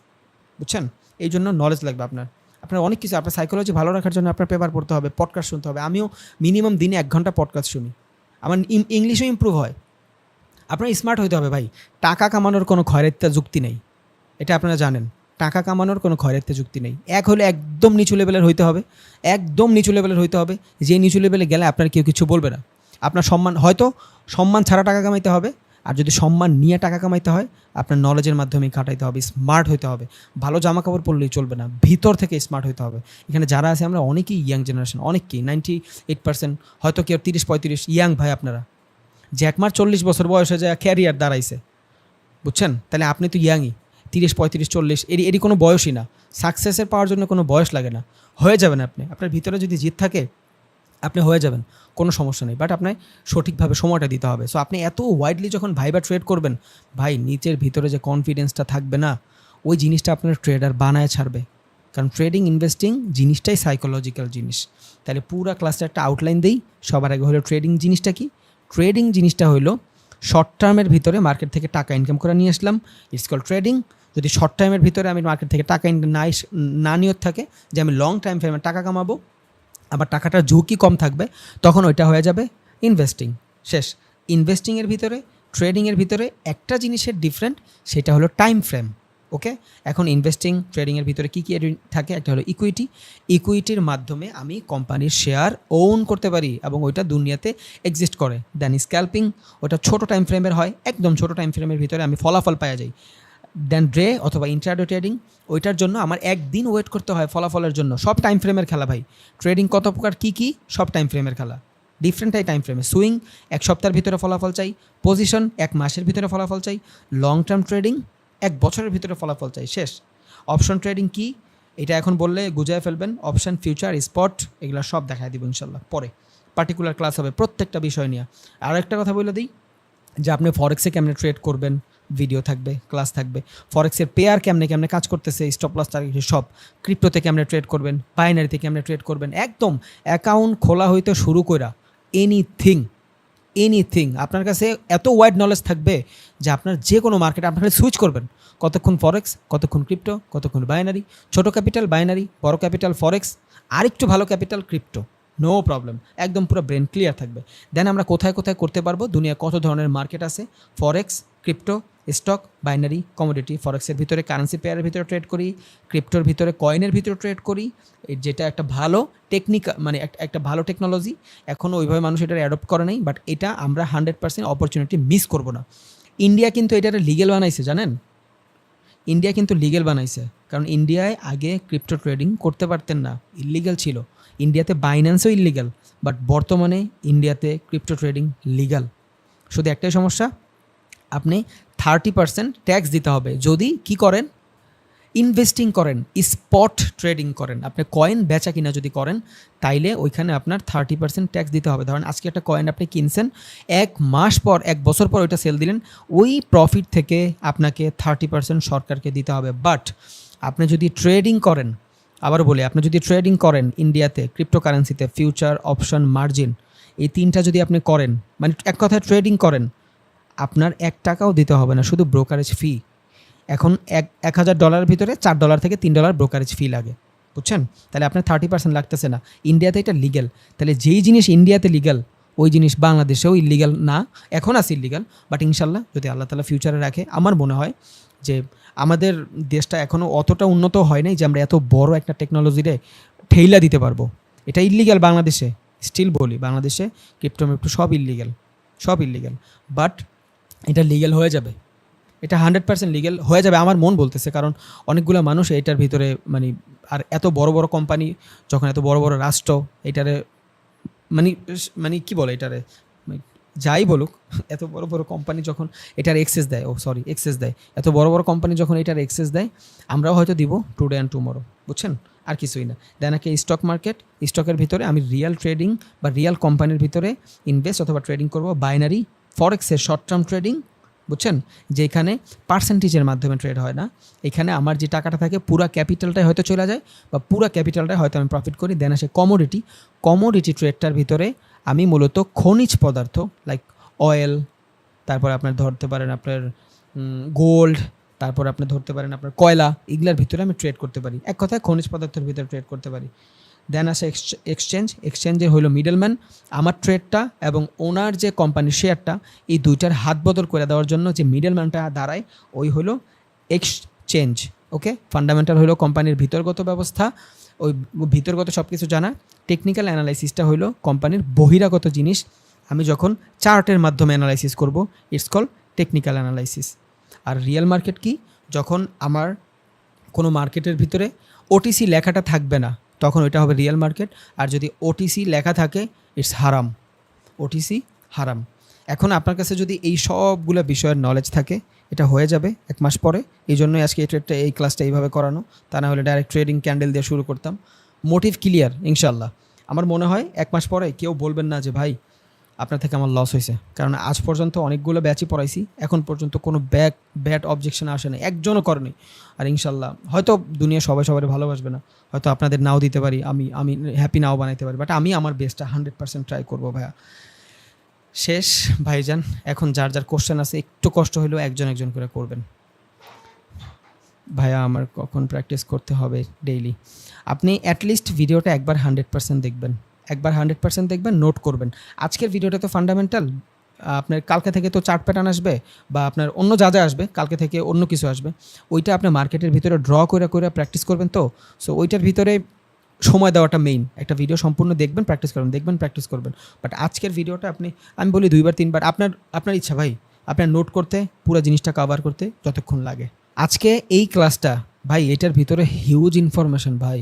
বুঝছেন? এই জন্য নলেজ লাগবে আপনার অনেক কিছু। আপনার সাইকোলজি ভালো রাখার জন্য আপনার পেপার পড়তে হবে, পডকাস্ট শুনতে হবে। আমিও মিনিমাম দিনে 1 ঘন্টা পডকাস্ট শুনি, আমার ইংলিশও ইম্প্রুভ হয়। আপনার স্মার্ট হতে হবে ভাই, টাকা কামানোর কোনো খয়রাইত্যা যুক্তি নেই, এটা আপনারা জানেন। টাকা কামানোর কোনো খয়রাইত্যা যুক্তি নেই। এক হলে একদম নিচু লেভেলের হইতে হবে, একদম নিচু লেভেলের হইতে হবে, যে নিচু লেভেলে গেলে আপনার কেউ কিছু বলবে না। আপনার সম্মান, হয়তো সম্মান ছাড়া টাকা কামাইতে হবে, আর যদি সম্মান নিয়ে টাকা কামাইতে হয় আপনার নলেজের মাধ্যমেই কাটাইতে হবে, স্মার্ট হইতে হবে। ভালো জামা কাপড় পরলেই চলবে না, ভিতর থেকে স্মার্ট হইতে হবে। এখানে যারা আছে আমরা অনেকেই ইয়াং জেনারেশন, অনেকেই 98%, হয়তো কেউ 30-35 ইয়াং ভাই আপনারা, যে একমার 40 বছর বয়সে যায় ক্যারিয়ার দাঁড়াইছে, বুঝছেন? তাহলে আপনি তো ইয়াংই, 30-35-40 এরই কোনো বয়সই না। সাকসেসের পাওয়ার জন্য কোনো বয়স লাগে না, হয়ে যাবেন আপনি। আপনার ভিতরে যদি জিদ থাকে আপনি হয়ে যাবেন, কোনো সমস্যা নেই, বাট আপনার সঠিকভাবে সময়টা দিতে হবে। সো আপনি এত ওয়াইডলি যখন ভাইবা ট্রেড করবেন ভাই, নিচের ভিতরে যে কনফিডেন্সটা থাকবে না, ওই জিনিসটা আপনার ট্রেডার বানায় ছাড়বে। কারণ ট্রেডিং ইনভেস্টিং জিনিসটাই সাইকোলজিক্যাল জিনিস। তাহলে পুরো ক্লাসটা একটা আউটলাইন দিই। সবার আগে হলো ট্রেডিং জিনিসটা কি। ট্রেডিং জিনিসটা হলো শর্ট টার্মের ভিতরে মার্কেট থেকে টাকা ইনকাম করে নিয়ে আসলাম, ইটস কল ট্রেডিং। যদি শর্ট টাইমের ভিতরে আমি মার্কেট থেকে টাকা ইনকাম না নিয়ত থাকে যে আমি লং টাইম ফ্রেমে টাকা কামাবো, আবার টাকাটার ঝুঁকি কম থাকবে, তখন ওইটা হয়ে যাবে ইনভেস্টিং। শেষ। ইনভেস্টিংয়ের ভিতরে ট্রেডিংয়ের ভিতরে একটা জিনিসের ডিফারেন্ট, সেটা হলো টাইম ফ্রেম। ওকে, এখন ইনভেস্টিং ট্রেডিংয়ের ভিতরে কী কী থাকে, একটা হলো ইকুইটি। ইকুইটির মাধ্যমে আমি কোম্পানির শেয়ার ওন করতে পারি এবং ওইটা দুনিয়াতে এক্সিস্ট করে। দেন স্ক্যাল্পিং, ওটা ছোটো টাইম ফ্রেমের হয়, একদম ছোটো টাইম ফ্রেমের ভিতরে আমি ফলাফল পাওয়া যাই। দেন ডে অথবা ইন্ট্রাডে ট্রেডিং, ওইটার জন্য আমার একদিন ওয়েট করতে হয় ফলাফলের জন্য। সব টাইম ফ্রেমের খেলা ভাই, ট্রেডিং কত প্রকার কী সব টাইম ফ্রেমের খেলা, ডিফারেন্ট টাইম ফ্রেমে। সুইং 1 সপ্তাহের ভিতরে ফলাফল চাই, পজিশন 1 মাসের ভিতরে ফলাফল চাই, লং টার্ম ট্রেডিং 1 বছরের ভিতরে ফলাফল চাই। শেষ। অপশন ট্রেডিং কি, এটা এখন বললে গুজায় ফেলবেন। অপশন, ফিউচার, স্পট, এগুলো সব দেখায় দিব ইনশাল্লাহ পরে, পার্টিকুলার ক্লাস হবে প্রত্যেকটা বিষয় নিয়ে। আর একটা কথা বলে দিই যে আপনি ফরেক্সে কেমনে ট্রেড করবেন, ভিডিও থাকবে, ক্লাস থাকবে। ফরেক্সের পেয়ার কেমনে কাজ করতেছে, স্টপ লস টার্গেট সব। ক্রিপ্টোতে কেমনে ট্রেড করবেন, বাইনারিতে কেমনে ট্রেড করবেন, একদম অ্যাকাউন্ট খোলা হইতে শুরু করে এনিথিং আপনার কাছে এত ওয়াইড নলেজ থাকবে যে আপনার যে কোনো মার্কেটে আপনার সুইচ করবেন। কতক্ষণ ফরেক্স, কতক্ষণ ক্রিপ্টো, কতক্ষণ বাইনারি, ছোটো ক্যাপিটাল বাইনারি, বড় ক্যাপিটাল ফরেক্স, আরেকটু ভালো ক্যাপিটাল ক্রিপ্টো, নো প্রবলেম, একদম পুরো ব্রেন ক্লিয়ার থাকবে। দেন আমরা কোথায় করতে পারবো, দুনিয়া কত ধরনের মার্কেট আছে, ফরেক্স, ক্রিপ্টো, স্টক, বাইনারি, কমোডিটি। ফরেক্সের ভিতরে কারেন্সি পেয়ারের ভিতরে ট্রেড করি, ক্রিপ্টোর ভিতরে কয়েনের ভিতরে ট্রেড করি, যেটা একটা ভালো টেকনিক, মানে একটা ভালো টেকনোলজি। এখনও ওইভাবে মানুষ এটা অ্যাডপ্ট করে নাই, বাট এটা আমরা 100% অপরচুনিটি মিস করবো না। ইন্ডিয়া কিন্তু এটা লিগেল বানাইছে, জানেন? ইন্ডিয়া কিন্তু লিগেল বানাইছে, কারণ ইন্ডিয়ায় আগে ক্রিপ্টো ট্রেডিং করতে পারতেন না, ইললিগাল ছিল। ইন্ডিয়াতে বাইন্যান্সও ইললিগাল, বাট বর্তমানে ইন্ডিয়াতে ক্রিপ্টো ট্রেডিং লিগাল। শুধু একটাই সমস্যা, আপনি 30% ট্যাক্স দিতে হবে যদি কি করেন, ইনভেস্টিং করেন, স্পট ট্রেডিং করেন। আপনি কয়েন বেচা কিনা যদি করেন, তাইলে ওইখানে আপনার 30% ট্যাক্স দিতে হবে। ধরেন আজকে একটা কয়েন আপনি কিনছেন, 1 মাস পর 1 বছর পর ওইটা সেল দিলেন, ওই প্রফিট থেকে আপনাকে 30% সরকারকে দিতে হবে। বাট আপনি যদি ট্রেডিং করেন, আবার বলি, আপনি যদি ট্রেডিং করেন ইন্ডিয়াতে ক্রিপ্টোকারেন্সিতে, ফিউচার, অপশন, মার্জিন, এই 3টা যদি আপনি করেন, মানে এক কথায় ট্রেডিং করেন, আপনার 1 টাকাও দিতে হবে না, শুধু ব্রোকারেজ ফি। এখন $1,000 ভিতরে $4 থেকে $3 ব্রোকারেজ ফি লাগে, বুঝছেন? তাহলে আপনার 30% লাগতেছে না। ইন্ডিয়াতে এটা লিগ্যাল, তাহলে যেই জিনিস ইন্ডিয়াতে লিগ্যাল ওই জিনিস বাংলাদেশেও ইলিগাল না, এখন আছে ইলিগাল, বাট ইনশাল্লাহ যদি আল্লাহ তাআলা ফিউচারে রাখে, আমার মনে হয় যে আমাদের দেশটা এখনও অতটা উন্নত হয় নাই যে আমরা এত বড় একটা টেকনোলজিরে ঠেইলা দিতে পারবো। এটা ইলিগাল বাংলাদেশে, স্টিল বলি বাংলাদেশে ক্রিপ্টো সব ইলিগাল, বাট এটা লিগ্যাল হয়ে যাবে, এটা 100% লিগ্যাল হয়ে যাবে আমার মন বলতেছে, কারণ অনেকগুলো মানুষ এটার ভিতরে মানে আর এত বড় বড় কোম্পানি যখন এত বড় বড় রাষ্ট্র এটারে মানে মানে কি বলে এটারে মানে যাই বলুক এত বড় বড় কোম্পানি যখন এটার এক্সেস দেয় এক্সেস দেয়, এত বড় বড় কোম্পানি যখন এটার এক্সেস দেয় আমরাও হয়তো দিব টুডে অ্যান্ড টুমরো, বুঝছেন? আর কিছুই না। দেন একটা স্টক মার্কেট, স্টকের ভিতরে আমি রিয়েল ট্রেডিং বা রিয়েল কোম্পানির ভিতরে ইনভেস্ট অথবা ট্রেডিং করব। বাইনারি ফরেক্সের শর্ট টার্ম ট্রেডিং, বুঝছেন, যেখানে পার্সেন্টেজের মাধ্যমে ট্রেড হয় না, এখানে আমার যে টাকাটা থাকে পুরা ক্যাপিটালটাই হয়তো চলে যায় বা পুরা ক্যাপিটালটাই হয়তো আমি প্রফিট করি। দেন আসে কমোডিটি ট্রেডটার ভিতরে আমি মূলত খনিজ পদার্থ লাইক অয়েল, তারপর আপনার ধরতে পারেন আপনার গোল্ড, তারপর আপনি ধরতে পারেন আপনার কয়লা, এগুলোর ভিতরে আমি ট্রেড করতে পারি। এক কথায় খনিজ পদার্থের ভিতরে ট্রেড করতে পারি। দেন আসে এক্সচেঞ্জের হলো মিডলম্যান, আমার ট্রেডটা এবং ওনার যে কোম্পানির শেয়ারটা এই দুইটার হাত বদল করে দেওয়ার জন্য যে মিডলম্যানটা দাঁড়ায় ওই হলো এক্সচেঞ্জ। ওকে, ফান্ডামেন্টাল হলো কোম্পানির ভিতরগত ব্যবস্থা, ওই ভিতরগত সব কিছু জানা। টেকনিক্যাল অ্যানালাইসিসটা হলো কোম্পানির বহিরাগত জিনিস, আমি যখন চার্টের মাধ্যমে অ্যানালাইসিস করব, ইটস কল টেকনিক্যাল অ্যানালাইসিস। আর রিয়েল মার্কেট কি? যখন আমার কোনো মার্কেটের ভিতরে ওটিসি লেখাটা থাকবে না তখন ওইটা হবে রিয়েল মার্কেট। আর যদি ওটিসি লেখা থাকে ইটস হারাম, ওটিসি হারাম। এখন আপনার কাছে যদি এই সবগুলো বিষয়ের নলেজ থাকে এটা হয়ে যাবে 1 মাস পরে। এই জন্যই আজকে এই ট্রেডটা এই ক্লাসটা এইভাবে করানো, তা না হলে ডাইরেক্ট ট্রেডিং ক্যান্ডেল দিয়ে শুরু করতাম। মোটিভ ক্লিয়ার ইনশাল্লাহ। আমার মনে হয় 1 মাস পরে কেউ বলবেন না যে ভাই আপনার থেকে আমার লস হয়েছে, কারণ আজ পর্যন্ত অনেকগুলো ব্যাচই পড়াইছি, এখন পর্যন্ত কোনো ব্যাড অবজেকশন আসে না, একজনও করেনি। আর ইনশাল্লাহ হয়তো দুনিয়া সবাই ভালোবাসবে না, হয়তো আপনাদের নাও দিতে পারি, আমি হ্যাপি নাও বানাইতে পারি, বাট আমি আমার বেস্টটা 100% ট্রাই করবো ভাইয়া। শেষ ভাইজান, এখন যার যার কোশ্চেন আছে একটু কষ্ট হলেও একজন করে করবেন। ভাইয়া আমার কখন প্র্যাকটিস করতে হবে ডেইলি? আপনি অ্যাটলিস্ট ভিডিওটা একবার 100% দেখবেন, 100% দেখবেন, নোট করবেন। আজকের ভিডিওটা তো ফান্ডামেন্টাল, আপনার কালকে থেকে তো চার্ট প্যাটার্ন আসবে বা আপনার অন্য যা আসবে, কালকে থেকে অন্য কিছু আসবে, ওইটা আপনি মার্কেটের ভিতরে ড্র করে প্র্যাকটিস করবেন। তো সো ওইটার ভিতরে সময় দেওয়াটা মেইন। একটা ভিডিও সম্পূর্ণ দেখবেন, প্র্যাকটিস করবেন। বাট আজকের ভিডিওটা আমি বলি 2-3 বার, আপনার ইচ্ছা ভাই, আপনার নোট করতে পুরো জিনিসটা কভার করতে যতক্ষণ লাগে। আজকে এই ক্লাসটা ভাই এটার ভিতরে হিউজ ইনফরমেশন ভাই,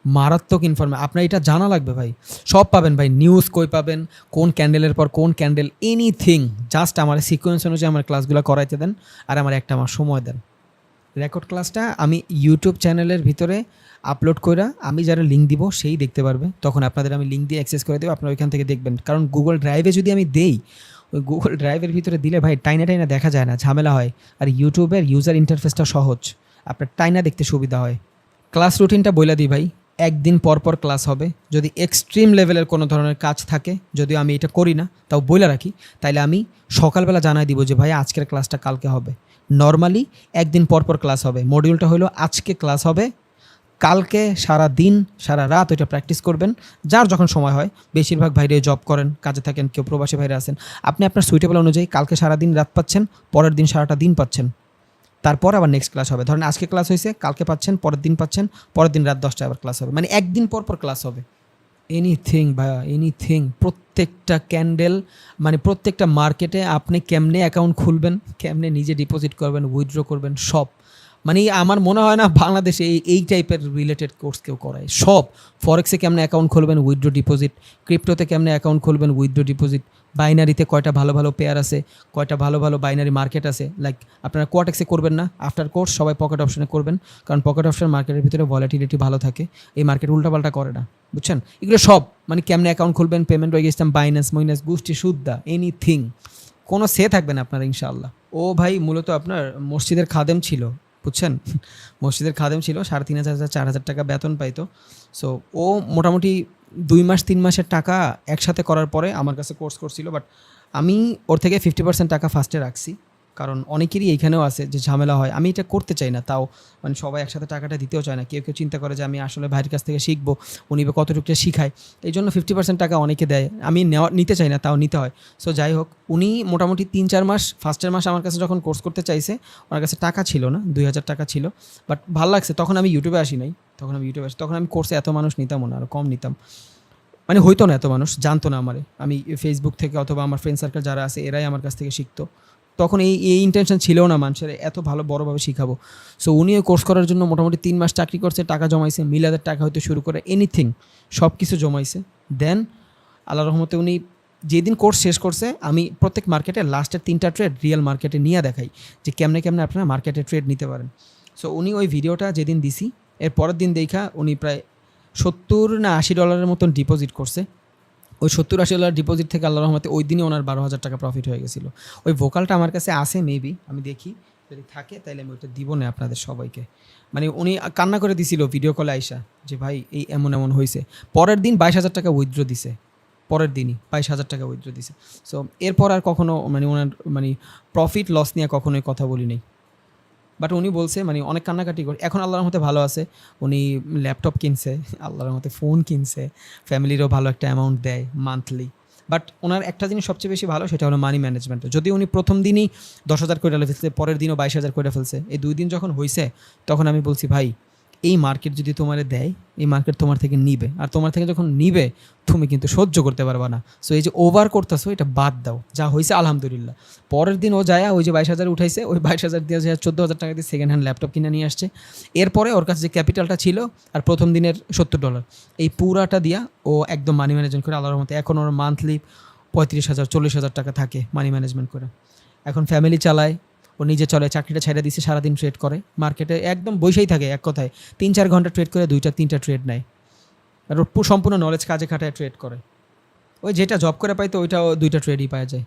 মারাত্মক ইনফরমেশন, আপনার এটা জানা লাগবে ভাই। সব পাবেন ভাই, নিউজ কই পাবেন, কোন ক্যান্ডেলের পর কোন ক্যান্ডেল, এনিথিং। জাস্ট আমার সিকোয়েন্স অনুযায়ী আমার ক্লাসগুলো করাইতে দেন আর আমার একটা মাস সময় দেন। রেকর্ড ক্লাসটা আমি ইউটিউব চ্যানেলের ভিতরে আপলোড করে আমি যারা লিঙ্ক দিব সেই দেখতে পারবে, তখন আপনাদের আমি লিঙ্ক দিয়ে অ্যাক্সেস করে দেবো, আপনারা ওইখান থেকে দেখবেন। কারণ গুগল ড্রাইভে যদি আমি দেই, ওই গুগল ড্রাইভের ভিতরে দিলে ভাই টাইনা দেখা যায় না, ঝামেলা হয়। আর ইউটিউবের ইউজার ইন্টারফেসটা সহজ, আপনার টাইনা দেখতে সুবিধা হয়। ক্লাস রুটিনটা বলে দিই ভাই, একদিন পর ক্লাস হবে। যদি এক্সট্রিম লেভেলের কোনো ধরনের কাজ থাকে, যদিও আমি এটা করি না তাও বলে রাখি, তাইলে আমি সকালবেলা জানাই দিব যে ভাই আজকের ক্লাসটা কালকে হবে। নর্মালি একদিন পর ক্লাস হবে। মডিউলটা হলো আজকে ক্লাস হবে, কালকে সারা দিন সারা রাত ওইটা প্র্যাকটিস করবেন, যার যখন সময় হয়। বেশিরভাগ ভাইরে জব করেন, কাজে থাকেন, কেউ প্রবাসী ভাইরে আছেন, আপনি আপনার সুইটেবল অনুযায়ী কালকে সারা দিন রাত পাচ্ছেন, পরের দিন সারাটা দিন পাচ্ছেন, তারপর আবার নেক্সট ক্লাস হবে। ধরেন আজকে ক্লাস হয়েছে, কালকে পাচ্ছেন, পরের দিন পাচ্ছেন, পরের দিন রাত 10টায় আবার ক্লাস হবে, মানে একদিন পর ক্লাস হবে। এনিথিং ভাইয়া, এনিথিং। প্রত্যেকটা ক্যান্ডেল মানে প্রত্যেকটা মার্কেটে আপনি কেমনে অ্যাকাউন্ট খুলবেন, কেমনে নিজে ডিপোজিট করবেন, উইথড্র করবেন, সব। মানে আমার মনে হয় না বাংলাদেশে এই টাইপের রিলেটেড কোর্স কেউ করায়। সব ফরেক্সে কেমনে অ্যাকাউন্ট খুলবেন, উইথড্র ডিপোজিট, ক্রিপ্টোতে কেমনে অ্যাকাউন্ট খুলবেন, উইথড্র ডিপোজিট, বাইনারিতে কয়টা ভালো পেয়ার আছে, কয়টা ভালো বাইনারি মার্কেট আছে। লাইক আপনারা কোয়াটেক্সে করবেন না, আফটার কোর্স সবাই পকেট অপশনে করবেন, কারণ পকেট অপশন মার্কেটের ভিতরে ভলাটিলিটি ভালো থাকে, এই মার্কেট উল্টাপাল্টা করে না, বুঝছেন? এগুলো সব মানে কেমনে অ্যাকাউন্ট খুলবেন, পেমেন্ট হয়ে গেছিলাম, বাইন্যান্স মইনাস গোষ্ঠী সুদ্দা, এনিথিং, কোনো সে থাকবে না আপনার ইনশাআল্লাহ। ও ভাই মূলত আপনার মসজিদের খাদেম ছিল, বুঝছেন? মসজিদের খাদেম ছিল, 3,500-4,000 টাকা বেতন পাইতো। সো ও মোটামুটি 2-3 মাসের টাকা একসাথে করার পরে আমার কাছে কোর্স করছিল। বাট আমি ওর থেকে 50% টাকা ফার্স্টে রাখছি, কারণ অনেকেরই এইখানেও আছে যে ঝামেলা হয়। আমি এটা করতে চাই না, তাও মানে সবাই একসাথে টাকাটা দিতেও চায় না। কেউ চিন্তা করে যে আমি আসলে ভাইয়ের কাছ থেকে শিখবো, উনি কতটুকুটা শিখায়, এই জন্য 50% টাকা অনেকে দেয়, আমি নিতে চাই না, তাও নিতে হয়। সো যাই হোক, উনি মোটামুটি 3-4 মাস, ফার্স্টের মাস আমার কাছে যখন কোর্স করতে চাইছে, ওনার কাছে টাকা ছিল না, 2,000 টাকা ছিল। বাট ভালো লাগছে, তখন আমি ইউটিউবে আসি নাই, তখন আমি কোর্সে এত মানুষ নিতামও না, আরও কম নিতাম, মানে হইতো না, এত মানুষ জানতো না আমারে। আমি ফেসবুক থেকে অথবা আমার ফ্রেন্ড সার্কেল যারা আছে এরাই আমার কাছ থেকে শিখতো। তখন এই ইন্টেনশন ছিল না মানুষের এত ভালো বড়োভাবে শিখাবো। সো উনি ওই কোর্স করার জন্য মোটামুটি 3 মাস চাকরি করছে, টাকা জমাইছে, মিলাদের টাকা হয়তো শুরু করে এনিথিং সব কিছু জমাইছে। দেন আল্লাহ রহমতে উনি যেদিন কোর্স শেষ করছে, আমি প্রত্যেক মার্কেটে লাস্টের 3টা ট্রেড রিয়েল মার্কেটে নিয়ে দেখাই যে কেমনে কেমনে আপনারা মার্কেটে ট্রেড নিতে পারেন। সো উনি ওই ভিডিওটা যেদিন দিছি এর পরের দিন দেখা উনি প্রায় $70 না $80 মতন ডিপোজিট করছে। ওই $70-80 ডিপোজিট থেকে আল্লাহ রহমতে ওই দিনই ওনার 12,000 টাকা প্রফিট হয়ে গেছিলো। ওই ভোকালটা আমার কাছে আছে, মেবি আমি দেখি যদি থাকে তাহলে আমি ওইটা দিব না আপনাদের সবাইকে। মানে উনি কান্না করে দিছিল ভিডিও কলে আইসা যে ভাই এই এমন এমন হয়েছে। পরের দিন 22,000 টাকা উইথড্র দিছে, পরের দিনই 22,000 টাকা উইথড্র দিছে। সো এরপর আর কখনো মানে ওনার মানে প্রফিট লস নিয়ে কখনোই কথা বলি নেই। বাট উনি বলছে মানে অনেক কান্নাকাটি করে, এখন আল্লাহর মতে ভালো আছে। উনি ল্যাপটপ কিনছে, আল্লাহর মতে ফোন কিনছে, ফ্যামিলিরও ভালো একটা অ্যামাউন্ট দেয় মান্থলি। বাট ওনার একটা জিনিস সবচেয়ে বেশি ভালো, সেটা হলো মানি ম্যানেজমেন্ট। যদি উনি প্রথম দিনই 10,000 করে ফেলছে, পরের দিনও 22,000 করে ফেলছে, এই 2 দিন যখন হয়েছে তখন আমি বলছি ভাই এই মার্কেট যদি তোমার দেয়, এই মার্কেট তোমার থেকে নিবে, আর তোমার থেকে যখন নিবে তুমি কিন্তু সহ্য করতে পারবা না। সো এই যে ওভার করতেছো এটা বাদ দাও, যা হয়েছে আলহামদুলিল্লাহ। পরের দিন ও যায় ওই যে 22,000 উঠাইছে, ওই 22,000 দিয়ে 14,000 টাকা দিয়ে সেকেন্ড হ্যান্ড ল্যাপটপ কিনে নিয়ে আসছে। এরপরে ওর কাছে যে ক্যাপিটালটা ছিল আর প্রথম দিনের $70, এই পুরাটা দিয়া ও একদম মানি ম্যানেজমেন্ট করে আল্লাহর মতো এখন ওর মান্থলি 35,000 40,000 টাকা থাকে মানি ম্যানেজমেন্ট করে। এখন ফ্যামিলি চালায়, ও নিজে চলে, চাকরিটা ছেড়ে দিচ্ছে, সারাদিন ট্রেড করে মার্কেটে, একদম বসেই থাকে এক কথায় 3-4 ঘন্টা ট্রেড করে 2-3টা ট্রেড নেয়। আর সম্পূর্ণ নলেজ কাজে খাটায় ট্রেড করে। ওই যেটা জব করে পাইতো ওইটাও 2টা ট্রেডই পাওয়া যায়।